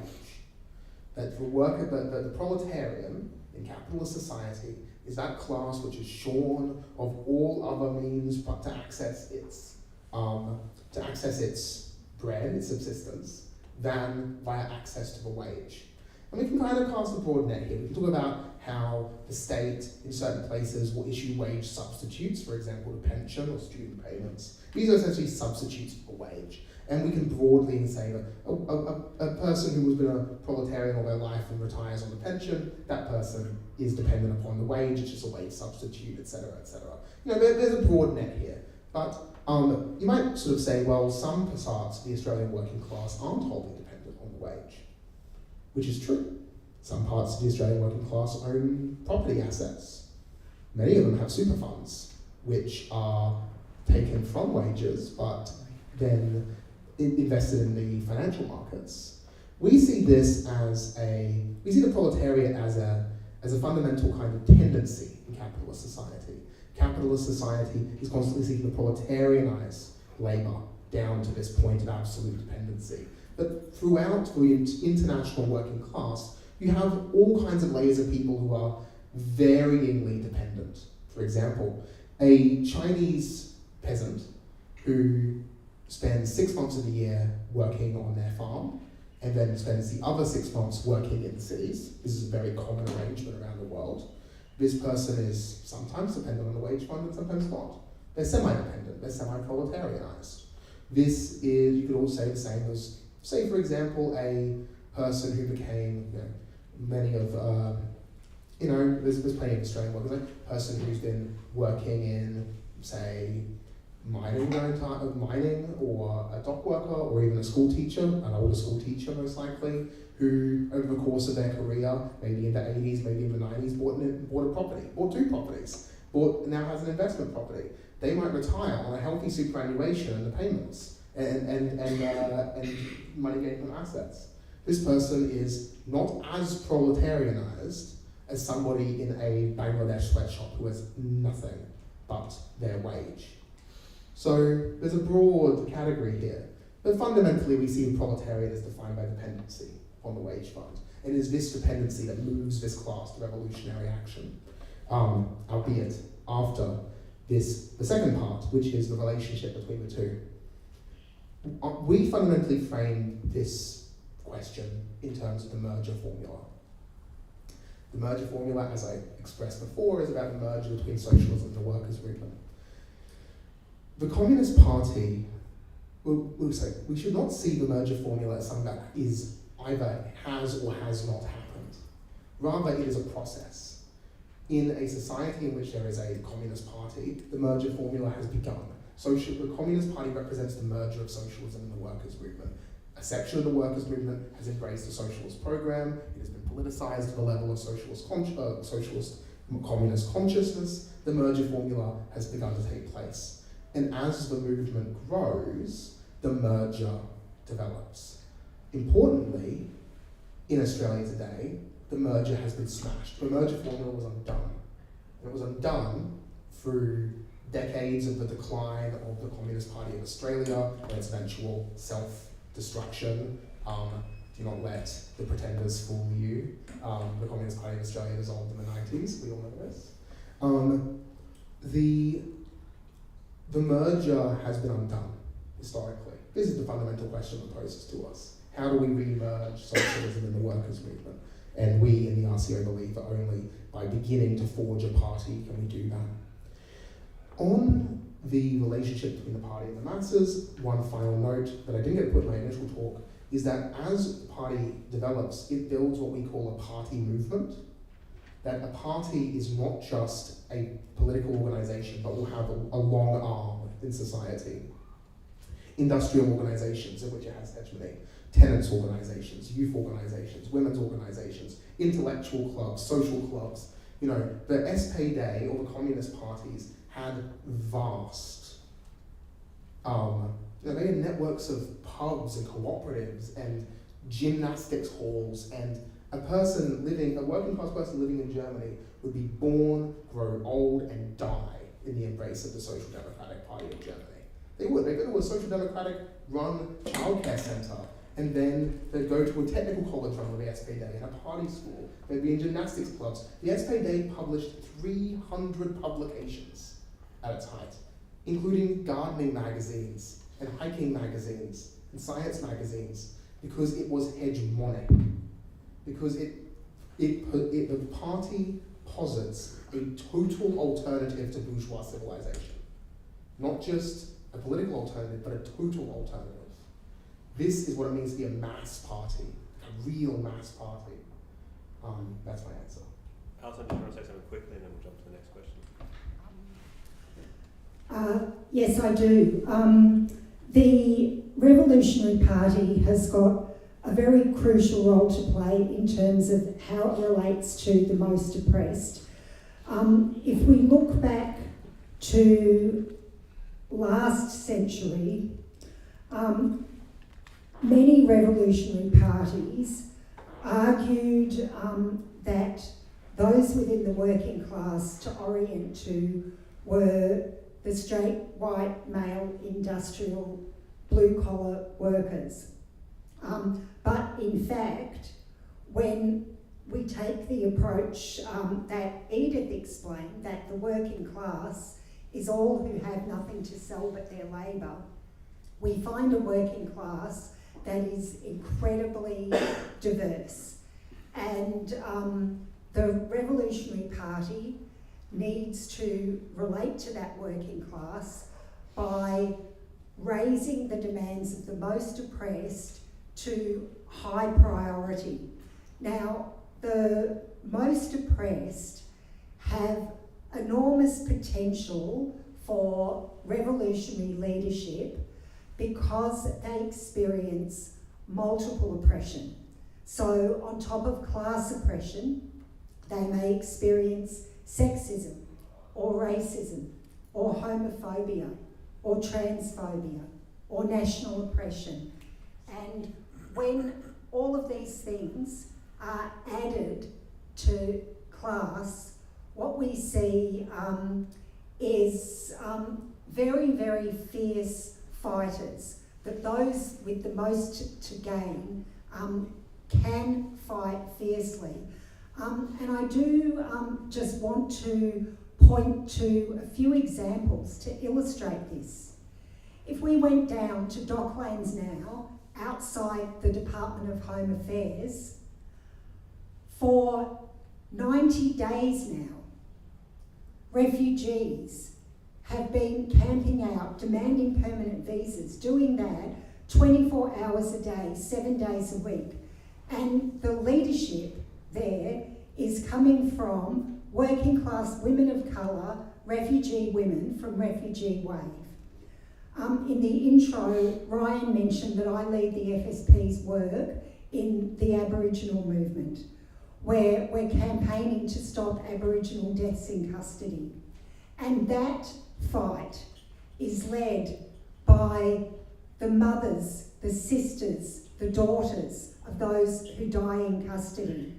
That the proletarian in capitalist society is that class which is shorn of all other means but to access its bread, its subsistence, than via access to the wage. And we can kind of cast a broad net here. We can talk about how the state in certain places will issue wage substitutes, for example, the pension or student payments. These are essentially substitutes for wage. And we can broadly say that a person who has been a proletarian all their life and retires on the pension, that person is dependent upon the wage, it's just a wage substitute, etc., etc. There's a broad net here. But you might sort of say, well, some parts of the Australian working class aren't wholly dependent on the wage, which is true. Some parts of the Australian working class own property assets. Many of them have super funds, which are taken from wages, but then invested in the financial markets. We see this we see the proletariat as a fundamental kind of tendency in capitalist society. Capitalist society is constantly seeking to proletarianize labour down to this point of absolute dependency. But throughout the international working class, you have all kinds of layers of people who are varyingly dependent. For example, a Chinese peasant who spends 6 months of the year working on their farm and then spends the other 6 months working in the cities. This is a very common arrangement around the world. This person is sometimes dependent on the wage fund and sometimes not. They're semi-dependent, they're semi-proletarianized. This is, you could also say the same as, say for example, a person who became, many of, there's plenty of Australian workers, a person who's been working in, say, mining or a dock worker or even a school teacher, an older school teacher most likely, who over the course of their career, maybe in the 80s, maybe in the 90s, bought a property, bought 2 properties, now has an investment property. They might retire on a healthy superannuation and the payments and money gained from assets. This person is not as proletarianized as somebody in a Bangladesh sweatshop who has nothing but their wage. So there's a broad category here, but fundamentally we see the proletariat as defined by dependency on the wage fund. And it is this dependency that moves this class to revolutionary action, albeit after the second part, which is the relationship between the two. We fundamentally frame this question in terms of the merger formula. The merger formula, as I expressed before, is about the merger between socialism and the workers' movement. The Communist Party, we'll say, we should not see the merger formula as something that is either has or has not happened. Rather, it is a process. In a society in which there is a Communist Party, the merger formula has begun. The Communist Party represents the merger of socialism and the workers' movement. A section of the workers' movement has embraced the socialist program. It has been politicized to the level of socialist communist consciousness. The merger formula has begun to take place. And as the movement grows, the merger develops. Importantly, in Australia today, the merger has been smashed. The merger formula was undone. And it was undone through decades of the decline of the Communist Party of Australia and its eventual self-destruction. Do not let the pretenders fool you. The Communist Party of Australia dissolved in the 90s, we all know this. The merger has been undone, historically. This is the fundamental question that poses to us. How do we re-merge socialism and the workers' movement? And we in the RCO believe that only by beginning to forge a party can we do that. On the relationship between the party and the masses, one final note that I didn't get to put in my initial talk is that as the party develops, it builds what we call a party movement. That a party is not just a political organization, but will have a long arm in society. Industrial organizations in which it has hegemony, tenants organizations, youth organizations, women's organizations, intellectual clubs, social clubs. You know, the SPD or the Communist parties had vast, they had networks of pubs and cooperatives and gymnastics halls, and a working class person living in Germany would be born, grow old, and die in the embrace of the Social Democratic Party of Germany. They would. They'd go to a Social Democratic run childcare centre, and then they'd go to a technical college run with the SPD and a party school. They'd be in gymnastics clubs. The SPD published 300 publications at its height, including gardening magazines and hiking magazines and science magazines, because it was hegemonic. Because the party posits a total alternative to bourgeois civilization. Not just a political alternative, but a total alternative. This is what it means to be a mass party, a real mass party. That's my answer. Alison, do you want to say something quickly and then we'll jump to the next question? Yes, I do. The Revolutionary Party has got a very crucial role to play in terms of how it relates to the most oppressed. If we look back to last century, many revolutionary parties argued that those within the working class to orient to were the straight, white, male, industrial, blue-collar workers. But in fact, when we take the approach that Edith explained, that the working class is all who have nothing to sell but their labour, we find a working class that is incredibly diverse. And the Revolutionary Party needs to relate to that working class by raising the demands of the most oppressed to high priority. Now, the most oppressed have enormous potential for revolutionary leadership because they experience multiple oppression. So on top of class oppression, they may experience sexism or racism or homophobia or transphobia or national oppression. And when all of these things are added to class, what we see is very, very fierce fighters, that those with the most to gain can fight fiercely. And I do just want to point to a few examples to illustrate this. If we went down to Docklands now, outside the Department of Home Affairs, for 90 days now, refugees have been camping out, demanding permanent visas, doing that 24 hours a day, 7 days a week. And the leadership there is coming from working class women of colour, refugee women from Refugee Wave. In the intro, Ryan mentioned that I lead the FSP's work in the Aboriginal movement, where we're campaigning to stop Aboriginal deaths in custody. And that fight is led by the mothers, the sisters, the daughters of those who die in custody.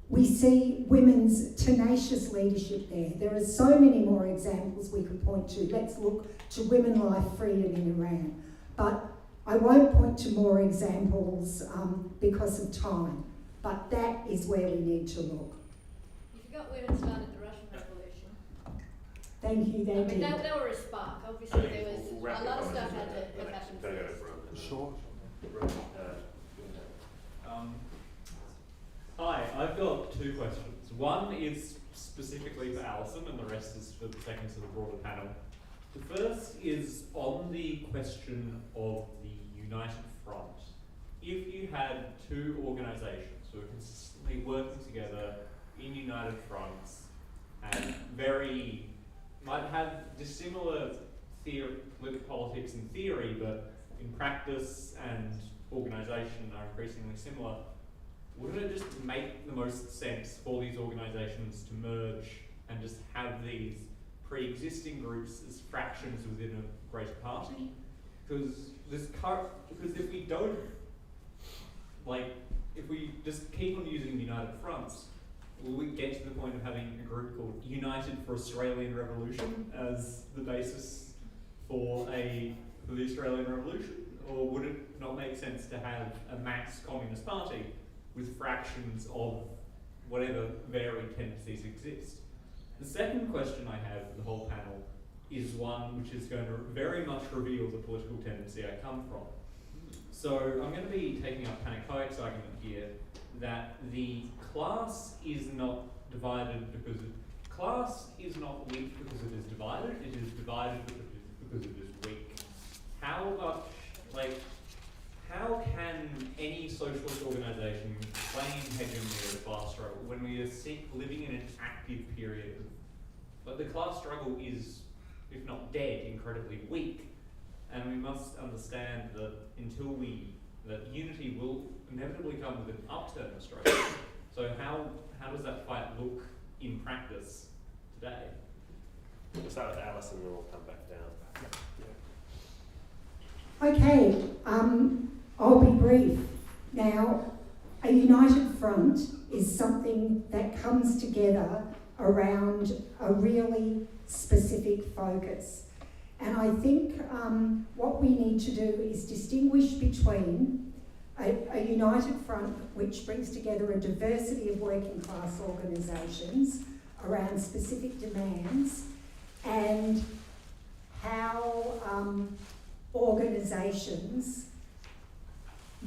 We see women's tenacious leadership there. There are so many more examples we could point to. Let's look to women, life, freedom in Iran. But I won't point to more examples because of time. But that is where we need to look. You forgot women started the Russian Revolution. Thank you, they I mean, did. they were a spark. Obviously, there was a lot of stuff had to happen first. Sure. Hi, I've got two questions. One is specifically for Allison, and the rest is for the second to the broader panel. The first is on the question of the United Front. If you had two organisations who are consistently working together in united fronts and might have dissimilar politics in theory, but in practice and organisation are increasingly similar, wouldn't it just make the most sense for these organisations to merge and just have these pre-existing groups as fractions within a greater party? Because if we don't, if we just keep on using united fronts, will we get to the point of having a group called United for Australian Revolution as the basis for the Australian Revolution? Or would it not make sense to have a mass communist party with fractions of whatever varied tendencies exist? The second question I have for the whole panel is one which is going to very much reveal the political tendency I come from. So I'm going to be taking up Panelists' argument here that the class is not divided because class is not weak because it is divided, it is divided because it is weak. How can any socialist organisation claim hegemony of the class struggle when we are living in an active period but the class struggle is, if not dead, incredibly weak? And we must understand that that unity will inevitably come with an upturn in struggle. So how does that fight look in practice today? We'll start with Allison and then we'll come back down. Okay, I'll be brief. Now, a united front is something that comes together around a really specific focus. And I think what we need to do is distinguish between a united front which brings together a diversity of working class organisations around specific demands, and how organisations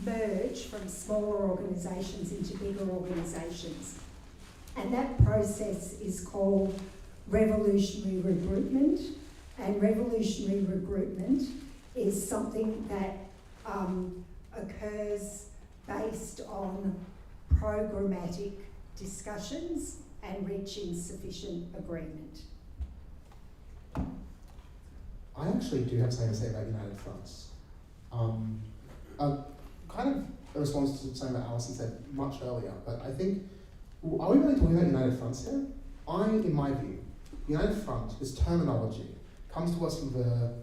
merge from smaller organisations into bigger organisations. And that process is called revolutionary recruitment. And revolutionary recruitment is something that occurs based on programmatic discussions and reaching sufficient agreement. I actually do have something to say about united fronts. Kind of a response to something that Allison said much earlier, but I think, are we really talking about united fronts here? In my view, united front, this terminology, comes to us from the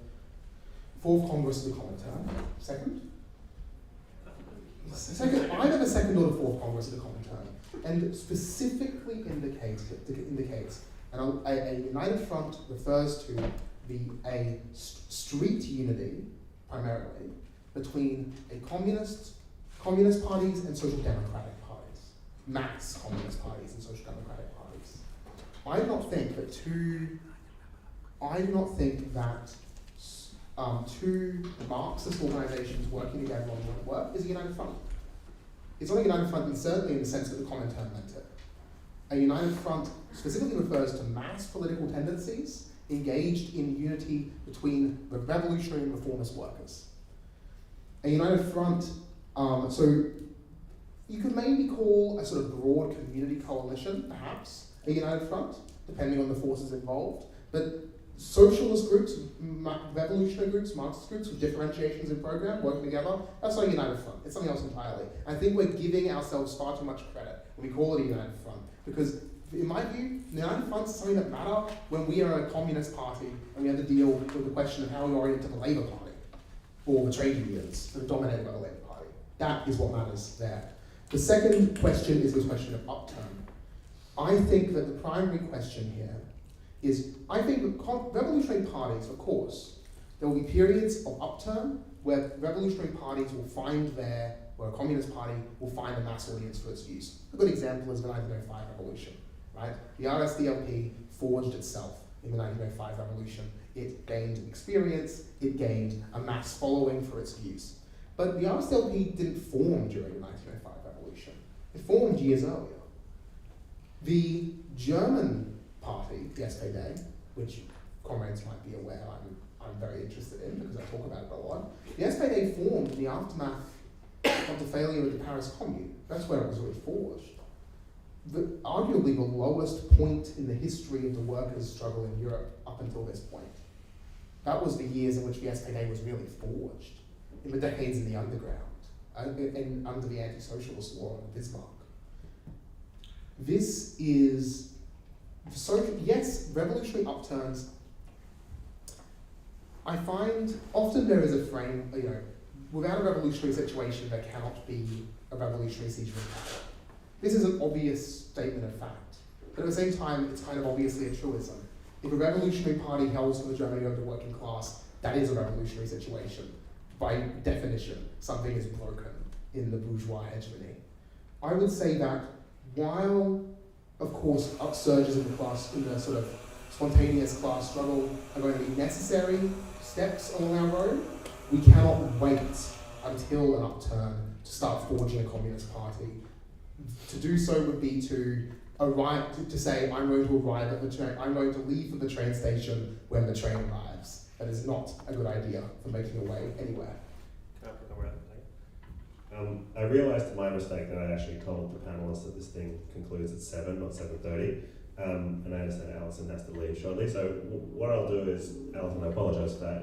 Fourth Congress of the Comintern, second? either the second or the fourth Congress of the Comintern, and specifically indicates a united front refers to a street unity, primarily, between a communist parties and social democratic parties, mass communist parties and social democratic parties. I do not think that two Marxist organisations working together on one work is a united front. It's not a united front, and certainly in the sense that the Comintern meant it. A united front specifically refers to mass political tendencies engaged in unity between the revolutionary and reformist workers. A united front, so you could maybe call a sort of broad community coalition, perhaps, a united front, depending on the forces involved, but socialist groups, revolutionary groups, Marxist groups with differentiations in program working together, that's not a united front. It's something else entirely. I think we're giving ourselves far too much credit when we call it a united front, because in my view, the united fronts is something that matter when we are a communist party and we have to deal with the question of how we orient to the Labour Party or the trade unions that are dominated by the Labour Party. That is what matters there. The second question is this question of upturn. I think that the primary question here is, I think that revolutionary parties, of course, there will be periods of upturn where revolutionary parties will find where a communist party will find a mass audience for its views. A good example is the 1905 revolution, right? The RSDLP forged itself in the 1905 revolution. It gained experience, it gained a mass following for its views. But the RSDLP didn't form during the 1905 revolution. It formed years earlier. The German party, the SPD, which comrades might be aware I'm very interested in because I talk about it a lot. The SPD formed in the aftermath of the failure of the Paris Commune. That's where it was really forged. Arguably the lowest point in the history of the workers' struggle in Europe up until this point. That was the years in which the SPD was really forged, in the decades in the underground, under the anti-socialist law of Bismarck. This is, yes, revolutionary upturns. I find often there is a frame, without a revolutionary situation, there cannot be a revolutionary seizure of power. This is an obvious statement of fact, but at the same time, it's kind of obviously a truism. If a revolutionary party holds the majority of the working class, that is a revolutionary situation. By definition, something is broken in the bourgeois hegemony. I would say that while, of course, upsurges in the sort of spontaneous class struggle are going to be necessary steps along our road, we cannot wait until an upturn to start forging a communist party. To do so would be to say, I'm going to arrive at the train, I'm going to leave for the train station when the train arrives. That is not a good idea for making your way anywhere. Can I put the word up? I realised to my mistake that I actually told the panellists that this thing concludes at 7, not 7:30. And I understand Allison has to leave shortly. So what I'll do is, Allison, I apologise for that.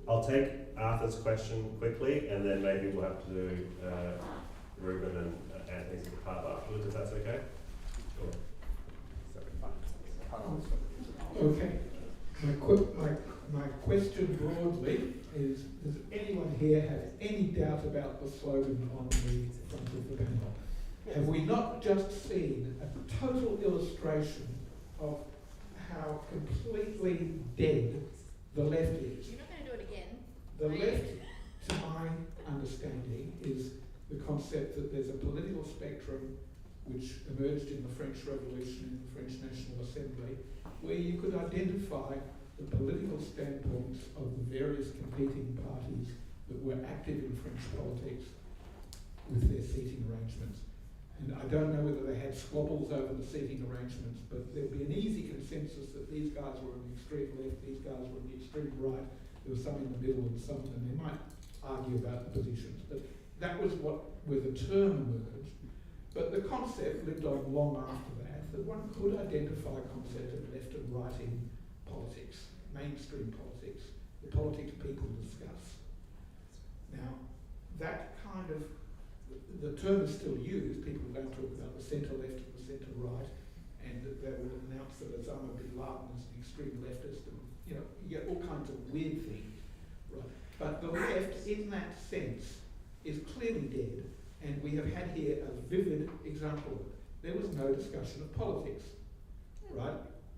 I'll take Arthur's question quickly, and then maybe we'll have to do Ruben and Anthony's part afterwards, if that's okay. Sure. Okay. My question broadly is, does anyone here have any doubt about the slogan on the front of the panel? Have we not just seen a total illustration of how completely dead the left is? You're not going to do it again. The left, to my understanding, is the concept that there's a political spectrum which emerged in the French Revolution, in the French National Assembly, where you could identify the political standpoints of the various competing parties that were active in French politics with their seating arrangements. And I don't know whether they had squabbles over the seating arrangements, but there'd be an easy consensus that these guys were on the extreme left, these guys were on the extreme right, there was some in the middle and some, and they might argue about the positions. But that was where the term emerged. But the concept lived on long after that one could identify a concept of left and right in politics, mainstream politics, the politics people discuss. Now, that kind of, the term is still used, people don't talk about the centre left and the centre right, and they will announce that Osama bin Laden is an extreme leftist, and you get all kinds of weird things, right? But the left, in that sense, is clearly dead, and we have had here a vivid example. There was no discussion of politics, right?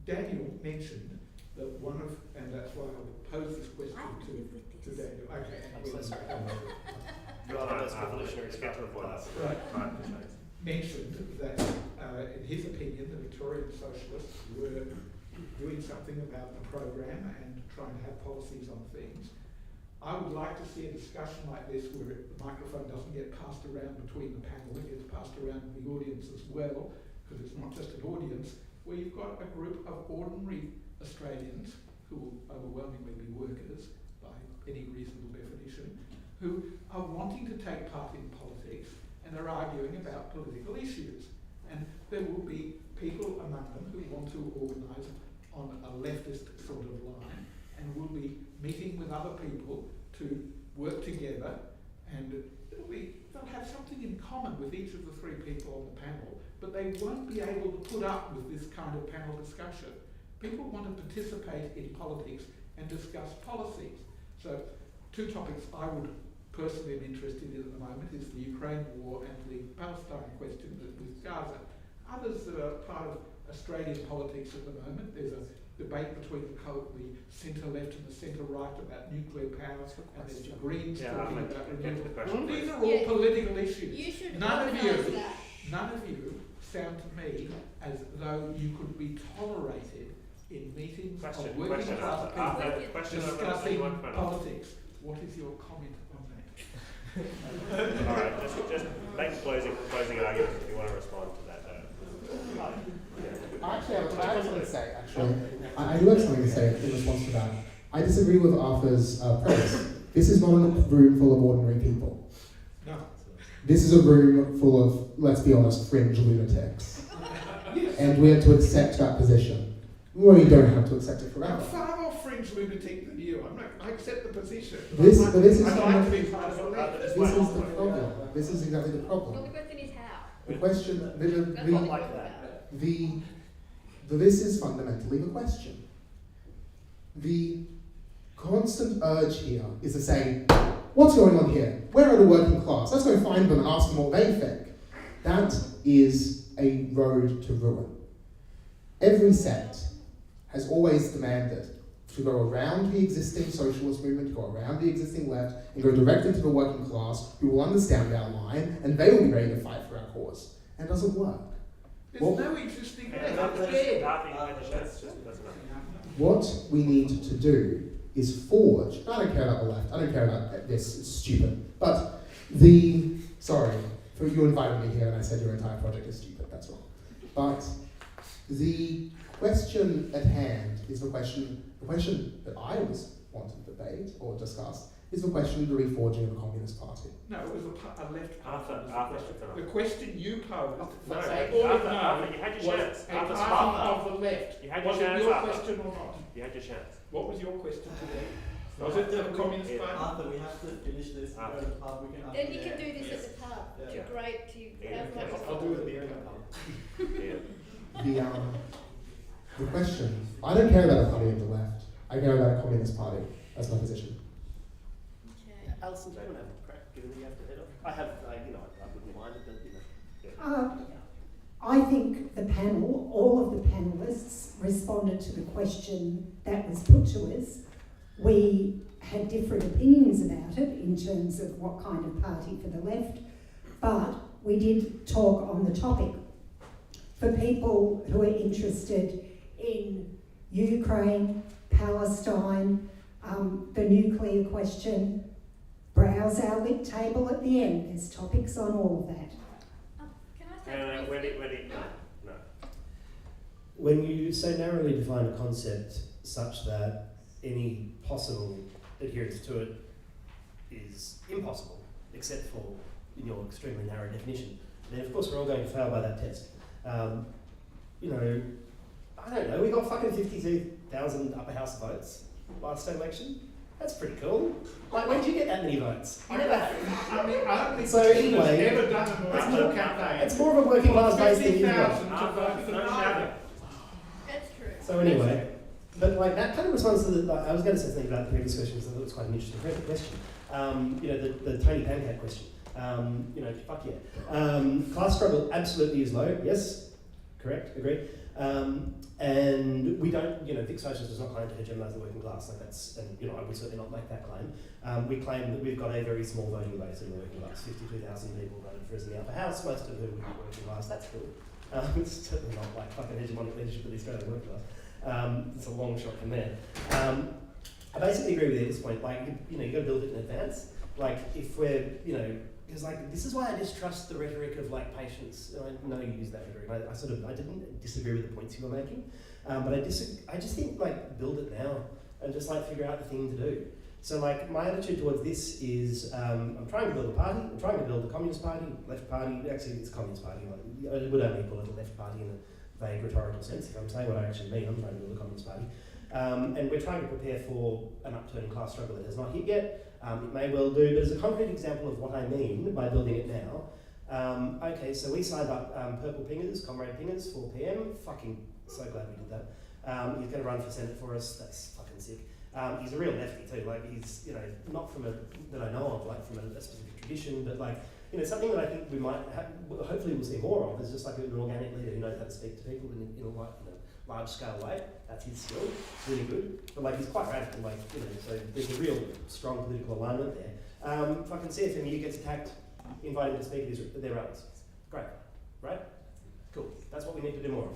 Daniel mentioned that one of, and that's why I would pose this question to Daniel. Okay. I'm so sorry. You are the most revolutionary sketch of class. Right. Mentioned that, in his opinion, the Victorian Socialists were doing something about the program and trying to have policies on things. I would like to see a discussion like this where the microphone doesn't get passed around between the panel, it gets passed around to the audience as well, because it's not just an audience, where you've got a group of ordinary Australians, who will overwhelmingly be workers by any reasonable definition, who are wanting to take part in politics and are arguing about political issues. And there will be people among them who want to organise on a leftist sort of line and will be meeting with other people to work together, and they'll have something in common with each of the three people on the panel, but they won't be able to put up with this kind of panel discussion. People want to participate in politics and discuss policies. So, two topics I would personally am interested in at the moment is the Ukraine war and the Palestine question with Gaza. Others that are part of Australian politics at the moment, there's a debate between the centre-left and the centre-right about nuclear power, and there's the Greens talking about renewable. These are all political issues. None of you sound to me as though you could be tolerated in meetings of working class people discussing politics. What is your comment on that? All right, just make a closing argument if you want to respond to that. Actually, I have something to say. I do have something to say in response to that. I disagree with Arthur's premise. This is not a room full of ordinary people. No. This is a room full of, let's be honest, fringe lunatics. And we have to accept that position. Well, you don't have to accept it forever. I'm far more fringe lunatic than you. I accept the position. This is to be part of the left. This is the problem. This is exactly the problem. Well, the question is how. The question, this is fundamentally the question. The constant urge here is to say, what's going on here? Where are the working class? Let's go find them and ask them what they think. That is a road to ruin. Every sect has always demanded to go around the existing socialist movement, to go around the existing left, and go directly to the working class, who will understand our line, and they will be ready to fight for our cause. And it doesn't work. There's no existing left. What we need to do is forge. I don't care about the left. I don't care about this. It's stupid. But sorry, you invited me here and I said your entire project is stupid. That's wrong. But the question at hand is the question that I was wanting to debate or discuss is the question of the reforging of the Communist Party. No, it was a left Arthur, the question you posed, no, Arthur, you had your chance. Arthur's of the left. You had your was chance, it your Arthur. question or not? You had your chance. What was your question today? Was it the Communist Party? Arthur, we have to finish this. We can Then you can do this at the pub. Yeah. Great to have much. I'll do it at the end. The question, I don't care about a party of the left. I care about a Communist Party. That's my position. Okay. Allison, do you want to have a crack, given that you have to head off? I wouldn't mind it, but I think the panel, all of the panellists, responded to the question that was put to us. We had different opinions about it in terms of what kind of party for the left, but we did talk on the topic. For people who are interested in Ukraine, Palestine, the nuclear question, browse our lit table at the end. There's topics on all of that. Can I say No. when you so narrowly define a concept such that any possible adherence to it is impossible, except for in your extremely narrow definition, then of course we're all going to fail by that test. I don't know, we got fucking 52,000 upper house votes last election. That's pretty cool. Like, when did you get that many votes? You never have. So anyway, Never done an election campaign. it's more of a working class based thing. 50,000 to vote for the party. that's true. So anyway, but like that kind of responds to the, I was going to say something about the previous question because I thought it was quite an interesting question. The Tony Pancake question. You know, fuck yeah. Class struggle absolutely is low. Yes, correct, agree. And we don't, you know, Vic Socialist does not claim to hegemonise the working class. Like that's, and you know, I would certainly not make that claim. We claim that we've got a very small voting base in the working class. 52,000 people voted for us in the upper house, most of whom would be working class. That's cool. It's certainly not like fucking hegemonic leadership of the Australian working class. It's a long shot from there. I basically agree with Edith's point. Like, you know, you got to build it in advance. Like, if we're, you know, because like this is why I distrust the rhetoric of like patience. I know you use that rhetoric. I didn't disagree with the points you were making, but I just think like build it now and just like figure out the thing to do. So like my attitude towards this is I'm trying to build a party. I'm trying to build a communist party, left party. Actually, it's a communist party. Like, I would only call it a left party in a vague rhetorical sense. If I'm saying what I actually mean, I'm trying to build a communist party. And we're trying to prepare for an upturn in class struggle that has not hit yet. It may well do, but as a concrete example of what I mean by building it now, okay, so we signed up Purple Pingers, Comrade Pingers, 4 PM. Fucking so glad we did that. He's going to run for Senate for us. That's fucking sick. He's a real lefty too. Like he's, you know, not from that I know of, like from a specific tradition, but like, you know, something that I think we might hopefully we'll see more of is just like an organic leader who knows how to speak to people in a large scale way. That's his skill. It's really good. But like he's quite radical, like, you know, so there's a real strong political alignment there. Fucking CFMU gets attacked, invite him to speak at their rallies. Great. Right? Cool. That's what we need to do more of.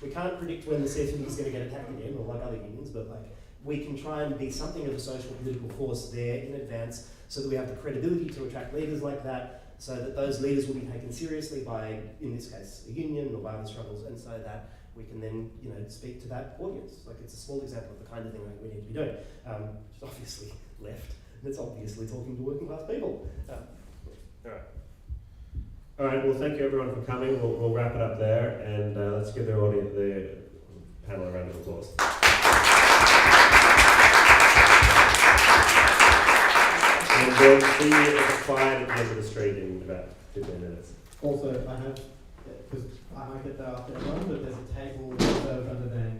We can't predict when the CFMU is going to get attacked again, or like other unions, but like we can try and be something of a social political force there in advance so that we have the credibility to attract leaders like that, so that those leaders will be taken seriously by, in this case, a union or by other struggles, and so that we can then, you know, speak to that audience. Like it's a small example of the kind of thing we need to be doing. It's obviously left, and it's obviously talking to working class people. All right, well, thank you everyone for coming. We'll wrap it up there, and let's give the audience, the panel, a round of applause. And we'll see you at the quiet at the end of the street in about 15 minutes. Also, I have, because I might get that after everyone, but there's a table reserved under there